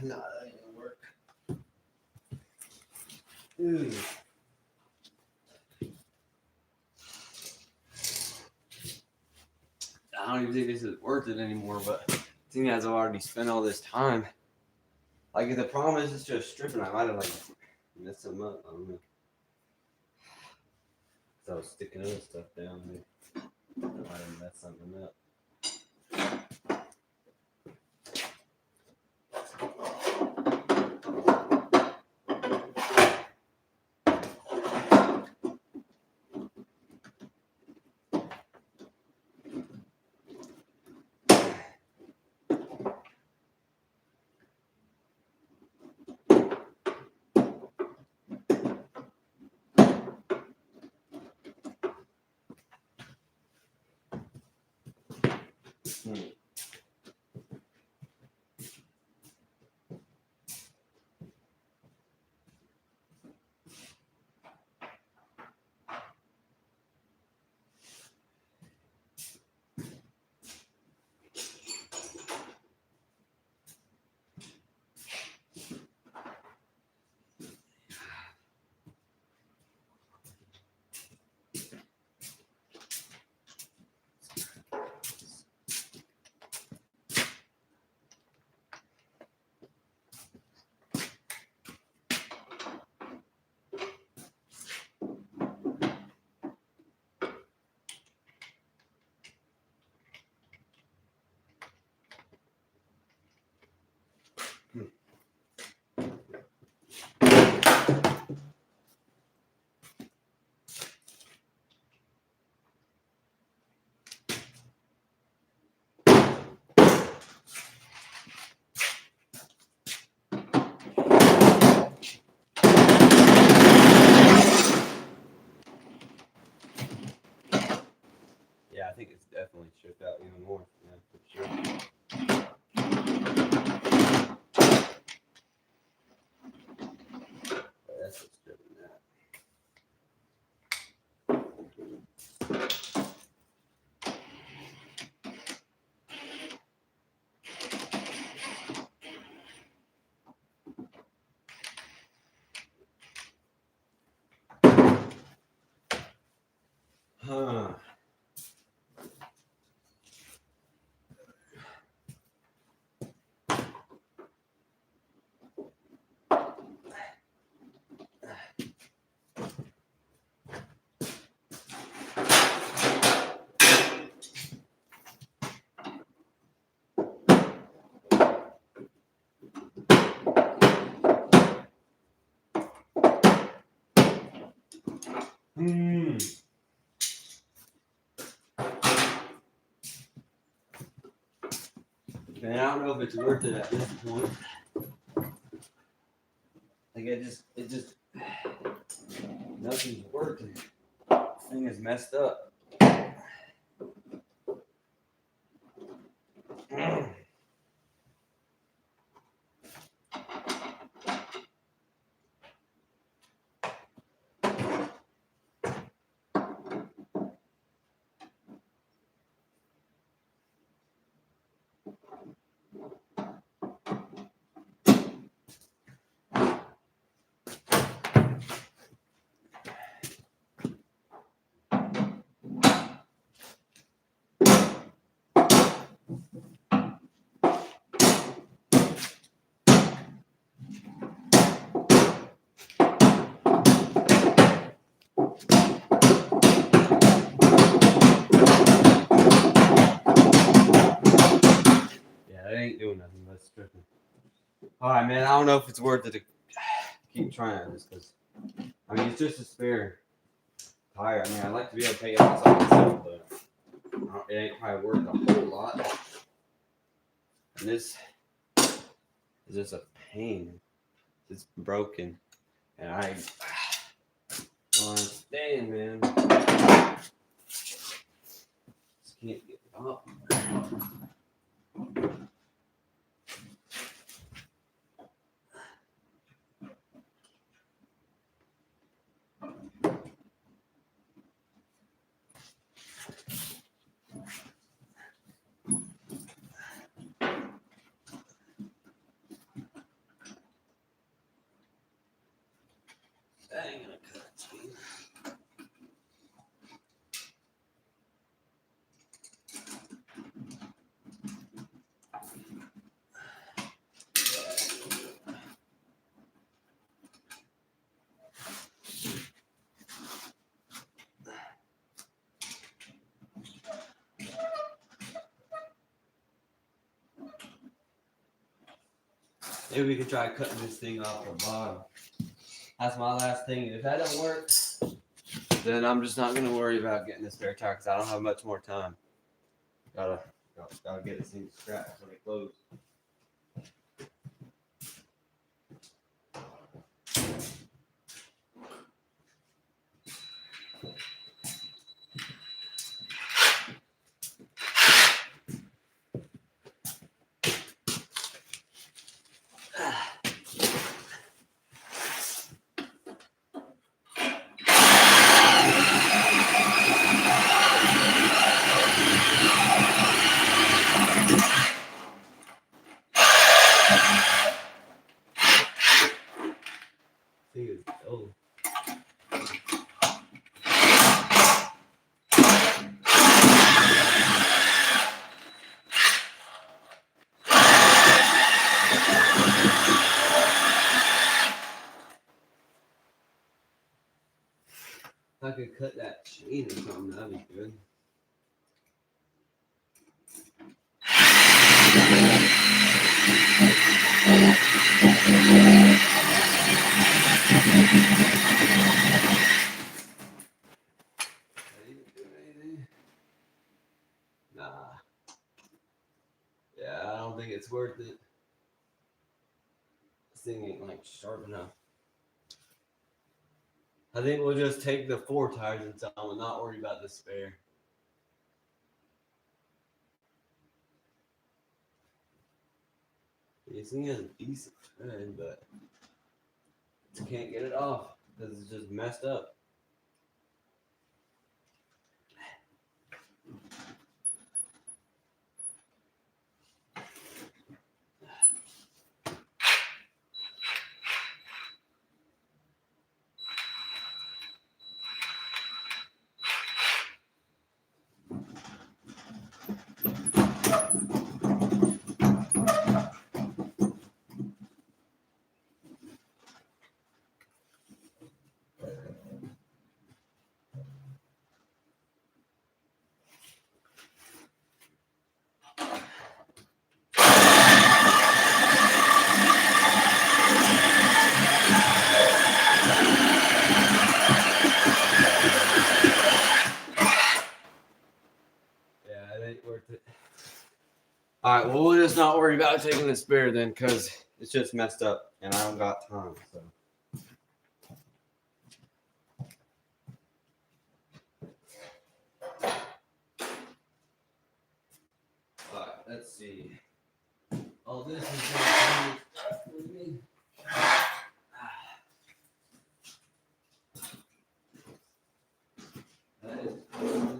No, that ain't gonna work. Ooh. I don't even think this is worth it anymore, but seeing as I've already spent all this time, like if the problem is it's just stripping, I might have like messed them up. I don't know. So I was sticking other stuff down there. I might have messed something up. Yeah, I think it's definitely stripped out even more. Yeah, for sure. But that's what's stripping that. Huh. Hmm. Man, I don't know if it's worth it at this point. Like it just nothing's working. This thing is messed up. All right, man. I don't know if it's worth it to keep trying this because, I mean, it's just a spare tire. I mean, I'd like to be able to take it outside myself, but it ain't probably worth a whole lot. And this is just a pain. It's broken, and I don't understand, man. Just can't get it up. That ain't gonna cut it, Steve. Maybe we could try cutting this thing off the bottom. That's my last thing. If that don't work, then I'm just not gonna worry about getting this spare tire because I don't have much more time. Gotta get this thing scrapped when it closes. Oh. If I could cut that chain or something, that'd be good. Nah. Yeah, I don't think it's worth it. This thing ain't like sharp enough. I think we'll just take the 4 tires and tell them and not worry about the spare. This thing has a decent tread, but just can't get it off because it's just messed up. All right, well, we'll just not worry about taking the spare then because it's just messed up and I don't got time. So. All right, let's see. All this is going to be with me. That is good.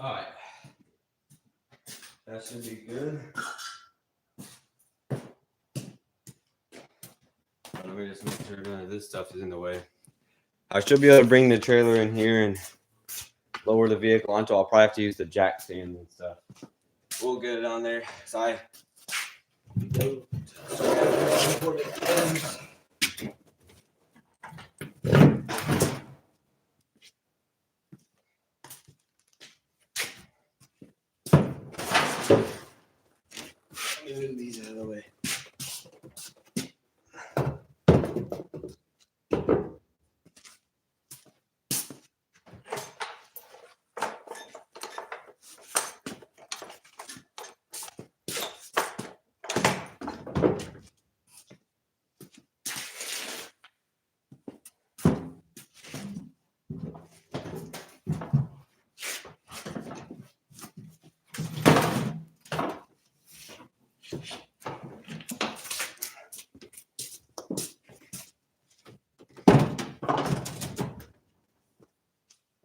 Alright. That should be good. Let me just make sure none of this stuff is in the way. I should be able to bring the trailer in here and lower the vehicle onto. I'll probably have to use the jack stand and stuff. We'll get it on there. So I let me move these out of the way.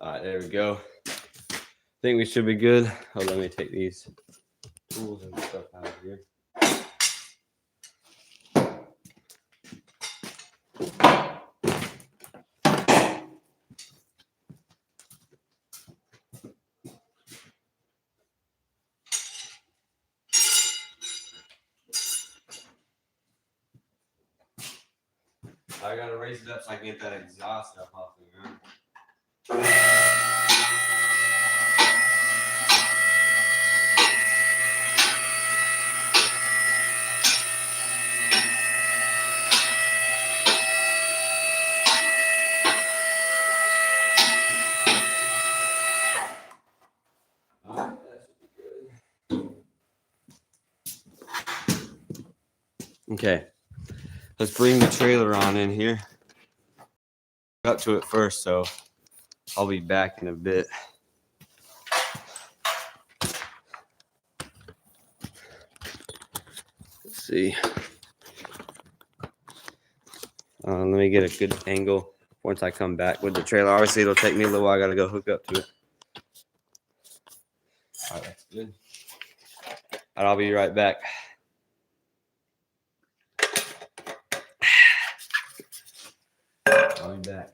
All right, there we go. I think we should be good. Oh, let me take these tools and stuff out of here. I gotta raise it up so I can get that exhaust up off the ground. Okay, let's bring the trailer on in here. Up to it first, so I'll be back in a bit. Let's see. Let me get a good angle once I come back with the trailer. Obviously, it'll take me a little while. I gotta go hook up to it. All right, that's good. And I'll be right back. I'll be back.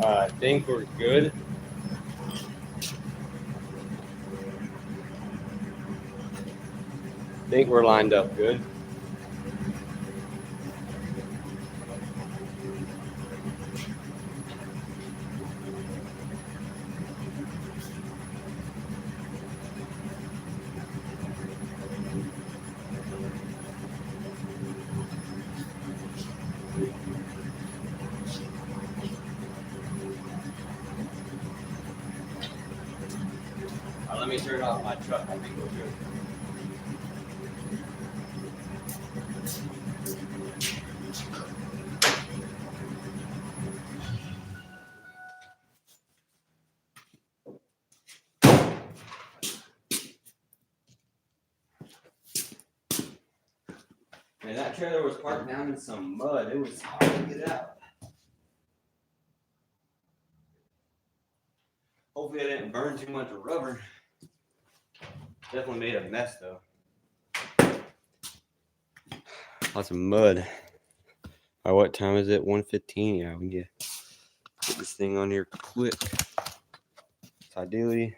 I think we're good. I think we're lined up good. Let me turn off my truck. I think we're good. Man, that trailer was parked down in some mud. It was hard to get out. Hopefully I didn't burn too much rubber. Definitely made a mess though. Lots of mud. All right, what time is it? 1:15. Yeah, we need to get this thing on here quick. So ideally,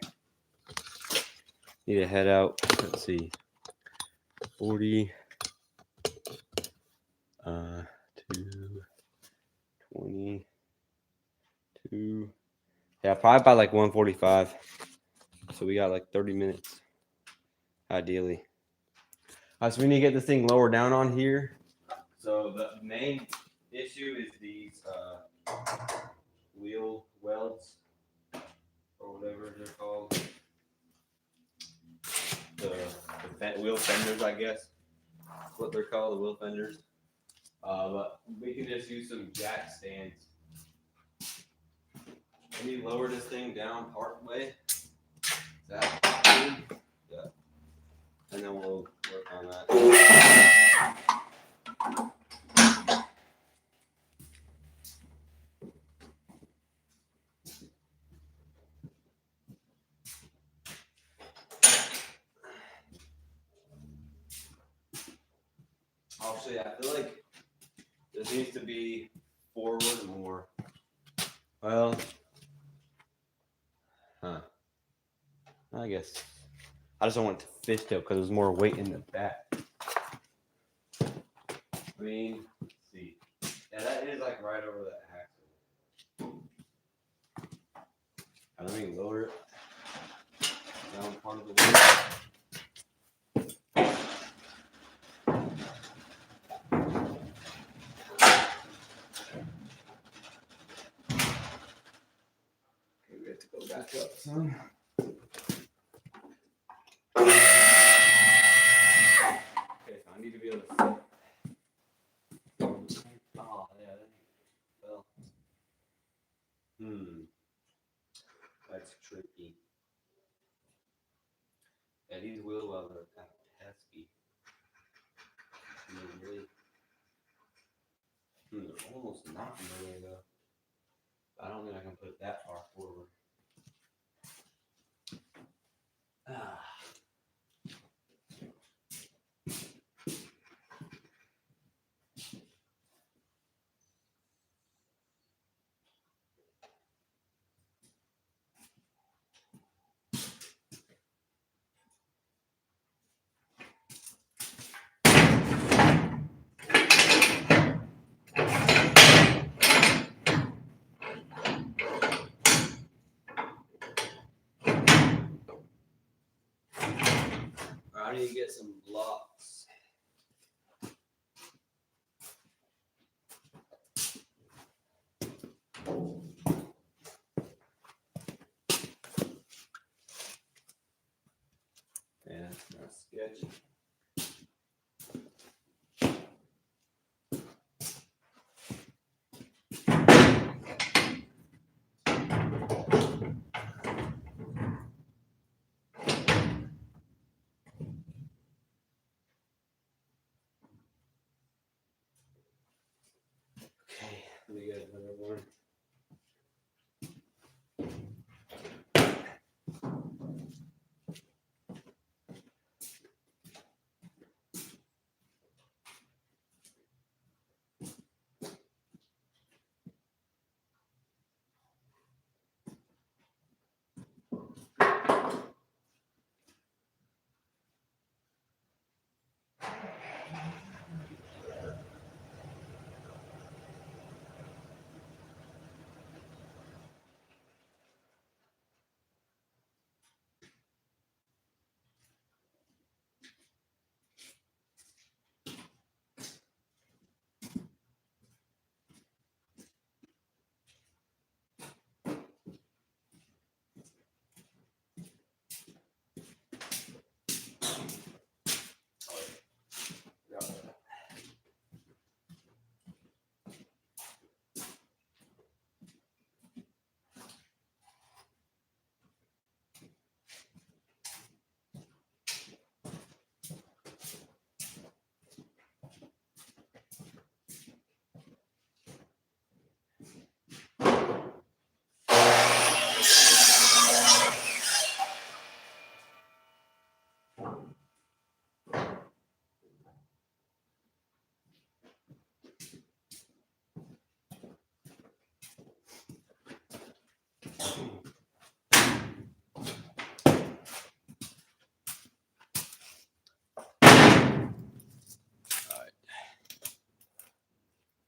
need to head out. Let's see, 40 to 22. Yeah, probably by like 1:45. So we got like 30 minutes, ideally. All right, so we need to get this thing lower down on here. So the main issue is these wheel welds, or whatever they're called. The wheel fenders, I guess. That's what they're called, the wheel fenders. But we can just use some jack stands. Can you lower this thing down part way? Is that good? Yeah. And then we'll work on that. Actually, I feel like this needs to be forward more. Well, I guess I just don't want it to fishtail because there's more weight in the back. I mean, let's see. Yeah, that is like right over the axle. Let me lower it down part of the way. Okay, we have to go back up some. Yeah, these wheel wells are kind of pesky. Really, they're almost knocking away though. I don't think I can put it that far forward. Ah. I need to get some blocks. Yeah, that's sketchy. Okay, let me get another one.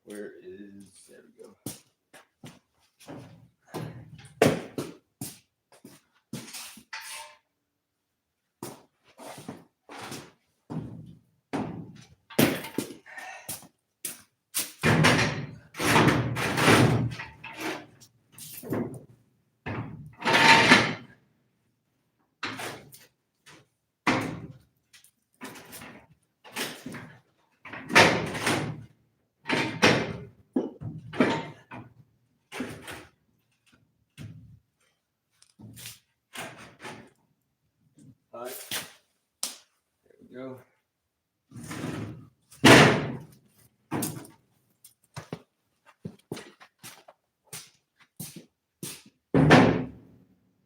Where is, there we go. All right, there we go.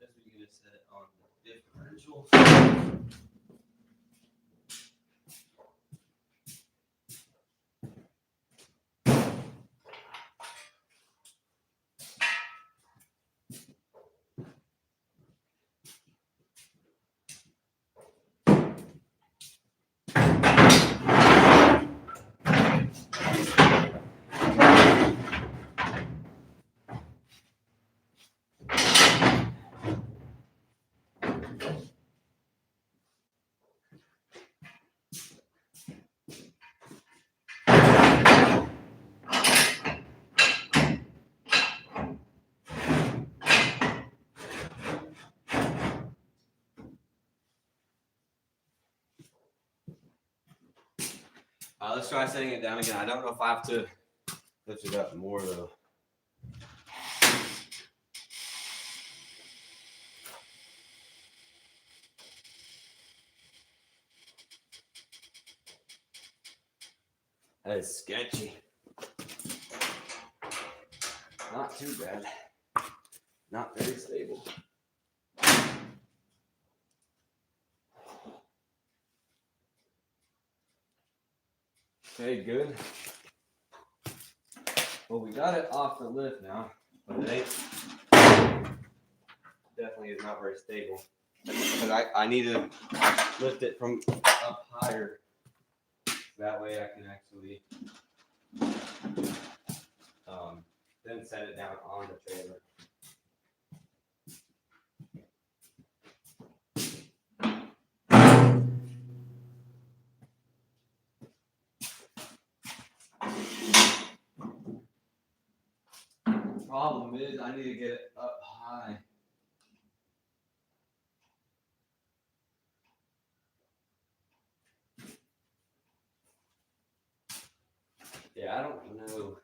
That's what you're gonna set it on the differential. Let's try setting it down again. I don't know if I have to lift it up more though. That is sketchy. Not too bad. Not very stable. Okay, good. Well, we got it off the lift now, but it ain't. Definitely is not very stable. Because I need to lift it from up higher. That way I can actually then set it down on the trailer. Problem is, I need to get it up high. Yeah, I don't know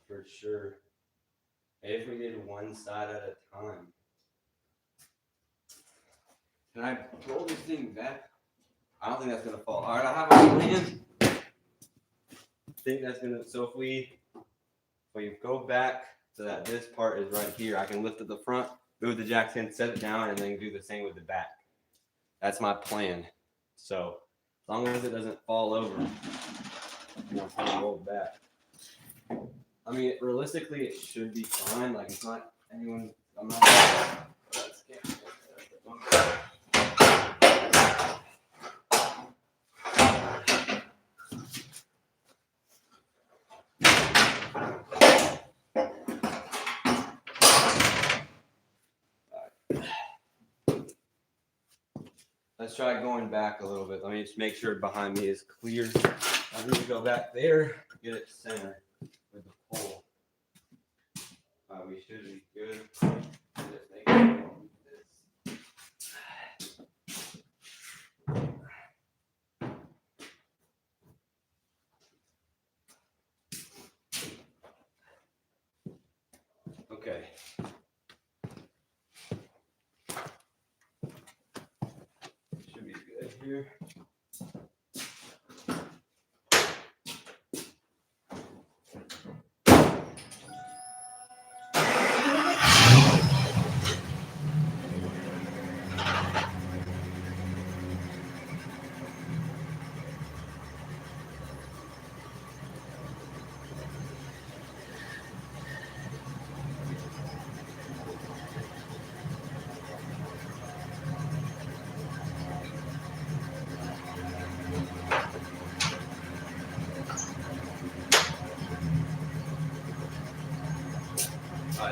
for sure if we did one side at a time. Can I roll this thing back? I don't think that's gonna fall. All right, I have a plan. I think that's gonna. So if we go back so that this part is right here, I can lift at the front, move the jacks in, set it down, and then do the same with the back. That's my plan. So as long as it doesn't fall over, I'm gonna roll it back. I mean, realistically, it should be fine. Like it's not anyone. I'm not. That's Let's try going back a little bit. Let me just make sure behind me is clear. I need to go back there, get it centered with the pole. We should be good. Just make sure this. Okay. Should be good here.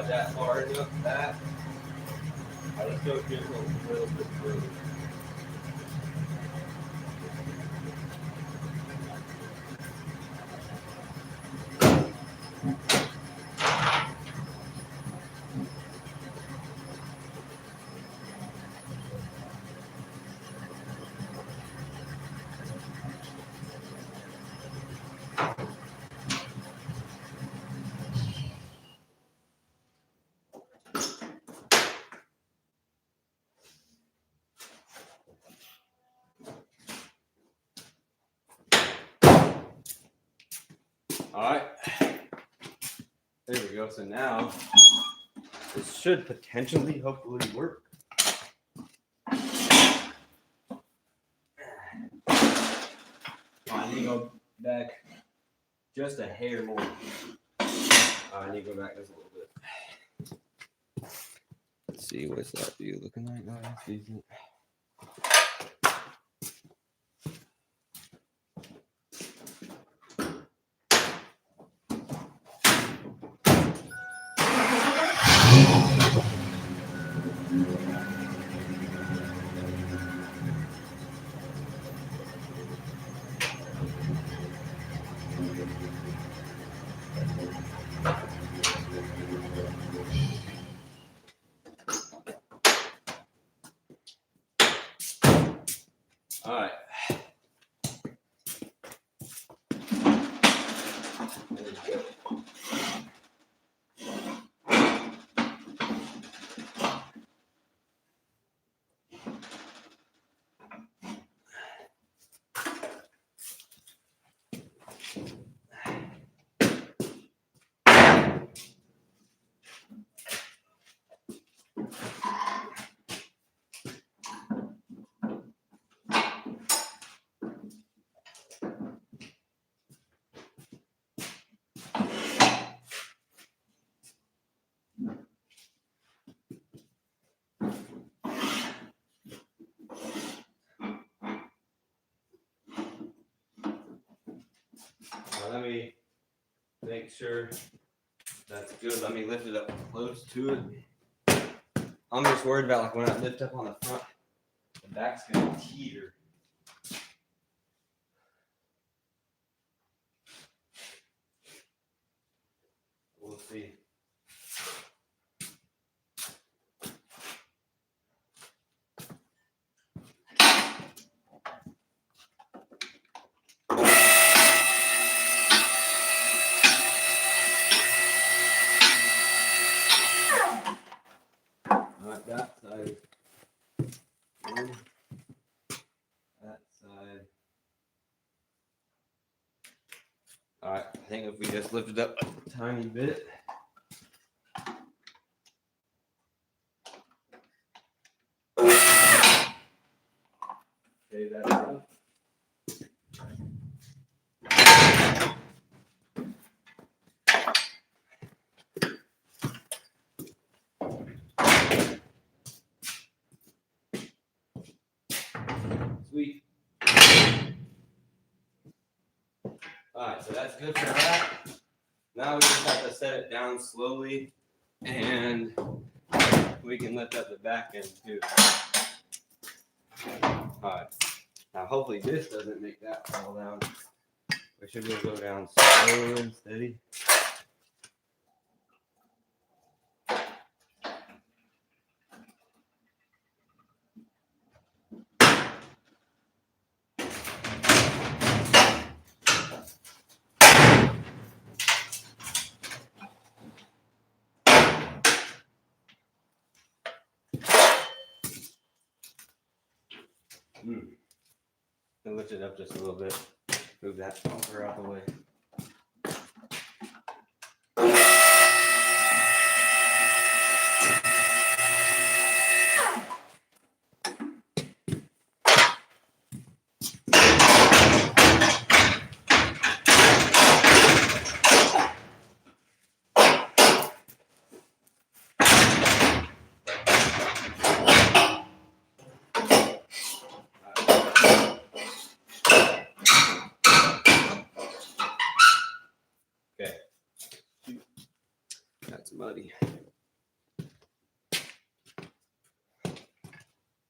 That far enough back. Let's go just a little bit further. All right, there we go. So now this should potentially, hopefully, work. I need to go back just a hair more. I need to go back just a little bit. Let's see, what's that view looking like? Oh, that's decent. All right. There we go. Now let me make sure that's good. Let me lift it up close to it. I'm just worried about like when I lift up on the front, the back's gonna teeter. We'll see. Alright, that side. Good. That side. Alright, I think if we just lift it up a tiny bit. Okay, that's enough. Sweet. Alright, so that's good for that. Now we just have to set it down slowly and we can lift up the back end too. Alright, now hopefully this doesn't make that fall down. We should be able to go down slow and steady. And lift it up just a little bit. Move that bumper out of the way. That's muddy.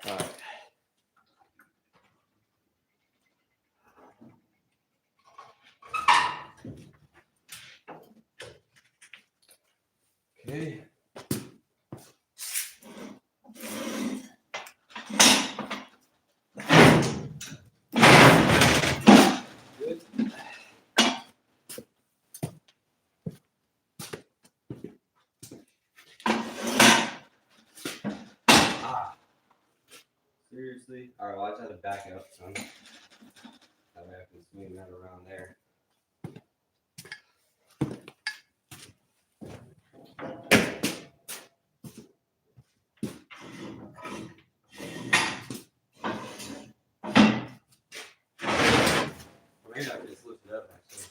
All right. Okay. Good. Seriously? All right, well, I just have to back up some. That way I can swing that around there. Maybe I can just lift it up, actually.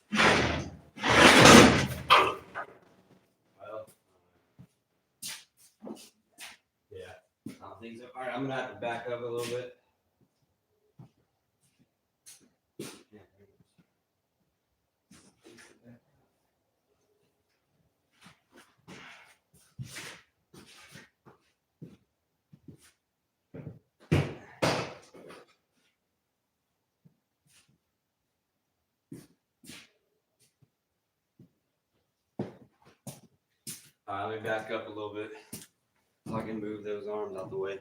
Well, yeah, I don't think so. All right, I'm going to have to back up a little bit. All right, let me back up a little bit so I can move those arms out the way.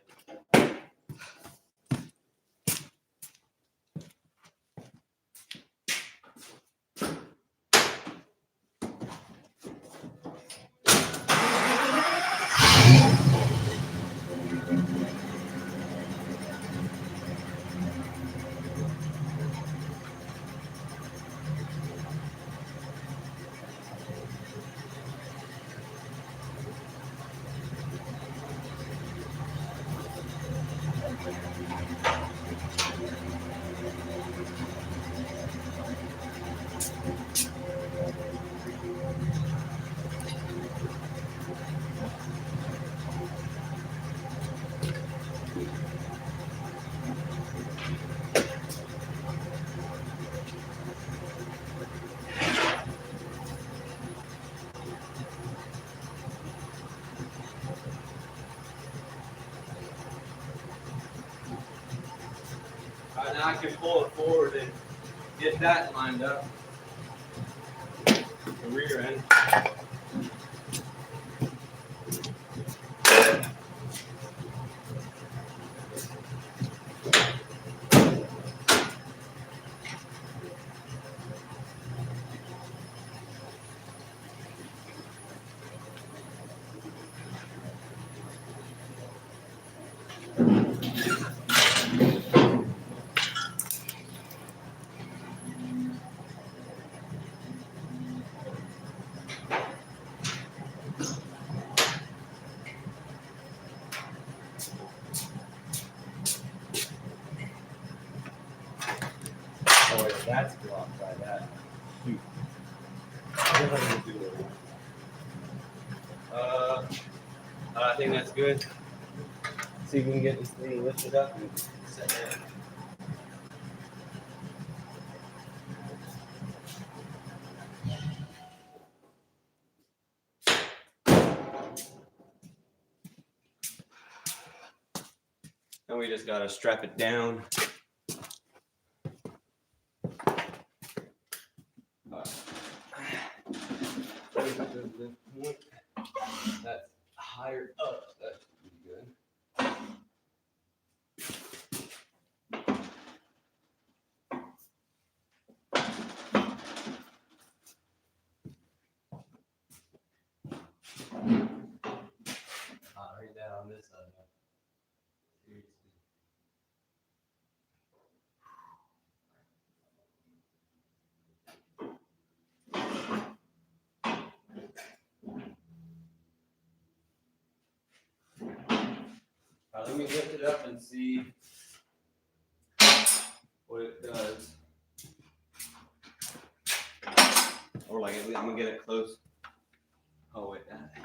Alright, now I can pull it forward and get that lined up. The rear end. Oh wait, that's blocked by that. Shoot. What am I gonna do with it? I think that's good. See if we can get this thing lifted up and set down. And we just gotta strap it down. That's higher up. That's pretty good. Right down on this side. Seriously. Let me lift it up and see what it does. Or like, I'm gonna get it close. Oh wait, that.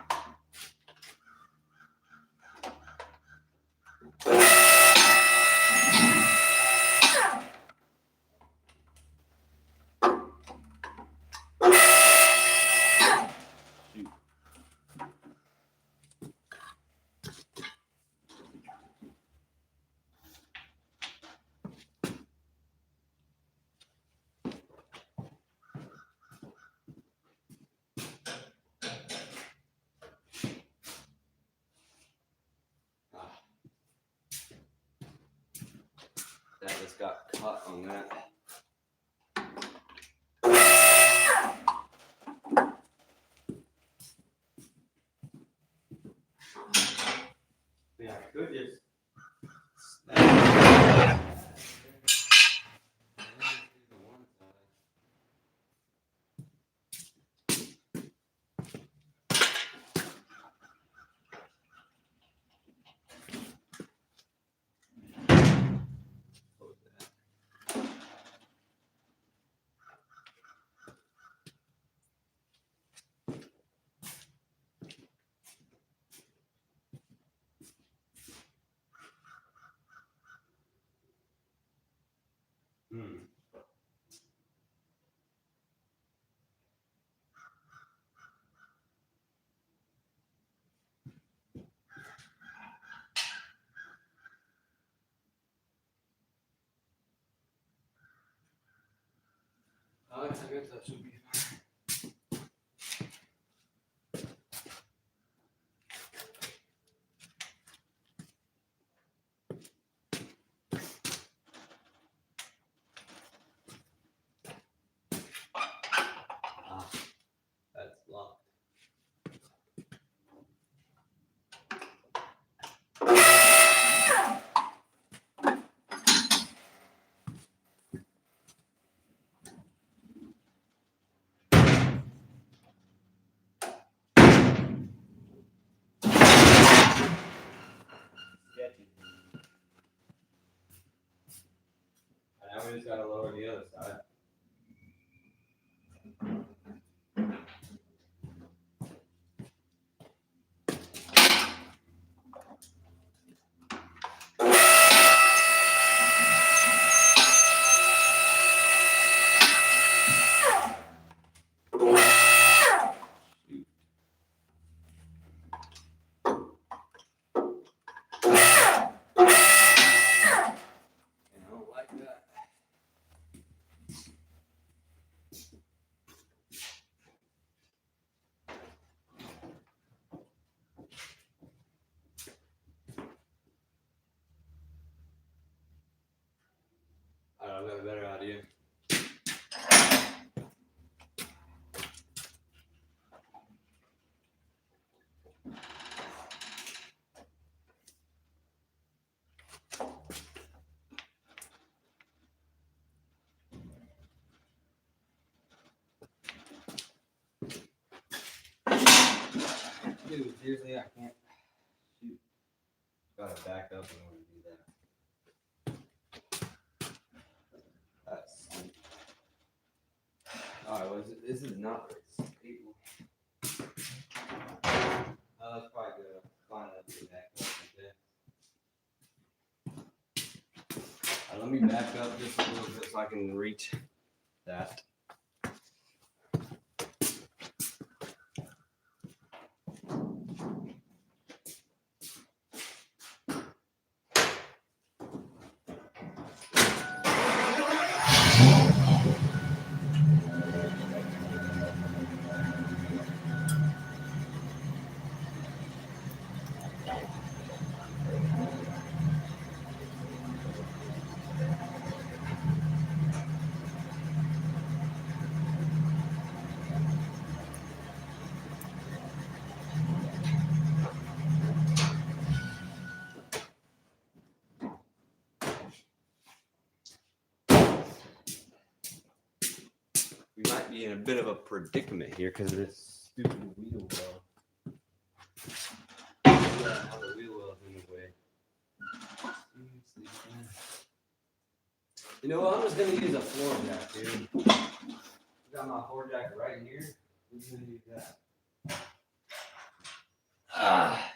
That just got caught on that. Yeah, I could just. I guess that should be fine. That's locked. Sketchy. And now we just gotta lower the other side. I don't like that. I've got a better idea. Dude, seriously, I can't shoot. Gotta back up in order to do that. That's sweet. Alright, this is not very stable. That's probably good. Find that to back up like that. Let me back up just a little bit so I can reach that. We might be in a bit of a predicament here because of this stupid wheel well. Yeah, how the wheel well's in the way. You know what? I'm just gonna use a floor jack, dude. Got my floor jack right here. We're just gonna use that. Ah.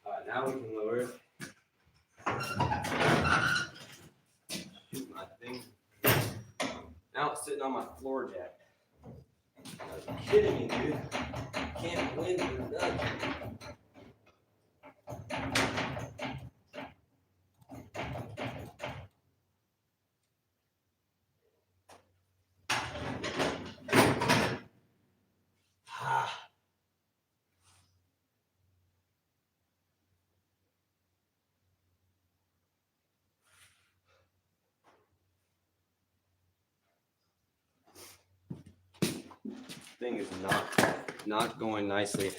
Alright, now we can lower it. Shoot my thing. Now it's sitting on my floor jack. Are you kidding me, dude? Can't win for nothing. Thing is not going nicely.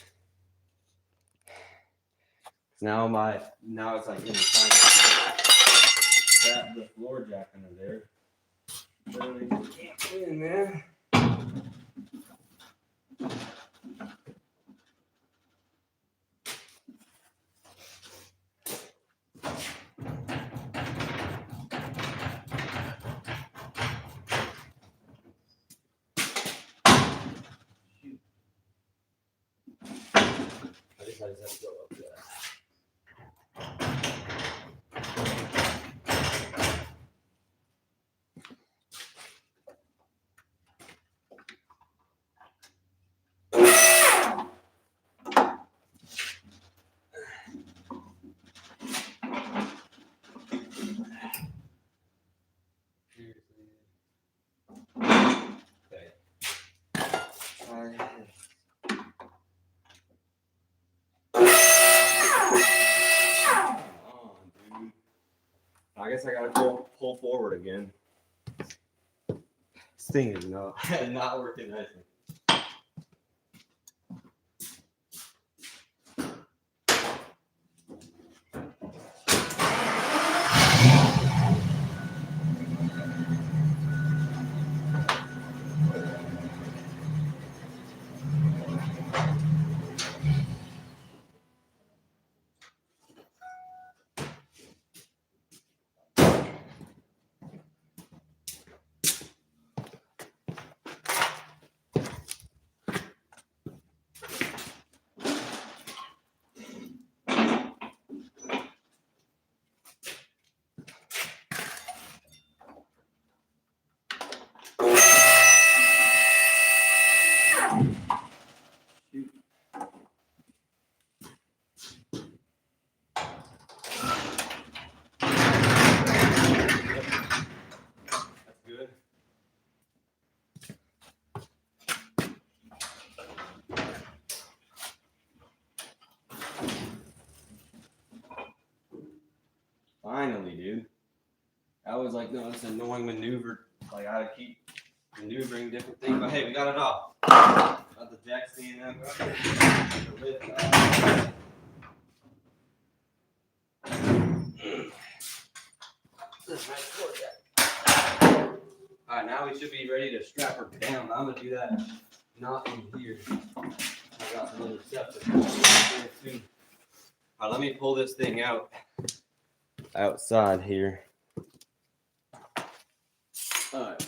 Now it's like in trying to grab the floor jack under there. Literally can't win, man. I just have to go up there. I guess I gotta pull forward again. This thing is not working nicely. I always like doing this annoying maneuver. Like I gotta keep maneuvering different things. But hey, we got it all. Got the jack standing up. The lift up. Alright, now we should be ready to strap her down. I'm gonna do that not in here. I got some other stuff to put in here too. Alright, let me pull this thing out outside here. Alright.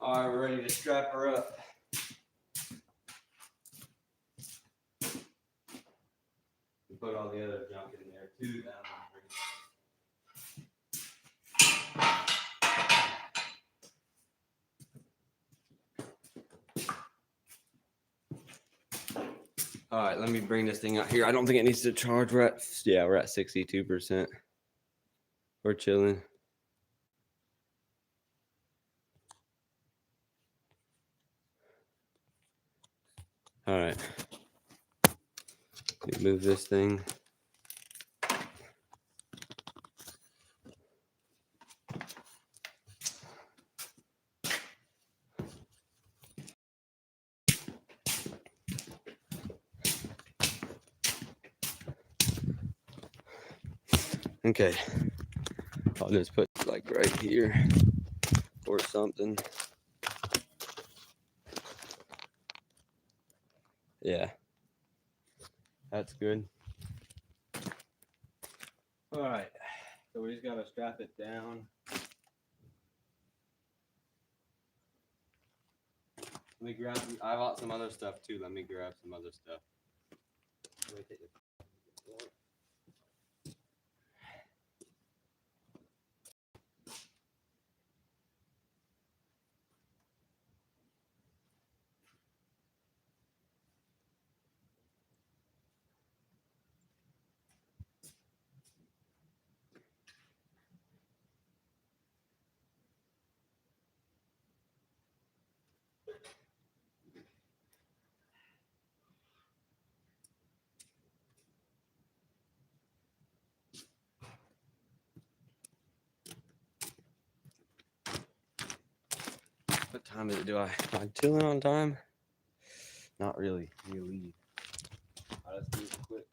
Alright, we're ready to strap her up. We put all the other junk in there too. Alright, let me bring this thing out here. I don't think it needs to charge. We're at 62%. We're chilling. Alright. Move this thing. Okay. I'll just put like right here or something. Yeah. That's good. All right. So we just got to strap it down. Let me grab, I bought some other stuff too. Let me grab some other stuff. Let me take this. What time is it? Am I chilling on time? Not really. We leave. All right, let's do it quick.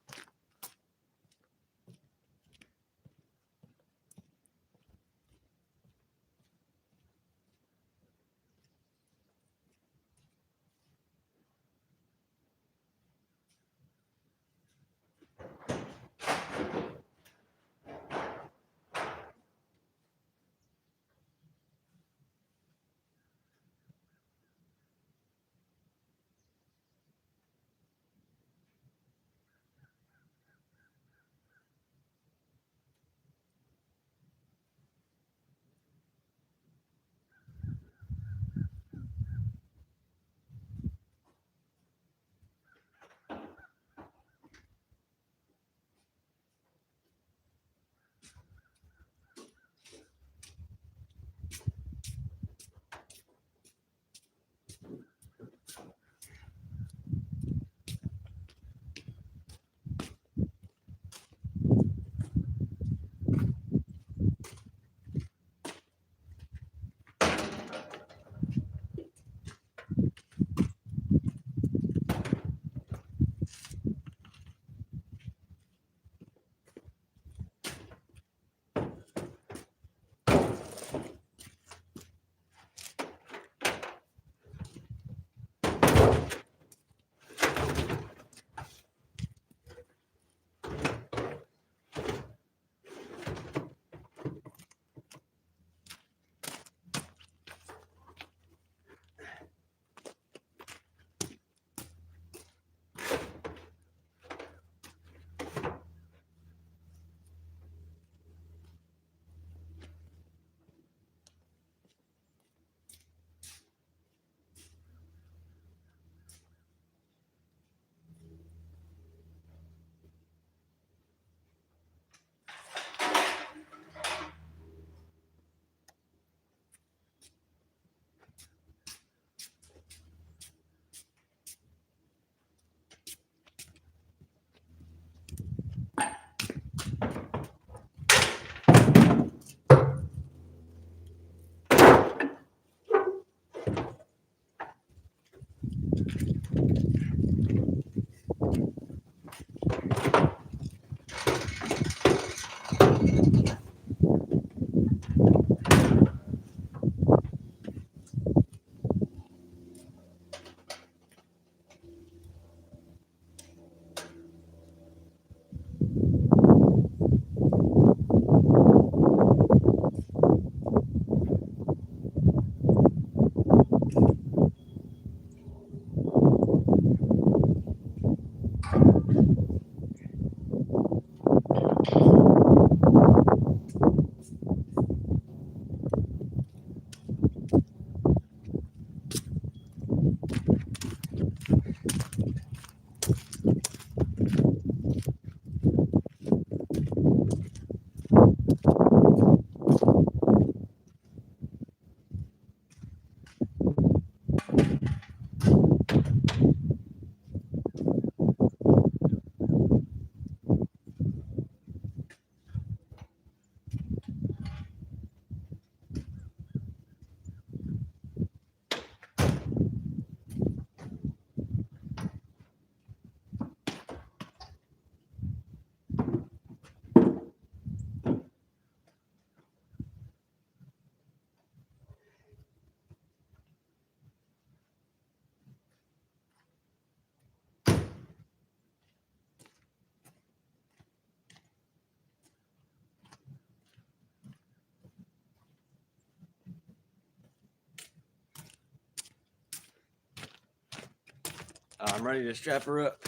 I'm ready to strap her up.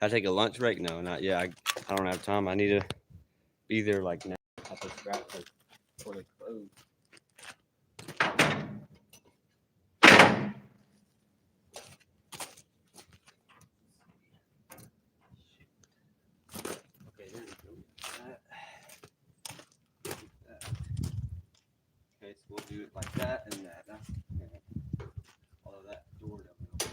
I take a lunch break? No, not yet. I don't have time. I need to be there like now. I have to strap her for the clothes. Okay, there we go. That. Okay, so we'll do it like that and that. Although that door doesn't open.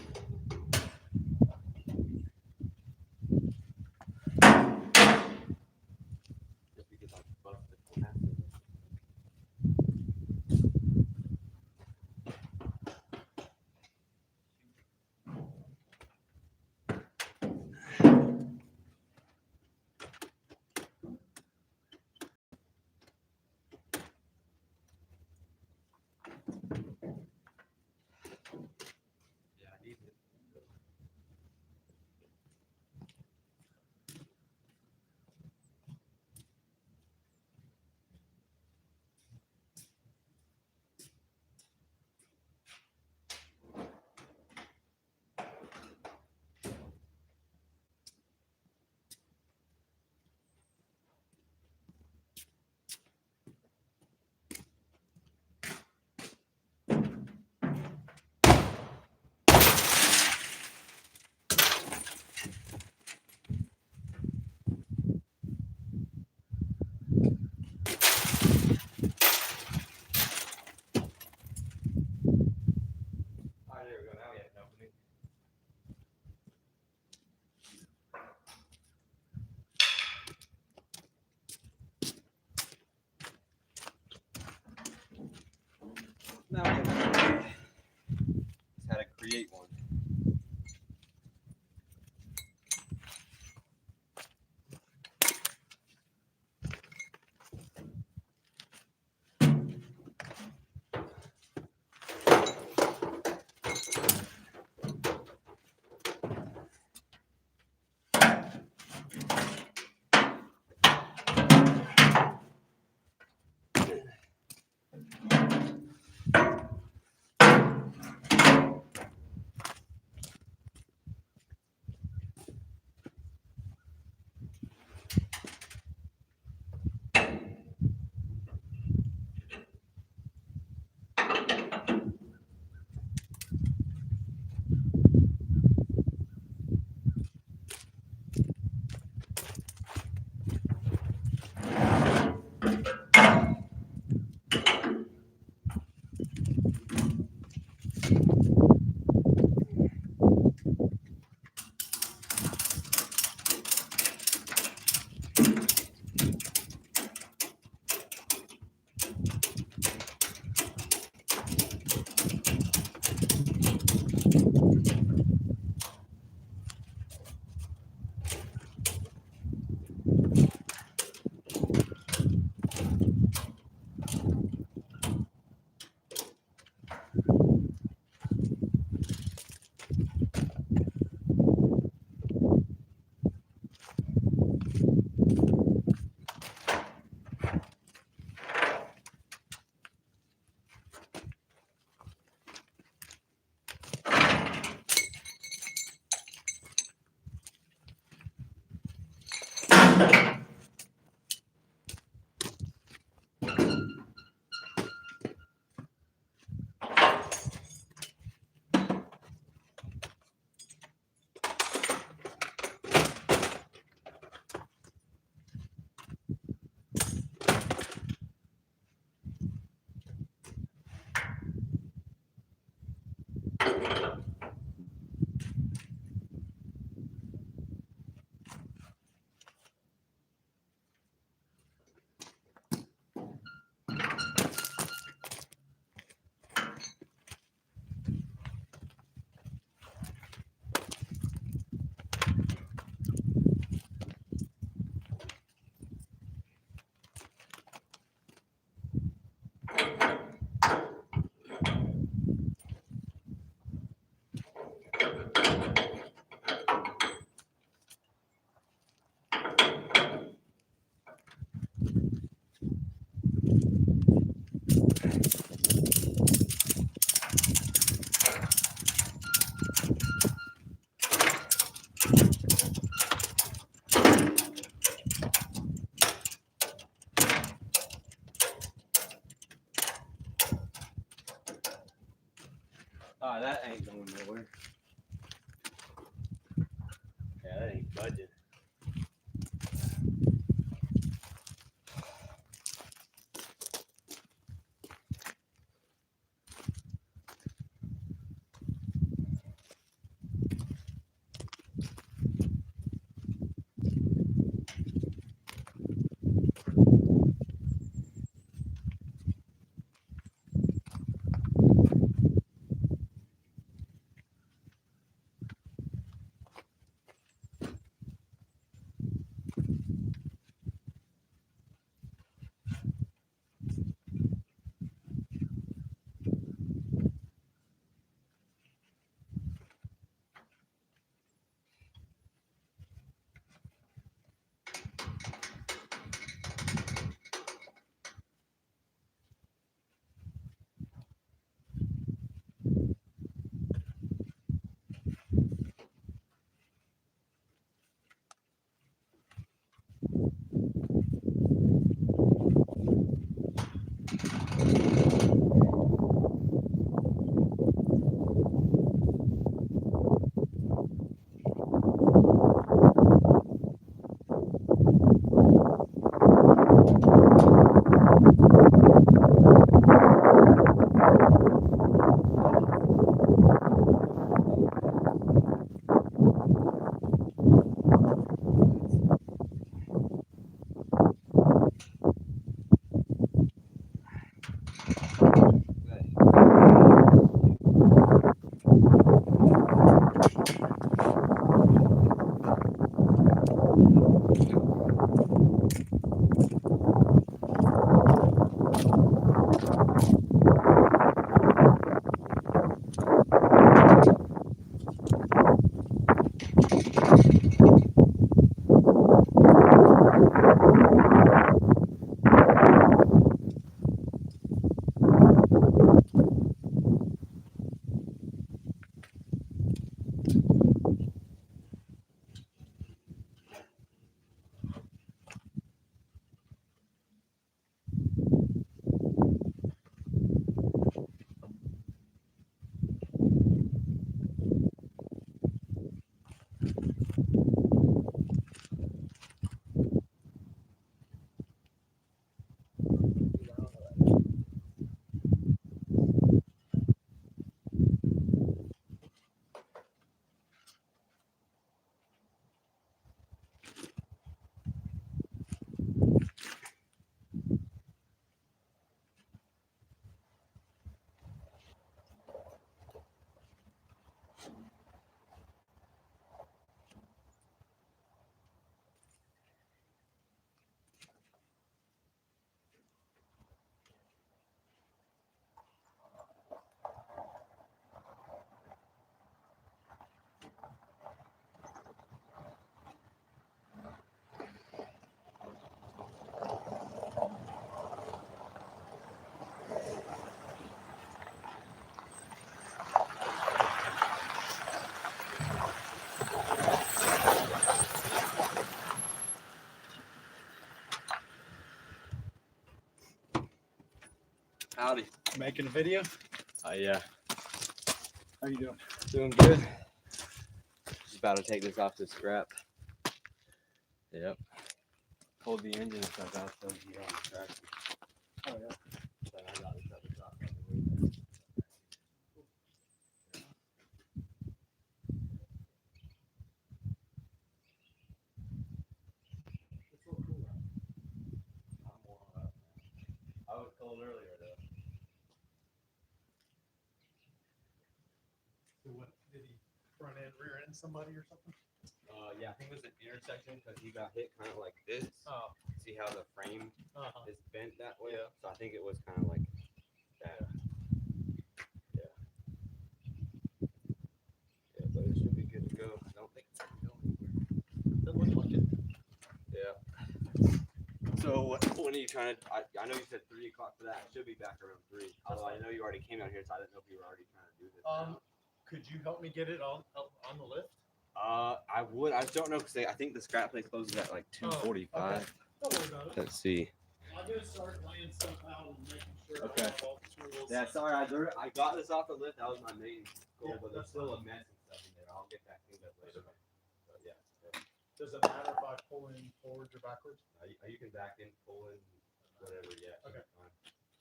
Just because I busted half of it. Yeah, I need it. All right, there we go. Now we have an opening. Now we have an opening. Just had to create one. Howdy. Making a video? Yeah. How you doing? Doing good. Just about to take this off the scrap. Yep. Pulled the engine and stuff out so you don't track. Oh yeah. But I got this other stuff. I was cold earlier though. So what did he front end, rear end somebody or something? Yeah, I think it was an intersection because he got hit kind of like this. Oh. See how the frame Uh-huh. is bent that way? Yeah. So I think it was kind of like that. Yeah. Yeah, but it should be good to go. I don't think it's going to go anywhere. Doesn't look like it. Yeah. So when are you trying to? I know you said 3 o'clock for that. I should be back around 3. Although I know you already came out here, so I didn't know if you were already trying to do this. Could you help me get it on the lift? I would. I just don't know because I think the scrap place closes at like 2:45. Don't worry about it. Let's see. I'm gonna start laying stuff out and making sure Okay. I have all the tools. Yeah, sorry. I got this off the lift. That was my main goal, Yeah, but there's that's still fine. a mess and stuff in there. I'll get that cleaned up later. But yeah. Does it matter if I pull in forwards or backwards? You can back in, pull in, whatever. Yeah. Okay. Fine.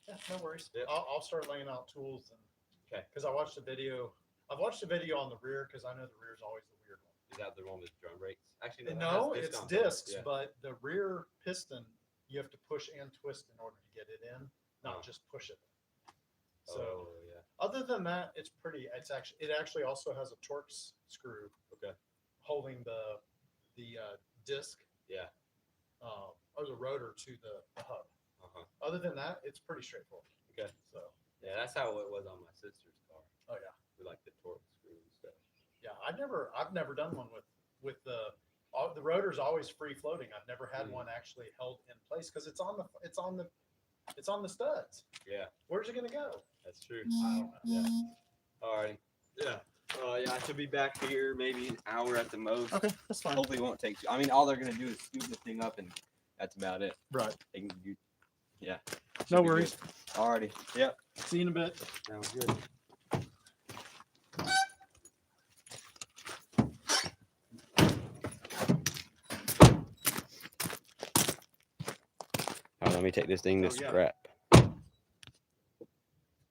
Yeah, no worries. Yep. I'll start laying out tools and Okay. because I watched the video. I've watched the video on the rear because I know the rear is always the weird one. Is that the one with drum brakes? Actually, No, that has it's disc on top. discs, Yeah. but the rear piston you have to push and twist in order to get it in, not Oh. just push it. So Oh yeah. other than that, it's pretty. It actually also has a Torx screw. Okay. Holding the disc. Yeah. Or the rotor to the hub. Uh-huh. Other than that, it's pretty straightforward. Okay. So Yeah, that's how it was on my sister's car. oh yeah. We like the torque screw and stuff. Yeah, I've never done one with the rotor's always free floating. I've never had one actually held in place because it's on the studs. Yeah, Where's it gonna go? that's true. I don't know. Yeah. All right. Yeah. Yeah, I should be back here maybe an hour at the most. Okay, that's fine. Hopefully it won't take I mean, all they're gonna do is scoop the thing up and that's about it. Right. They can do, yeah. No Should be worries. good. Alrighty. Yep. See you in a bit. Sounds good. All right, let me take this thing to Oh, yeah. scrap.